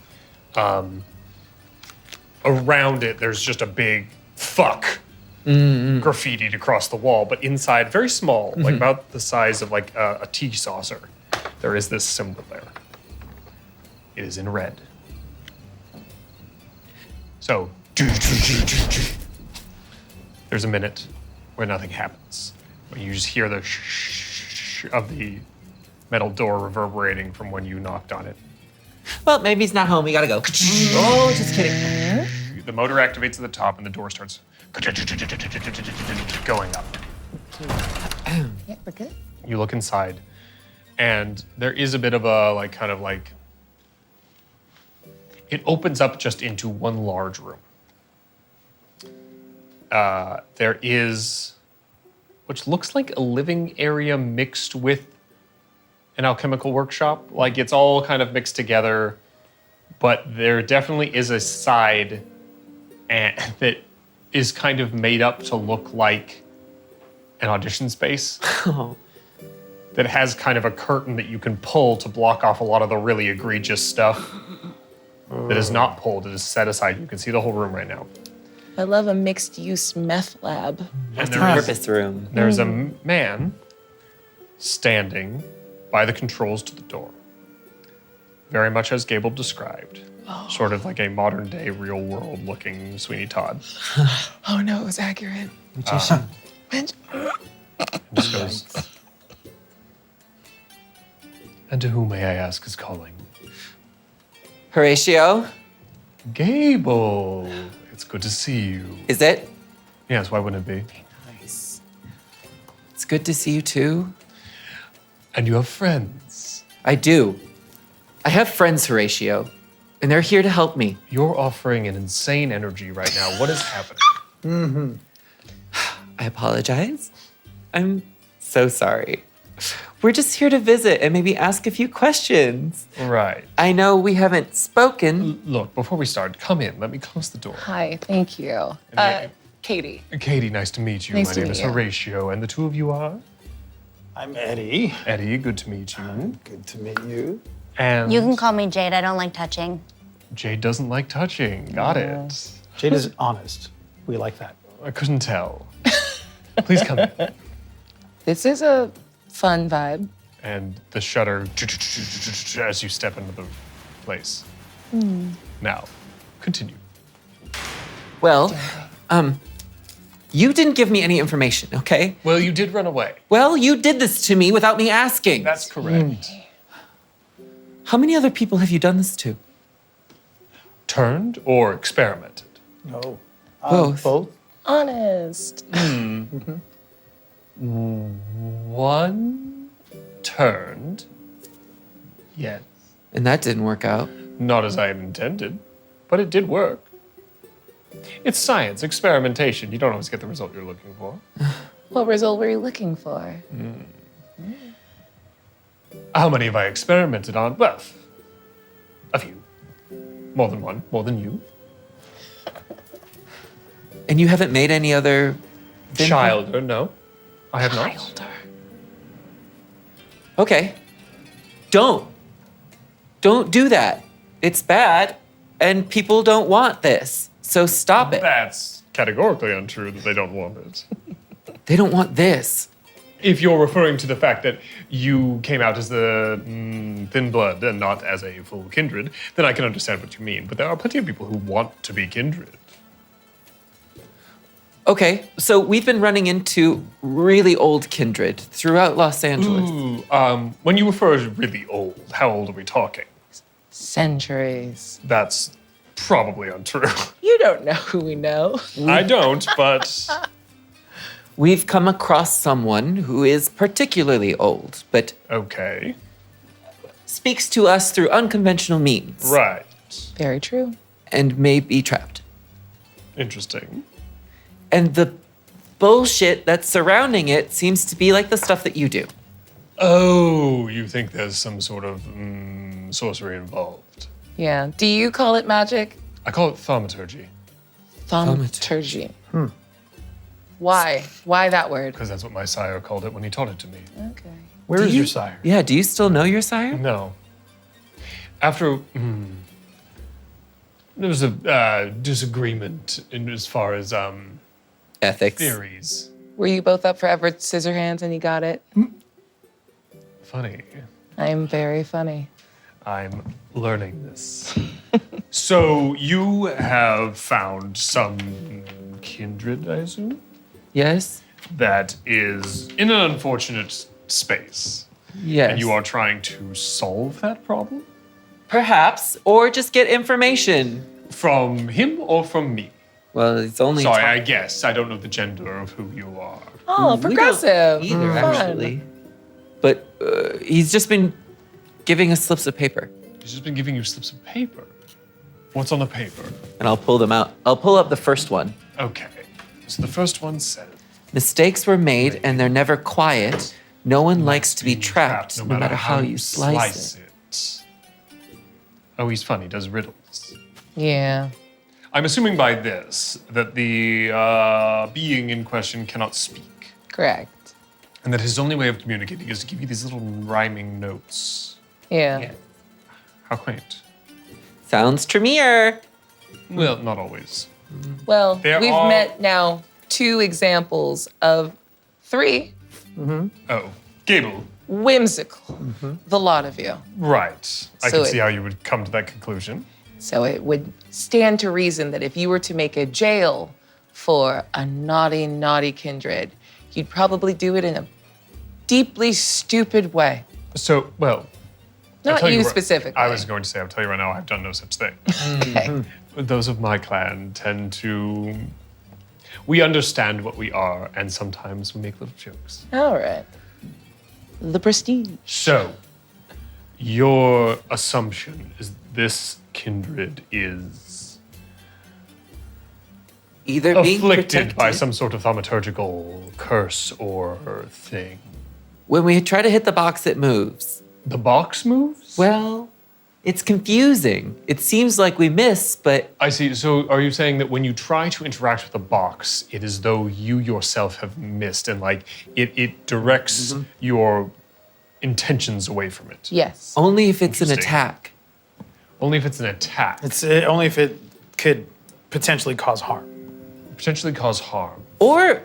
A: Around it, there's just a big fuck graffitied across the wall, but inside, very small, like about the size of like a tea saucer, there is this symbol there. It is in red. So, there's a minute where nothing happens. Where you just hear the shh of the metal door reverberating from when you knocked on it.
G: Well, maybe he's not home. We gotta go. Oh, just kidding.
A: The motor activates at the top and the door starts going up.
C: Yeah, we're good.
A: You look inside, and there is a bit of a like kind of like it opens up just into one large room.
D: there is which looks like a living area mixed with an alchemical workshop. Like it's all kind of mixed together, but there definitely is a side that is kind of made up to look like an audition space. That has kind of a curtain that you can pull to block off a lot of the really egregious stuff that is not pulled, it is set aside. You can see the whole room right now.
C: I love a mixed-use meth lab.
D: And
G: Purpose room.
D: there's a man standing by the controls to the door. Very much as Gable described. Sort of like a modern day real world looking Sweeney Todd.
C: Oh no, it was accurate.
D: And just goes, and to whom may I ask is calling?
G: Horatio,
D: Gable. It's good to see you.
G: is it?
D: Yes, why wouldn't it be?
G: Nice. It's good to see you too.
D: And you have friends.
G: I do. I have friends, Horatio, and they're here to help me.
D: You're offering an insane energy right now. What is happening?
G: I apologize. I'm so sorry. We're just here to visit and maybe ask a few questions.
D: Right.
G: I know we haven't spoken.
D: Look, before we start, come in. Let me close the door.
C: Hi, thank you.
D: yeah.
C: Katie.
D: Katie, nice to meet you.
C: Nice
D: My
C: to
D: name
C: meet
D: is
C: you.
D: Horatio, and the two of you are?
E: I'm Eddie.
D: Eddie, good to meet you.
E: Good to meet you.
D: And
F: You can call me Jade. I don't like touching.
D: Jade doesn't like touching. Got it.
E: Jade is honest. We like that.
D: I couldn't tell. Please come in.
C: This is a fun vibe.
D: And the shutter as you step into the place. Now, continue.
G: Well, you didn't give me any information, okay?
D: Well, you did run away.
G: Well, you did this to me without me asking.
D: That's correct.
G: How many other people have you done this to?
D: Turned or experimented?
E: No.
G: Both.
E: Both.
C: Honest.
D: One turned. Yes.
G: And that didn't work out.
D: Not as I had intended, but it did work. It's science, experimentation. You don't always get the result you're looking for.
C: What result were you looking for?
D: How many have I experimented on? Well, a few. More than one, more than you.
G: And you haven't made any other
D: Childer, no. I have not.
G: Okay. Don't do that. It's bad, and people don't want this. So stop it.
D: That's categorically untrue that they don't want it.
G: They don't want this.
D: If you're referring to the fact that you came out as the thin blood and not as a full kindred, then I can understand what you mean. But there are plenty of people who want to be kindred.
G: Okay, so we've been running into really old kindred throughout Los Angeles.
D: Ooh, when you refer to really old, how old are we talking?
C: Centuries.
D: That's probably untrue.
C: You don't know who we know.
D: I don't, but
G: We've come across someone who is particularly old, but
D: okay.
G: speaks to us through unconventional means
D: Right.
C: Very true.
G: and may be trapped.
D: Interesting.
G: And the bullshit that's surrounding it seems to be like the stuff that you do.
D: Oh, you think there's some sort of sorcery involved?
C: Yeah. Do you call it magic?
D: I call it thaumaturgy,
C: Thaumaturgy. Why? Why that word?
D: because that's what my sire called it when he taught it to me.
C: Okay.
E: Where is
G: you-
E: your sire?
G: Yeah, do you still know your sire?
D: No. After there was a disagreement in as far as
G: Ethics.
D: theories.
C: Were you both up for Edward Scissorhands and you got it?
D: Funny.
C: I'm very funny.
D: I'm learning this. So you have found some kindred, I assume,
G: Yes?
D: that is in an unfortunate space.
G: Yes.
D: And you are trying to solve that problem?
G: Perhaps, or just get information.
D: From him or from me?
G: Well, it's only
D: Sorry,
G: time-
D: I guess. I don't know the gender of who you are.
C: Oh,
G: We don't
C: progressive.
G: either,
C: Fun.
G: actually. But he's just been giving us slips of paper,
D: He's just been giving you slips of paper. What's on the paper?
G: and I'll pull them out. I'll pull up the first one.
D: Okay. So the first one says,
G: Mistakes were made and they're never quiet. No one likes to be trapped, no matter how you slice it.
D: Oh, he's fun. He does riddles.
C: Yeah.
D: I'm assuming by this that the being in question cannot speak,
C: Correct.
D: and that his only way of communicating is to give you these little rhyming notes.
C: Yeah.
D: How quaint.
G: Sounds Tremere.
D: Well, not always.
C: Well,
D: They're
C: we've
D: all-
C: met now 2 examples of 3
D: Oh, Gable.
C: whimsical. The lot of you.
D: Right. I
C: So
D: can
C: it-
D: see how you would come to that conclusion.
C: So it would stand to reason that if you were to make a jail for a naughty, naughty kindred, you'd probably do it in a deeply stupid way.
D: So, well, I'll
C: Not
D: tell
C: you
D: right-
C: specifically.
D: I was going to say, I'll tell you right now, I've done no such thing.
C: Okay.
D: Those of my clan tend to. We understand what we are, and sometimes we make little jokes.
C: All right. The prestige.
D: So, your assumption is this kindred is
G: Either being
D: afflicted by
G: protected-
D: some sort of thaumaturgical curse or thing.
G: When we try to hit the box, it moves.
D: The box moves?
G: Well, it's confusing. It seems like we miss, but
D: I see. So, are you saying that when you try to interact with the box, it is though you yourself have missed and like it directs your intentions away from it?
C: Yes.
G: only if it's an
D: Interesting.
G: attack.
D: Only if it's an attack.
E: It's only if it could potentially cause harm.
D: Potentially cause harm.
G: Or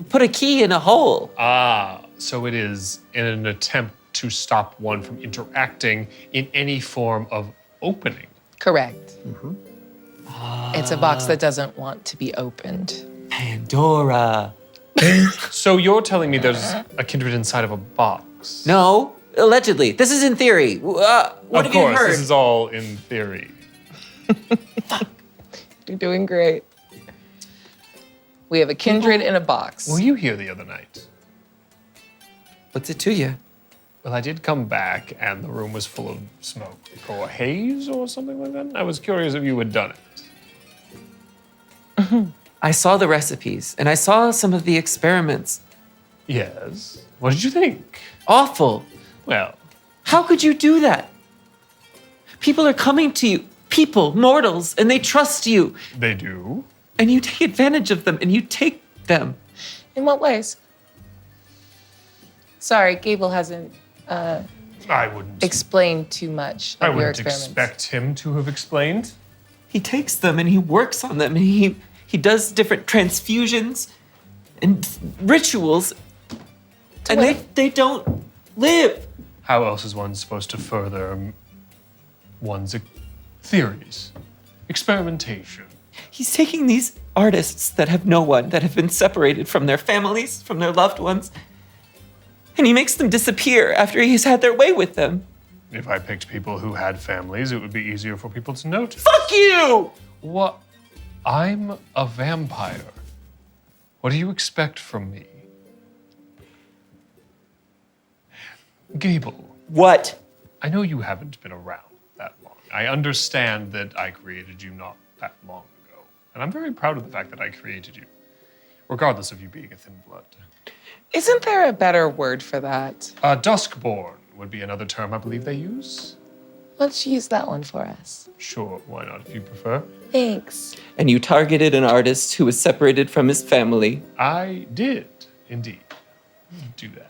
G: put a key in a hole.
D: Ah, so it is in an attempt to stop one from interacting in any form of opening.
C: Correct. It's a box that doesn't want to be opened.
G: Pandora.
D: So you're telling me there's a kindred inside of a box?
G: No, allegedly. This is in theory. What
D: Of
G: have
D: course,
G: you heard?
D: this is all in theory.
C: You're doing great. We have a kindred in a box.
D: Were you here the other night?
G: What's it to you?
D: Well, I did come back and the room was full of smoke or haze or something like that. I was curious if you had done it.
G: I saw the recipes and I saw some of the experiments.
D: Yes. What did you think?
G: Awful.
D: Well,
G: How could you do that? People are coming to you, people, mortals, and they trust you.
D: they do.
G: And you take advantage of them and you take them.
C: In what ways? Sorry, Gable hasn't
D: I wouldn't.
C: explained too much
D: I
C: of your
D: wouldn't
C: experiments.
D: expect him to have explained.
G: He takes them and he works on them and he does different transfusions and rituals. And
C: what?
G: they don't live.
D: How else is one supposed to further one's theories? Experimentation.
G: He's taking these artists that have no one, that have been separated from their families, from their loved ones, and he makes them disappear after he's had their way with them.
D: If I picked people who had families, it would be easier for people to notice.
G: Fuck you!
D: What? I'm a vampire. What do you expect from me? Gable,
G: What?
D: I know you haven't been around that long. I understand that I created you not that long ago. And I'm very proud of the fact that I created you, regardless of you being a thin blood.
C: Isn't there a better word for that?
D: Duskborn would be another term I believe they use.
C: Let's use that one for us.
D: Sure, why not if you prefer?
C: Thanks.
G: And you targeted an artist who was separated from his family,
D: I did, indeed, do that.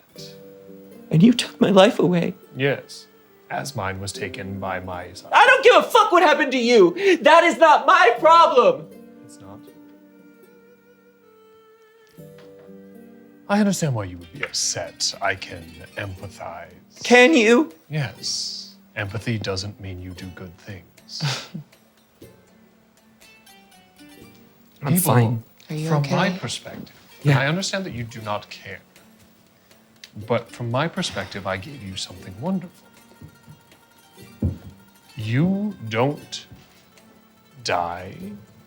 G: and you took my life away.
D: Yes, as mine was taken by my son.
G: I don't give a fuck what happened to you. That is not my problem.
D: It's not. I understand why you would be upset. I can empathize.
G: Can you?
D: Yes, empathy doesn't mean you do good things.
G: I'm
D: People,
G: fine.
C: Are you
D: from
C: okay?
D: my perspective,
G: Yeah.
D: I understand that you do not care. But from my perspective, I gave you something wonderful. You don't die.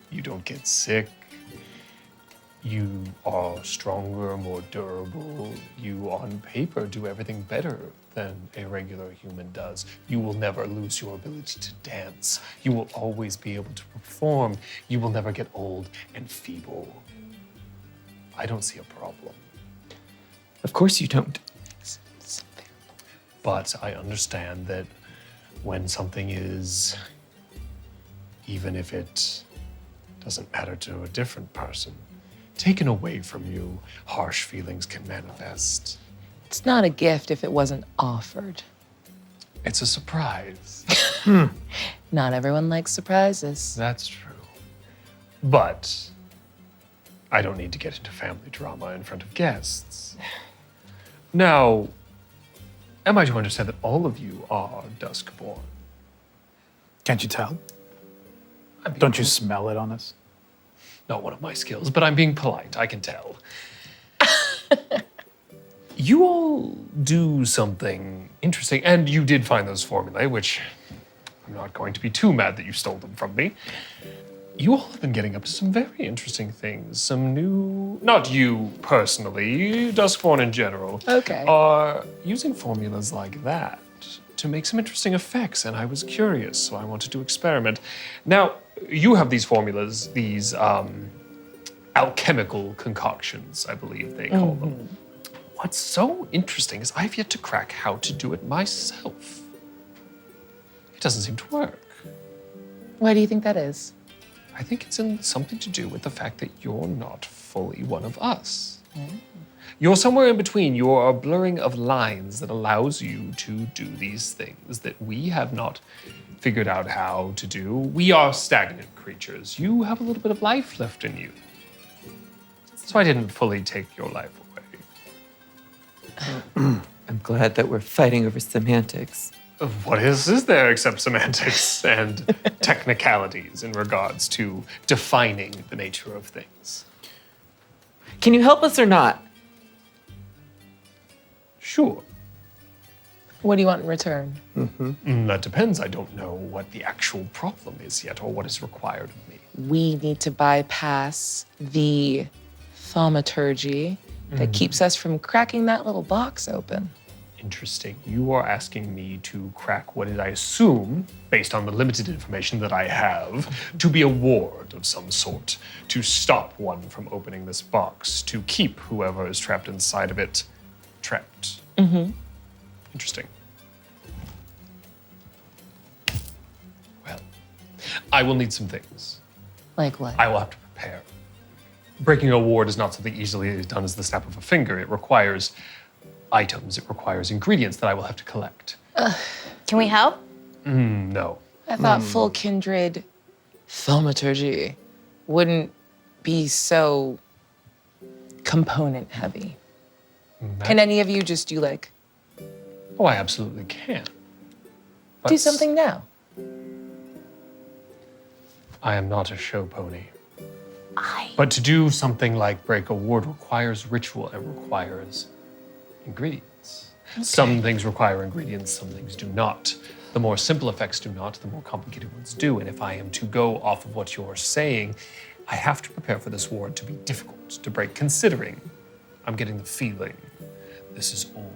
D: You don't get sick. You are stronger, more durable. You, on paper, do everything better than a regular human does. You will never lose your ability to dance. You will always be able to perform. You will never get old and feeble. I don't see a problem.
G: Of course you don't.
D: But I understand that when something is, even if it doesn't matter to a different person, taken away from you, harsh feelings can manifest.
C: It's not a gift if it wasn't offered.
D: It's a surprise.
C: Not everyone likes surprises.
D: That's true. But I don't need to get into family drama in front of guests. Now, am I to understand that all of you are Duskborn?
E: Can't you tell?
D: I'm being
E: Don't you smell it on us?
D: Not one of my skills, but I'm being polite, I can tell. You all do something interesting, and you did find those formulae, which I'm not going to be too mad that you stole them from me. You all have been getting up to some very interesting things. Some new, not you personally, Duskborn in general,
C: Okay.
D: are using formulas like that to make some interesting effects, and I was curious, so I wanted to experiment. Now, you have these formulas, these alchemical concoctions, I believe they call them. What's so interesting is I've yet to crack how to do it myself. It doesn't seem to work.
C: Why do you think that is?
D: I think it's in something to do with the fact that you're not fully one of us. You're somewhere in between. You're a blurring of lines that allows you to do these things that we have not figured out how to do. We are stagnant creatures. You have a little bit of life left in you. So I didn't fully take your life away.
G: I'm glad that we're fighting over semantics.
D: What is there except semantics and technicalities in regards to defining the nature of things?
G: Can you help us or not?
D: Sure.
C: What do you want in return?
D: That depends. I don't know what the actual problem is yet or what is required of me.
C: We need to bypass the thaumaturgy that keeps us from cracking that little box open.
D: Interesting. You are asking me to crack what is, I assume, based on the limited information that I have, to be a ward of some sort, to stop one from opening this box, to keep whoever is trapped inside of it trapped. Interesting. Well, I will need some things.
C: Like what?
D: I will have to prepare. Breaking a ward is not something easily done as the snap of a finger. It requires items, it requires ingredients that I will have to collect.
F: Can we help?
D: No.
C: I thought full kindred thaumaturgy wouldn't be so component heavy. Can any of you just do like,
D: Oh, I absolutely can.
C: do
D: But
C: something now?
D: I am not a show pony. But to do something like break a ward requires ritual, it requires ingredients. Some things require ingredients, some things do not. The more simple effects do not, the more complicated ones do. And if I am to go off of what you're saying, I have to prepare for this ward to be difficult to break, considering I'm getting the feeling this is older.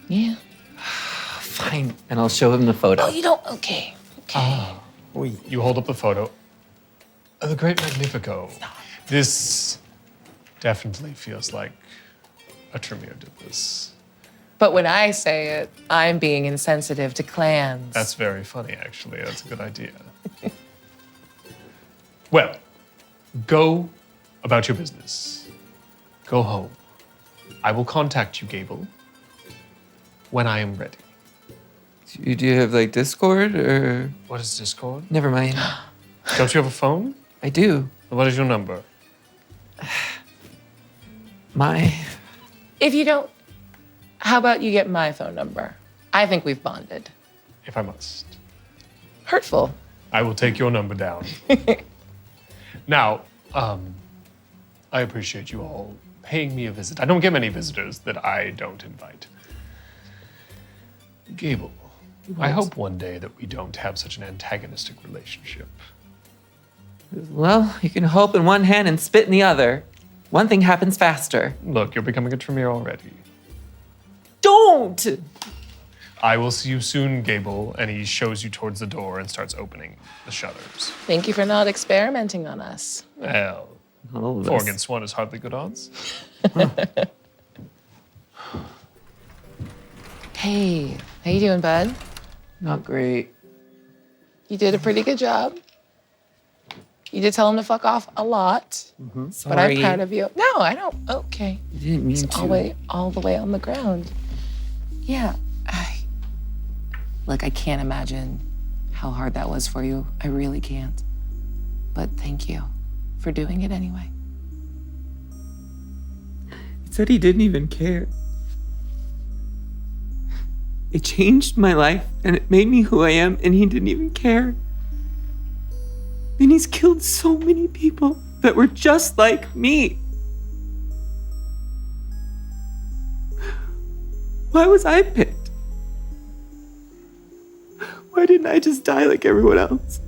C: Yeah.
G: Fine. And I'll show him the photo.
C: Oh, you don't? Okay. Okay.
D: You hold up the photo. The Great Magnifico. This definitely feels like a Tremere did this.
C: But when I say it, I'm being insensitive to clans.
D: That's very funny, actually. That's a good idea. Well, go about your business. Go home. I will contact you, Gable, when I am ready.
G: Do you have like Discord or?
D: What is Discord?
G: Never mind.
D: Don't you have a phone?
G: I do.
D: What is your number?
C: If you don't, how about you get my phone number? I think we've bonded.
D: If I must.
C: Hurtful.
D: I will take your number down. Now, I appreciate you all paying me a visit. I don't get many visitors that I don't invite. Gable, I hope one day that we don't have such an antagonistic relationship.
G: Well, you can hope in one hand and spit in the other. One thing happens faster.
D: Look, you're becoming a Tremere already.
G: Don't!
D: I will see you soon, Gable. And he shows you towards the door and starts opening the shutters.
C: Thank you for not experimenting on us.
D: Well,
G: All of
D: 4
G: us.
D: against 1 is hardly good odds.
C: Hey, how you doing, bud?
G: Not great.
C: You did a pretty good job. You did tell him to fuck off a lot,
G: Sorry.
C: but I'm proud of you. No, I don't. Okay.
G: I didn't mean
C: It's
G: to.
C: all the way on the ground. Yeah. Look, I can't imagine how hard that was for you. I really can't. But thank you for doing it anyway.
G: He said he didn't even care. It changed my life and it made me who I am, and he didn't even care. And he's killed so many people that were just like me. Why was I picked? Why didn't I just die like everyone else?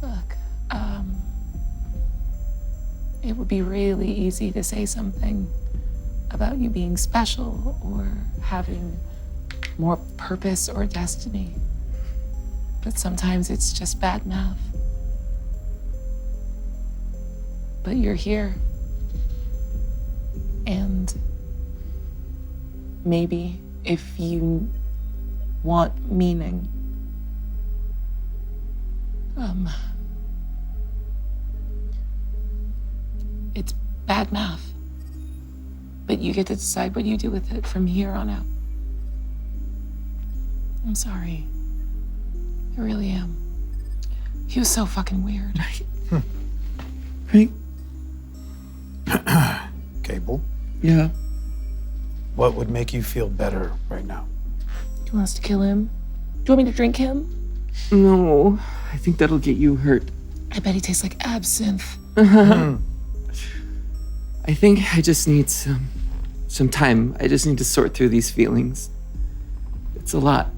C: Look, it would be really easy to say something about you being special or having more purpose or destiny. But sometimes it's just bad math. But you're here. And maybe if you want meaning, it's bad math. But you get to decide what you do with it from here on out. I'm sorry. I really am. He was so fucking weird.
G: Right?
E: Cable,
G: Yeah.
E: what would make you feel better right now?
C: Do you want us to kill him? Do you want me to drink him?
G: No, I think that'll get you hurt.
C: I bet he tastes like absinthe.
G: I think I just need some time. I just need to sort through these feelings. It's a lot.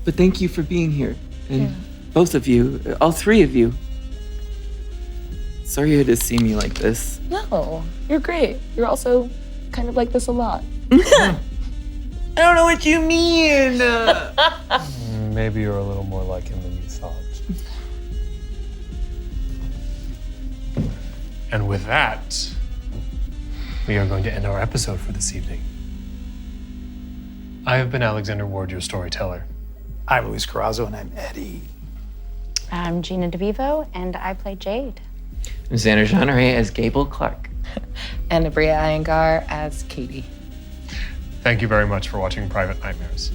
G: But thank you for being here. And both of you, all three of you. Sorry you had to see me like this.
C: No, you're great. You're also kind of like this a lot.
G: I don't know what you mean.
A: Maybe you're a little more like him than you thought. And with that, we are going to end our episode for this evening. I have been Alexander Ward, your storyteller.
E: I'm Luis Carrazzo, and I'm Eddie.
F: I'm Gina DeVivo, and I play Jade.
G: I'm Xander Jeanneret as Gable Clark.
C: And Abria Iyengar as Katie.
D: Thank you very much for watching Private Nightmares.